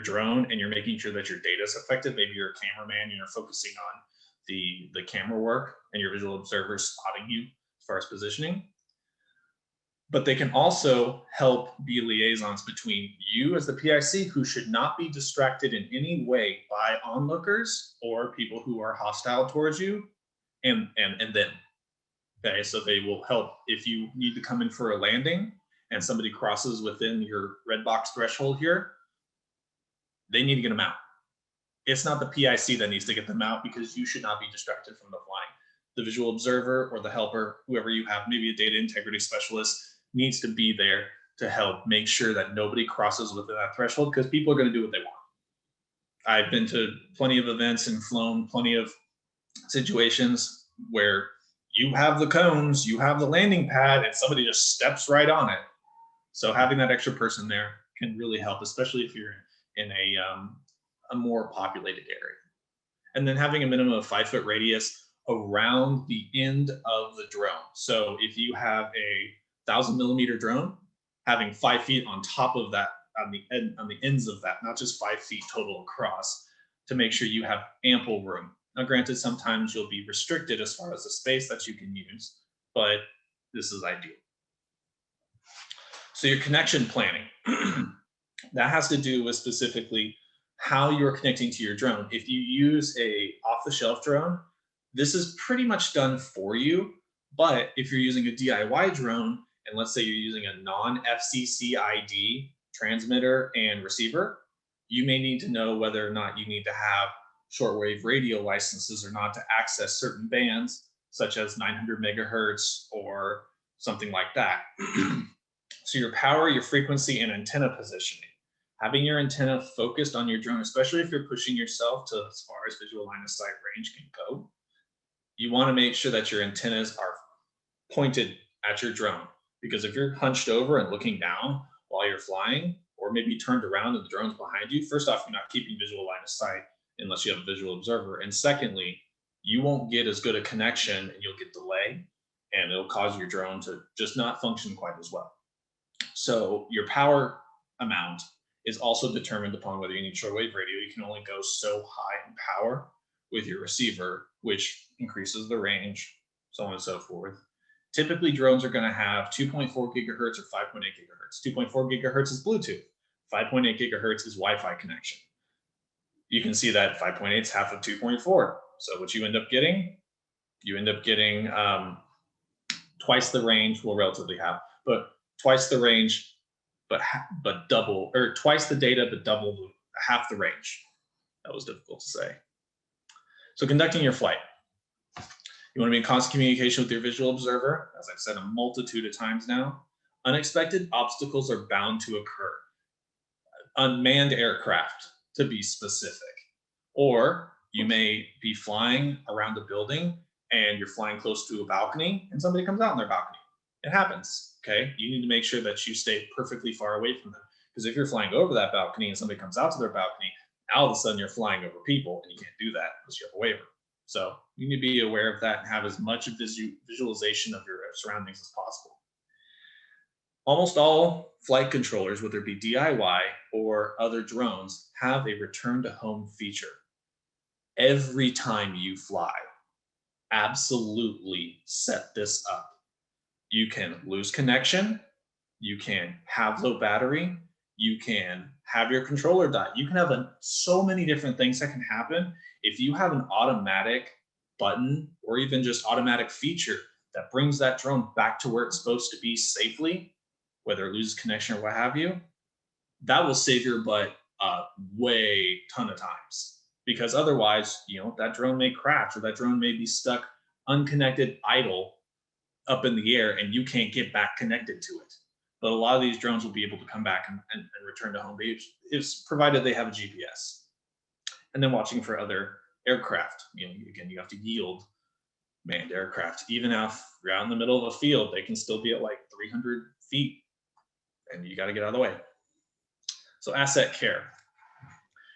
drone and you're making sure that your data is effective. Maybe you're a cameraman and you're focusing on the camera work, and your visual observer is spotting you as far as positioning. But they can also help be liaisons between you as the PIC, who should not be distracted in any way by onlookers or people who are hostile towards you, and them. Okay, so they will help if you need to come in for a landing and somebody crosses within your red box threshold here. They need to get them out. It's not the PIC that needs to get them out, because you should not be distracted from the flying. The visual observer or the helper, whoever you have, maybe a data integrity specialist, needs to be there to help make sure that nobody crosses within that threshold, because people are going to do what they want. I've been to plenty of events and flown plenty of situations where you have the cones, you have the landing pad, and somebody just steps right on it. So having that extra person there can really help, especially if you're in a more populated area. And then having a minimum of 5-foot radius around the end of the drone. So if you have a 1,000 millimeter drone having 5 feet on top of that, on the ends of that, not just 5 feet total across, to make sure you have ample room. Now, granted, sometimes you'll be restricted as far as the space that you can use, but this is ideal. So your connection planning, that has to do with specifically how you're connecting to your drone. If you use a off-the-shelf drone, this is pretty much done for you. But if you're using a DIY drone, and let's say you're using a non-FCC ID transmitter and receiver, you may need to know whether or not you need to have shortwave radio licenses or not to access certain bands, such as 900 megahertz or something like that. So your power, your frequency, and antenna positioning. Having your antenna focused on your drone, especially if you're pushing yourself to as far as visual line of sight range can go, you want to make sure that your antennas are pointed at your drone. Because if you're hunched over and looking down while you're flying, or maybe turned around and the drone's behind you, first off, you're not keeping visual line of sight unless you have a visual observer. And secondly, you won't get as good a connection and you'll get delay, and it'll cause your drone to just not function quite as well. So your power amount is also determined upon whether you need shortwave radio. You can only go so high in power with your receiver, which increases the range, so on and so forth. Typically, drones are going to have 2.4 gigahertz or 5.8 gigahertz. 2.4 gigahertz is Bluetooth. 5.8 gigahertz is Wi-Fi connection. You can see that 5.8 is half of 2.4. So what you end up getting twice the range, well, relatively half, but twice the range, but double, or twice the data, but double, half the range. That was difficult to say. So conducting your flight. You want to be in constant communication with your visual observer. As I've said a multitude of times now, unexpected obstacles are bound to occur. Unmanned aircraft, to be specific. Or you may be flying around a building and you're flying close to a balcony and somebody comes out on their balcony. It happens, okay? You need to make sure that you stay perfectly far away from them. Because if you're flying over that balcony and somebody comes out to their balcony, all of a sudden you're flying over people, and you can't do that unless you have a waiver. So you need to be aware of that and have as much visualization of your surroundings as possible. Almost all flight controllers, whether it be DIY or other drones, have a return to home feature. Every time you fly, absolutely set this up. You can lose connection, you can have low battery, you can have your controller die. You can have so many different things that can happen. If you have an automatic button or even just automatic feature that brings that drone back to where it's supposed to be safely, whether it loses connection or what have you, that will save your butt way ton of times. Because otherwise, that drone may crash, or that drone may be stuck unconnected, idle up in the air, and you can't get back connected to it. But a lot of these drones will be able to come back and return to home base, provided they have a GPS. And then watching for other aircraft. Again, you have to yield manned aircraft. Even if you're out in the middle of a field, they can still be at like 300 feet, and you got to get out of the way. So asset care.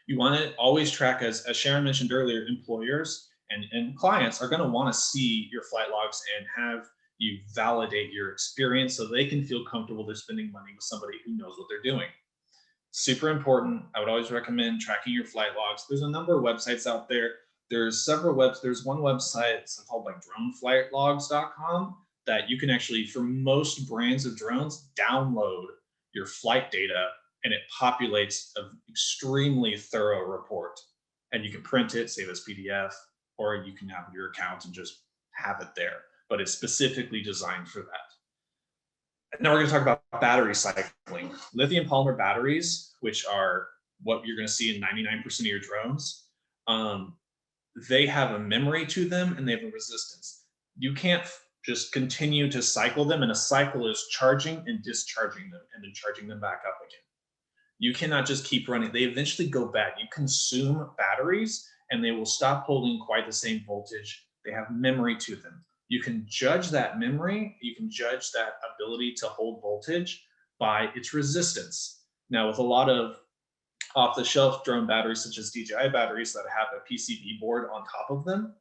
You want to always track, as Sharon mentioned earlier, employers and clients are going to want to see your flight logs and have you validate your experience so they can feel comfortable they're spending money with somebody who knows what they're doing. Super important. I would always recommend tracking your flight logs. There's a number of websites out there. There's several there's one website called like droneflightlogs.com that you can actually, for most brands of drones, download your flight data, and it populates an extremely thorough report. And you can print it, save as PDF, or you can have your account and just have it there. But it's specifically designed for that. Now we're going to talk about battery cycling. Lithium polymer batteries, which are what you're going to see in 99% of your drones, they have a memory to them and they have a resistance. You can't just continue to cycle them, and a cycle is charging and discharging them and then charging them back up again. You cannot just keep running. They eventually go bad. You consume batteries and they will stop holding quite the same voltage. They have memory to them. You can judge that memory, you can judge that ability to hold voltage by its resistance. Now, with a lot of off-the-shelf drone batteries, such as DJI batteries that have a PCB board on top of them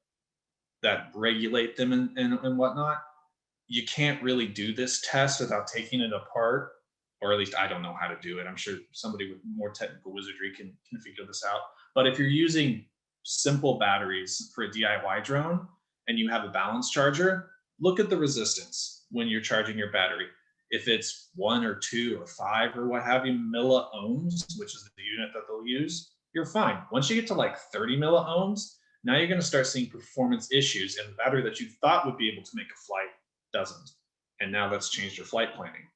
that regulate them and whatnot, you can't really do this test without taking it apart or at least I don't know how to do it. I'm sure somebody with more technical wizardry can figure this out. But if you're using simple batteries for a DIY drone and you have a balance charger, look at the resistance when you're charging your battery. If it's 1 or 2 or 5 or what have you milliohms, which is the unit that they'll use, you're fine. Once you get to like 30 milliohms, now you're going to start seeing performance issues, and the battery that you thought would be able to make a flight doesn't. And now that's changed your flight planning.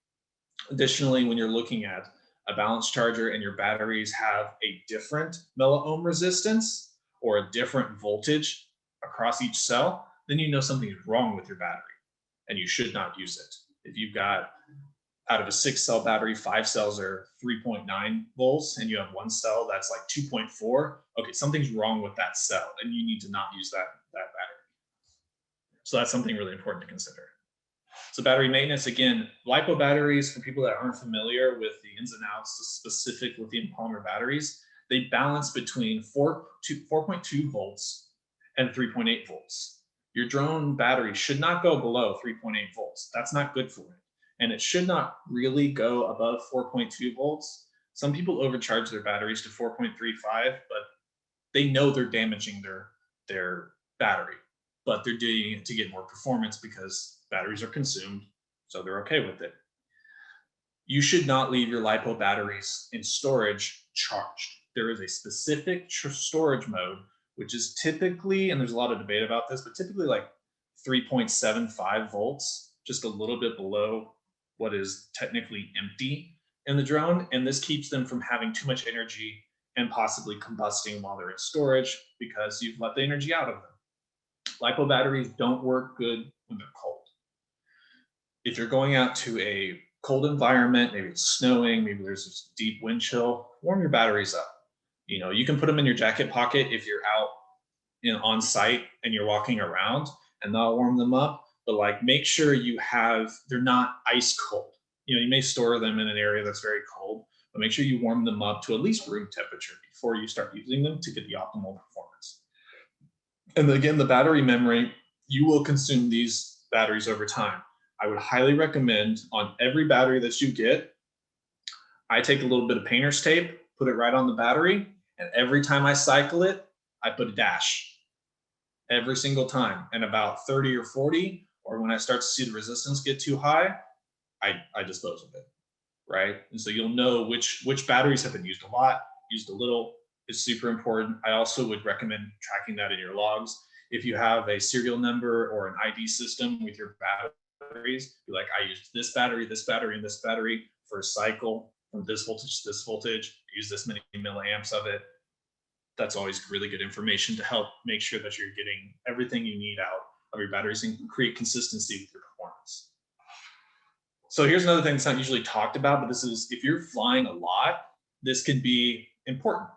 Additionally, when you're looking at a balance charger and your batteries have a different milliohm resistance or a different voltage across each cell, then you know something is wrong with your battery and you should not use it. If you've got out of a 6-cell battery, 5 cells are 3.9 volts and you have 1 cell that's like 2.4, okay, something's wrong with that cell and you need to not use that battery. So that's something really important to consider. So battery maintenance, again, LiPo batteries, for people that aren't familiar with the ins and outs of specific lithium polymer batteries, they balance between 4.2 volts and 3.8 volts. Your drone battery should not go below 3.8 volts. That's not good for it. And it should not really go above 4.2 volts. Some people overcharge their batteries to 4.35, but they know they're damaging their battery, but they're doing it to get more performance because batteries are consumed, so they're okay with it. You should not leave your LiPo batteries in storage charged. There is a specific storage mode, which is typically, and there's a lot of debate about this, but typically like 3.75 volts, just a little bit below what is technically empty in the drone. And this keeps them from having too much energy and possibly combusting while they're in storage because you've let the energy out of them. LiPo batteries don't work good when they're cold. If you're going out to a cold environment, maybe it's snowing, maybe there's this deep wind chill, warm your batteries up. You know, you can put them in your jacket pocket if you're out on site and you're walking around, and they'll warm them up. But like, make sure they're not ice cold. You know, you may store them in an area that's very cold, but make sure you warm them up to at least room temperature before you start using them to get the optimal performance. And again, the battery memory, you will consume these batteries over time. I would highly recommend on every battery that you get, I take a little bit of painter's tape, put it right on the battery, and every time I cycle it, I put a dash. Every single time. And about 30 or 40, or when I start to see the resistance get too high, I dispose of it, right? And so you'll know which batteries have been used a lot, used a little. It's super important. I also would recommend tracking that in your logs. If you have a serial number or an ID system with your batteries, be like, I used this battery, and this battery for a cycle from this voltage to this voltage, use this many milliamps of it. That's always really good information to help make sure that you're getting everything you need out of your batteries and create consistency with your performance. So here's another thing that's not usually talked about, but this is, if you're flying a lot, this can be important.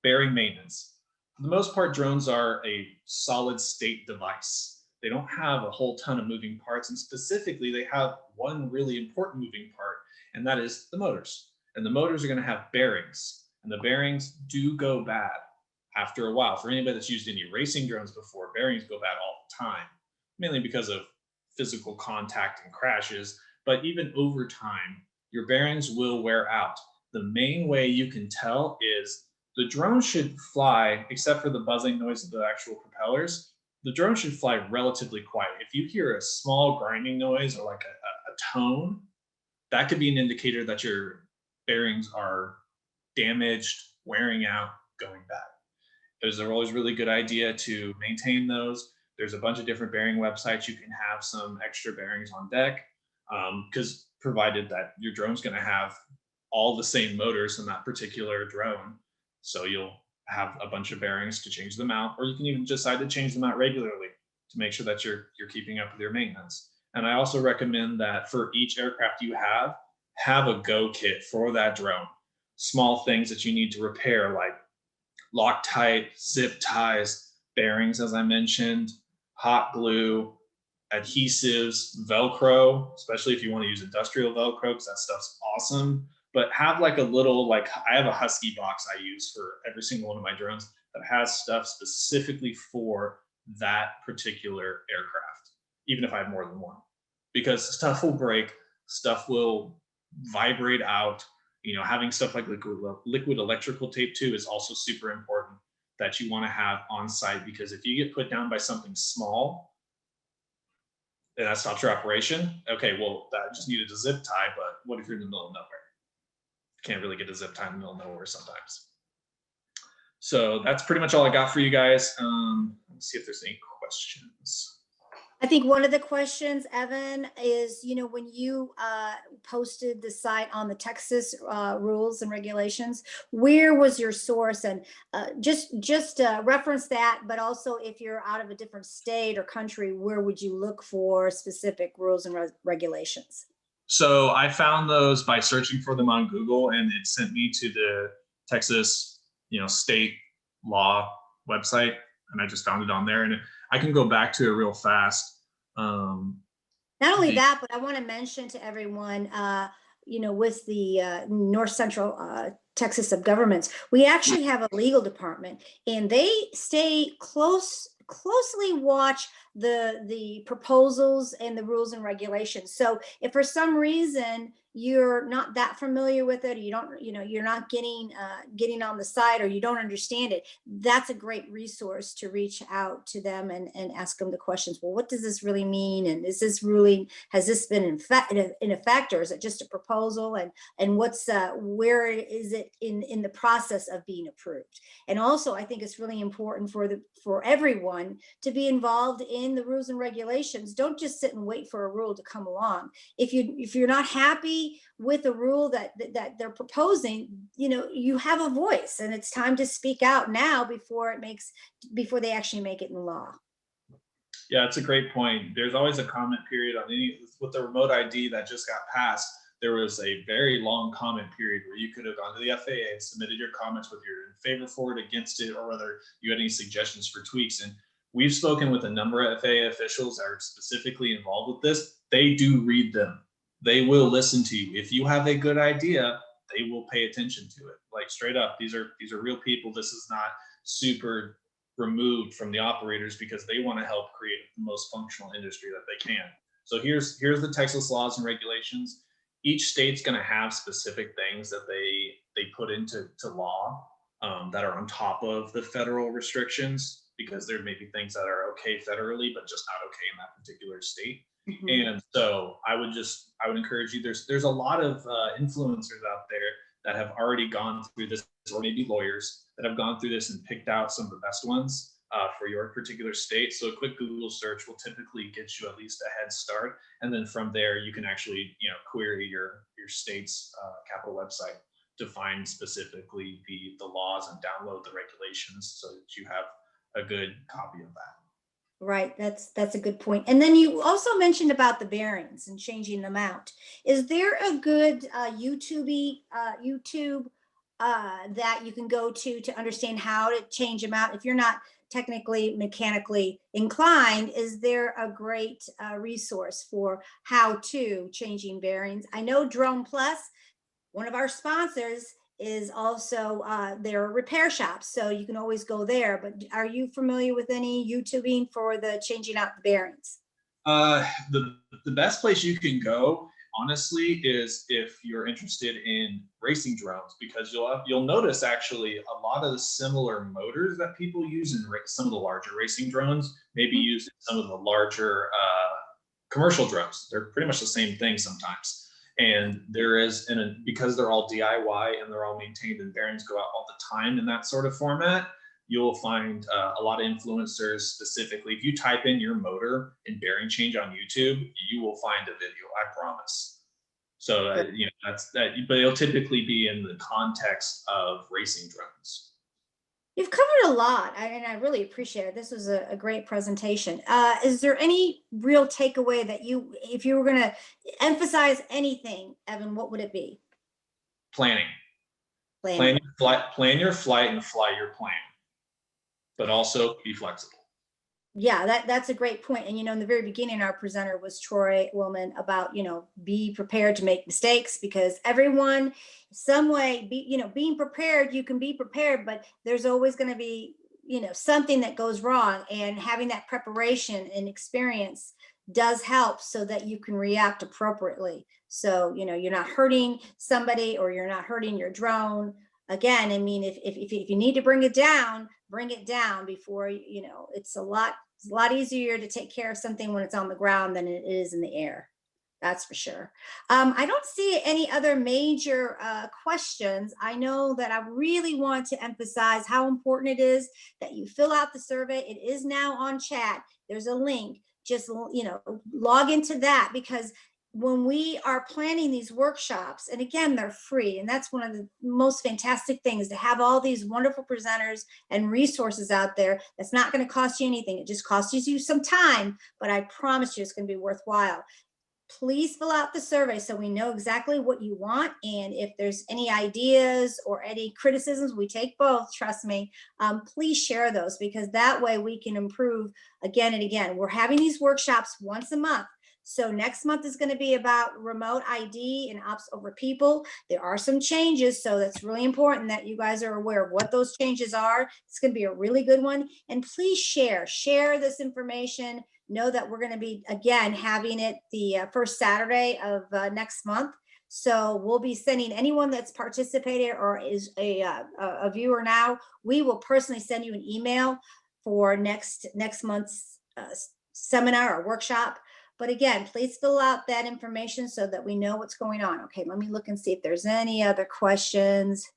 Bearing maintenance. For the most part, drones are a solid state device. They don't have a whole ton of moving parts, and specifically they have one really important moving part, and that is the motors. And the motors are going to have bearings, and the bearings do go bad after a while. For anybody that's used any racing drones before, bearings go bad all the time, mainly because of physical contact and crashes, but even over time, your bearings will wear out. The main way you can tell is the drone should fly, except for the buzzing noise of the actual propellers, the drone should fly relatively quiet. If you hear a small grinding noise or like a tone, that could be an indicator that your bearings are damaged, wearing out, going bad. Those are always really good idea to maintain those. There's a bunch of different bearing websites. You can have some extra bearings on deck, because provided that your drone's going to have all the same motors in that particular drone. So you'll have a bunch of bearings to change them out, or you can even decide to change them out regularly to make sure that you're keeping up with your maintenance. And I also recommend that for each aircraft you have a go kit for that drone. Small things that you need to repair, like Loctite, zip ties, bearings, as I mentioned, hot glue, adhesives, Velcro, especially if you want to use industrial Velcro, because that stuff's awesome. But have like a little, like I have a Husky box I use for every single one of my drones that has stuff specifically for that particular aircraft, even if I have more than one, because stuff will break, stuff will vibrate out. Having stuff like liquid electrical tape too is also super important that you want to have on site, because if you get put down by something small and that stops your operation, okay, well, that just needed a zip tie, but what if you're in the middle of nowhere? Can't really get a zip tie in the middle of nowhere sometimes. So that's pretty much all I got for you guys. Let's see if there's any questions. I think one of the questions, Evan, is, when you posted the site on the Texas rules and regulations, where was your source? And just reference that, but also if you're out of a different state or country, where would you look for specific rules and regulations? So I found those by searching for them on Google, and it sent me to the Texas, state law website, and I just found it on there. And I can go back to it real fast. Not only that, but I want to mention to everyone, with the North Central Texas of governments, we actually have a legal department, and they stay closely watch the proposals and the rules and regulations. So if for some reason you're not that familiar with it, or you're not getting on the site, or you don't understand it, that's a great resource to reach out to them and ask them the questions. Well, what does this really mean? And has this been in effect, or is it just a proposal? And where is it in the process of being approved? And also, I think it's really important for everyone to be involved in the rules and regulations. Don't just sit and wait for a rule to come along. If you're not happy with a rule that they're proposing, you have a voice, and it's time to speak out now before they actually make it in law. Yeah, it's a great point. There's always a comment period on with the remote ID that just got passed. There was a very long comment period where you could have gone to the FAA and submitted your comments, whether you're in favor, for it, against it, or whether you had any suggestions for tweaks. And we've spoken with a number of FAA officials that are specifically involved with this. They do read them. They will listen to you. If you have a good idea, they will pay attention to it. Like, straight up, these are real people. This is not super removed from the operators, because they want to help create the most functional industry that they can. So here's the Texas laws and regulations. Each state's going to have specific things that they put into law that are on top of the federal restrictions, because there may be things that are okay federally, but just not okay in that particular state. Mm-hmm. And so I would encourage you, there's a lot of influencers out there that have already gone through this, or maybe lawyers that have gone through this and picked out some of the best ones for your particular state. So a quick Google search will typically get you at least a head start. And then from there, you can actually, query your state's capital website to find specifically the laws and download the regulations so that you have a good copy of that. Right, that's a good point. And then you also mentioned about the bearings and changing them out. Is there a good YouTube that you can go to understand how to change them out? If you're not technically mechanically inclined, is there a great resource for how to changing bearings? I know Drone Plus, one of our sponsors, is also their repair shops, so you can always go there. But are you familiar with any YouTubing for the changing out the bearings? The best place you can go, honestly, is if you're interested in racing drones, because you'll notice actually a lot of the similar motors that people use in some of the larger racing drones may be used in some of the larger commercial drones. They're pretty much the same thing sometimes. And there is, because they're all DIY and they're all maintained and bearings go out all the time in that sort of format, you'll find a lot of influencers specifically. If you type in your motor and bearing change on YouTube, you will find a video, I promise. So, that's that, but it'll typically be in the context of racing drones. You've covered a lot, and I really appreciate it. This was a great presentation. Is there any real takeaway that if you were going to emphasize anything, Evan, what would it be? Planning. Plan your flight and fly your plan, but also be flexible. Yeah, that's a great point. And, in the very beginning, our presenter was Troy Willmon about, be prepared to make mistakes, because everyone, some way, being prepared, you can be prepared, but there's always going to be, something that goes wrong, and having that preparation and experience does help so that you can react appropriately. So, you know, you're not hurting somebody or you're not hurting your drone. Again, I mean, if you need to bring it down before, you know, it's a lot easier to take care of something when it's on the ground than it is in the air. That's for sure. I don't see any other major questions. I know that I really want to emphasize how important it is that you fill out the survey. It is now on chat. There's a link. Just, you know, log into that, because when we are planning these workshops, and again, they're free, and that's one of the most fantastic things, to have all these wonderful presenters and resources out there. That's not going to cost you anything. It just costs you some time, but I promise you it's going to be worthwhile. Please fill out the survey so we know exactly what you want. And if there's any ideas or any criticisms, we take both, trust me, please share those, because that way we can improve again and again. We're having these workshops once a month. So next month is going to be about remote ID and ops over people. There are some changes, so that's really important that you guys are aware of what those changes are. It's going to be a really good one. And please share this information. Know that we're going to be, again, having it the first Saturday of next month. So we'll be sending anyone that's participated or is a viewer now, we will personally send you an email for next month's seminar or workshop. But again, please fill out that information so that we know what's going on. Okay, let me look and see if there's any other questions.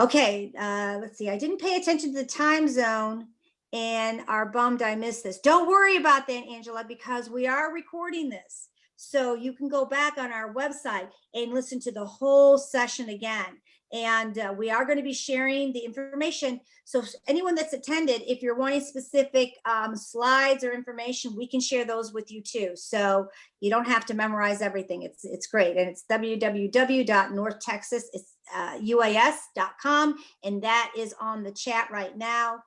Okay, let's see. I didn't pay attention to the time zone and are bummed I missed this. Don't worry about that, Angela, because we are recording this. So you can go back on our website and listen to the whole session again. And we are going to be sharing the information. So anyone that's attended, if you're wanting specific slides or information, we can share those with you too. So you don't have to memorize everything. It's great. And it's www.northtexasuas.com. And that is on the chat right now.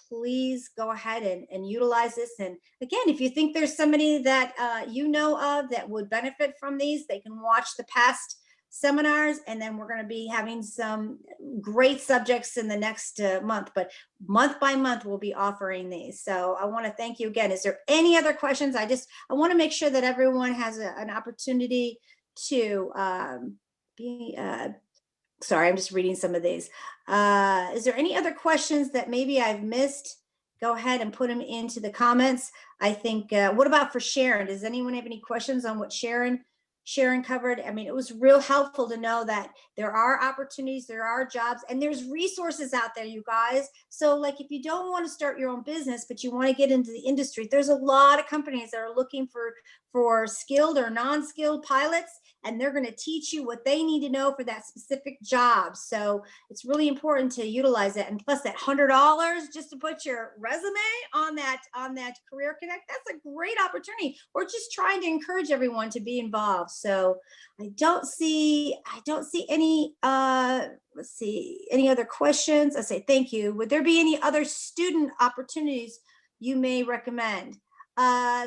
Please go ahead and utilize this. And again, if you think there's somebody that you know of that would benefit from these, they can watch the past seminars, and then we're going to be having some great subjects in the next month, but month by month we'll be offering these. So I want to thank you again. Is there any other questions? I want to make sure that everyone has an opportunity to sorry, I'm just reading some of these. Is there any other questions that maybe I've missed? Go ahead and put them into the comments. I think, what about for Sharon? Does anyone have any questions on what Sharon covered? I mean, it was real helpful to know that there are opportunities, there are jobs, and there's resources out there, you guys. So like, if you don't want to start your own business, but you want to get into the industry, there's a lot of companies that are looking for skilled or non-skilled pilots, and they're going to teach you what they need to know for that specific job. So it's really important to utilize it. And plus that $100 just to put your resume on that Career Connect, that's a great opportunity. We're just trying to encourage everyone to be involved. So I don't see any, let's see, any other questions? I say thank you. Would there be any other student opportunities you may recommend?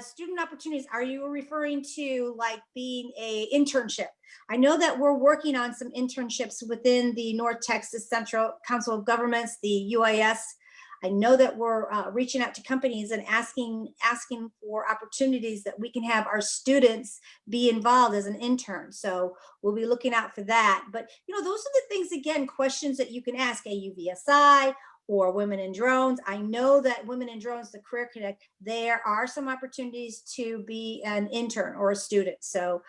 Student opportunities, are you referring to like being a internship? I know that we're working on some internships within the North Texas Central Council of Governments, the UAS. I know that we're reaching out to companies and asking for opportunities that we can have our students be involved as an intern. So we'll be looking out for that. But you know, those are the things, again, questions that you can ask AUVSI or Women in Drones. I know that Women in Drones, the Career Connect, there are some opportunities to be an intern or a student. So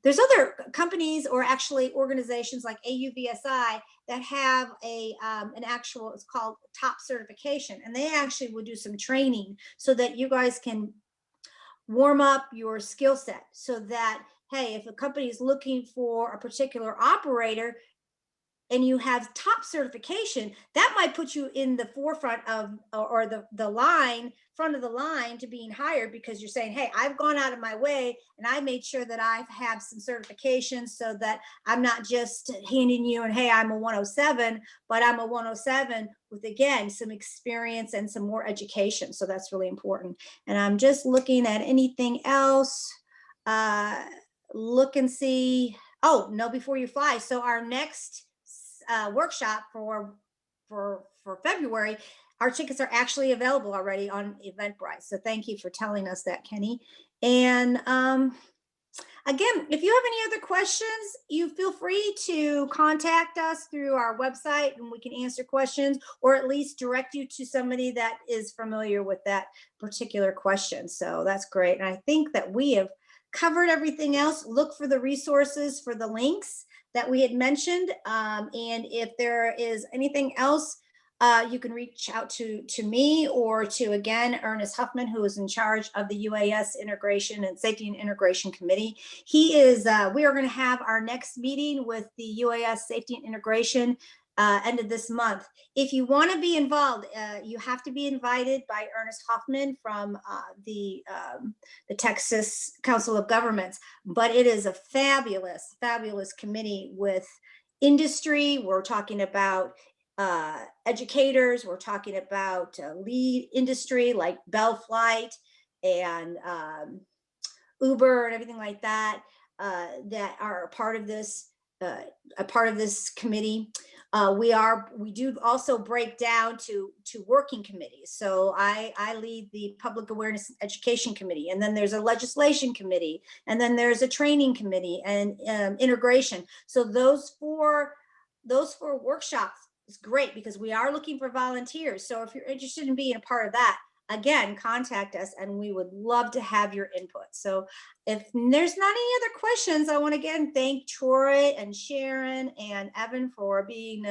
there's other companies or actually organizations like AUVSI that have an actual, it's called top certification, and they actually will do some training so that you guys can warm up your skill set, so that, hey, if a company is looking for a particular operator and you have top certification, that might put you in the forefront of, or the front of the line to being hired, because you're saying, hey, I've gone out of my way and I made sure that I have some certifications, so that I'm not just handing you and, hey, I'm a 107, but I'm a 107 with, again, some experience and some more education. So that's really important. And I'm just looking at anything else. Look and see. Oh, Know Before You Fly. So our next workshop for February, our tickets are actually available already on Eventbrite. So thank you for telling us that, Kenny. And again, if you have any other questions, you feel free to contact us through our website and we can answer questions or at least direct you to somebody that is familiar with that particular question. So that's great. And I think that we have covered everything else. Look for the resources for the links that we had mentioned. And if there is anything else, you can reach out to me or to, again, Ernest Huffman, who is in charge of the UAS Integration and Safety and Integration Committee. He is, we are going to have our next meeting with the UAS Safety and Integration end of this month. If you want to be involved, you have to be invited by Ernest Huffman from the Texas Council of Governments. But it is a fabulous, fabulous committee with industry. We're talking about educators. We're talking about lead industry like Bell Flight and Uber and everything like that that are a part of this committee. We do also break down to working committees. So I lead the Public Awareness and Education Committee, and then there's a legislation committee, and then there's a training committee and integration. So those four workshops is great because we are looking for volunteers. So if you're interested in being a part of that, again, contact us and we would love to have your input. So if there's not any other questions, I want to again thank Troy and Sharon and Evan for being,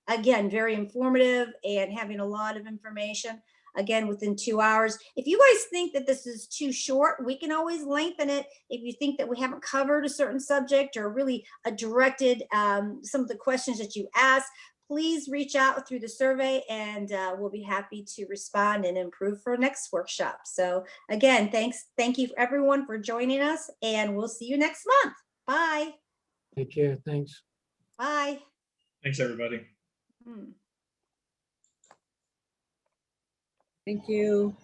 again, very informative and having a lot of information, again, within 2 hours. If you guys think that this is too short, we can always lengthen it. If you think that we haven't covered a certain subject or really directed some of the questions that you asked, please reach out through the survey and we'll be happy to respond and improve for next workshop. So again, thank you everyone for joining us and we'll see you next month. Bye. Take care. Thanks. Bye. Thanks, everybody. Thank you.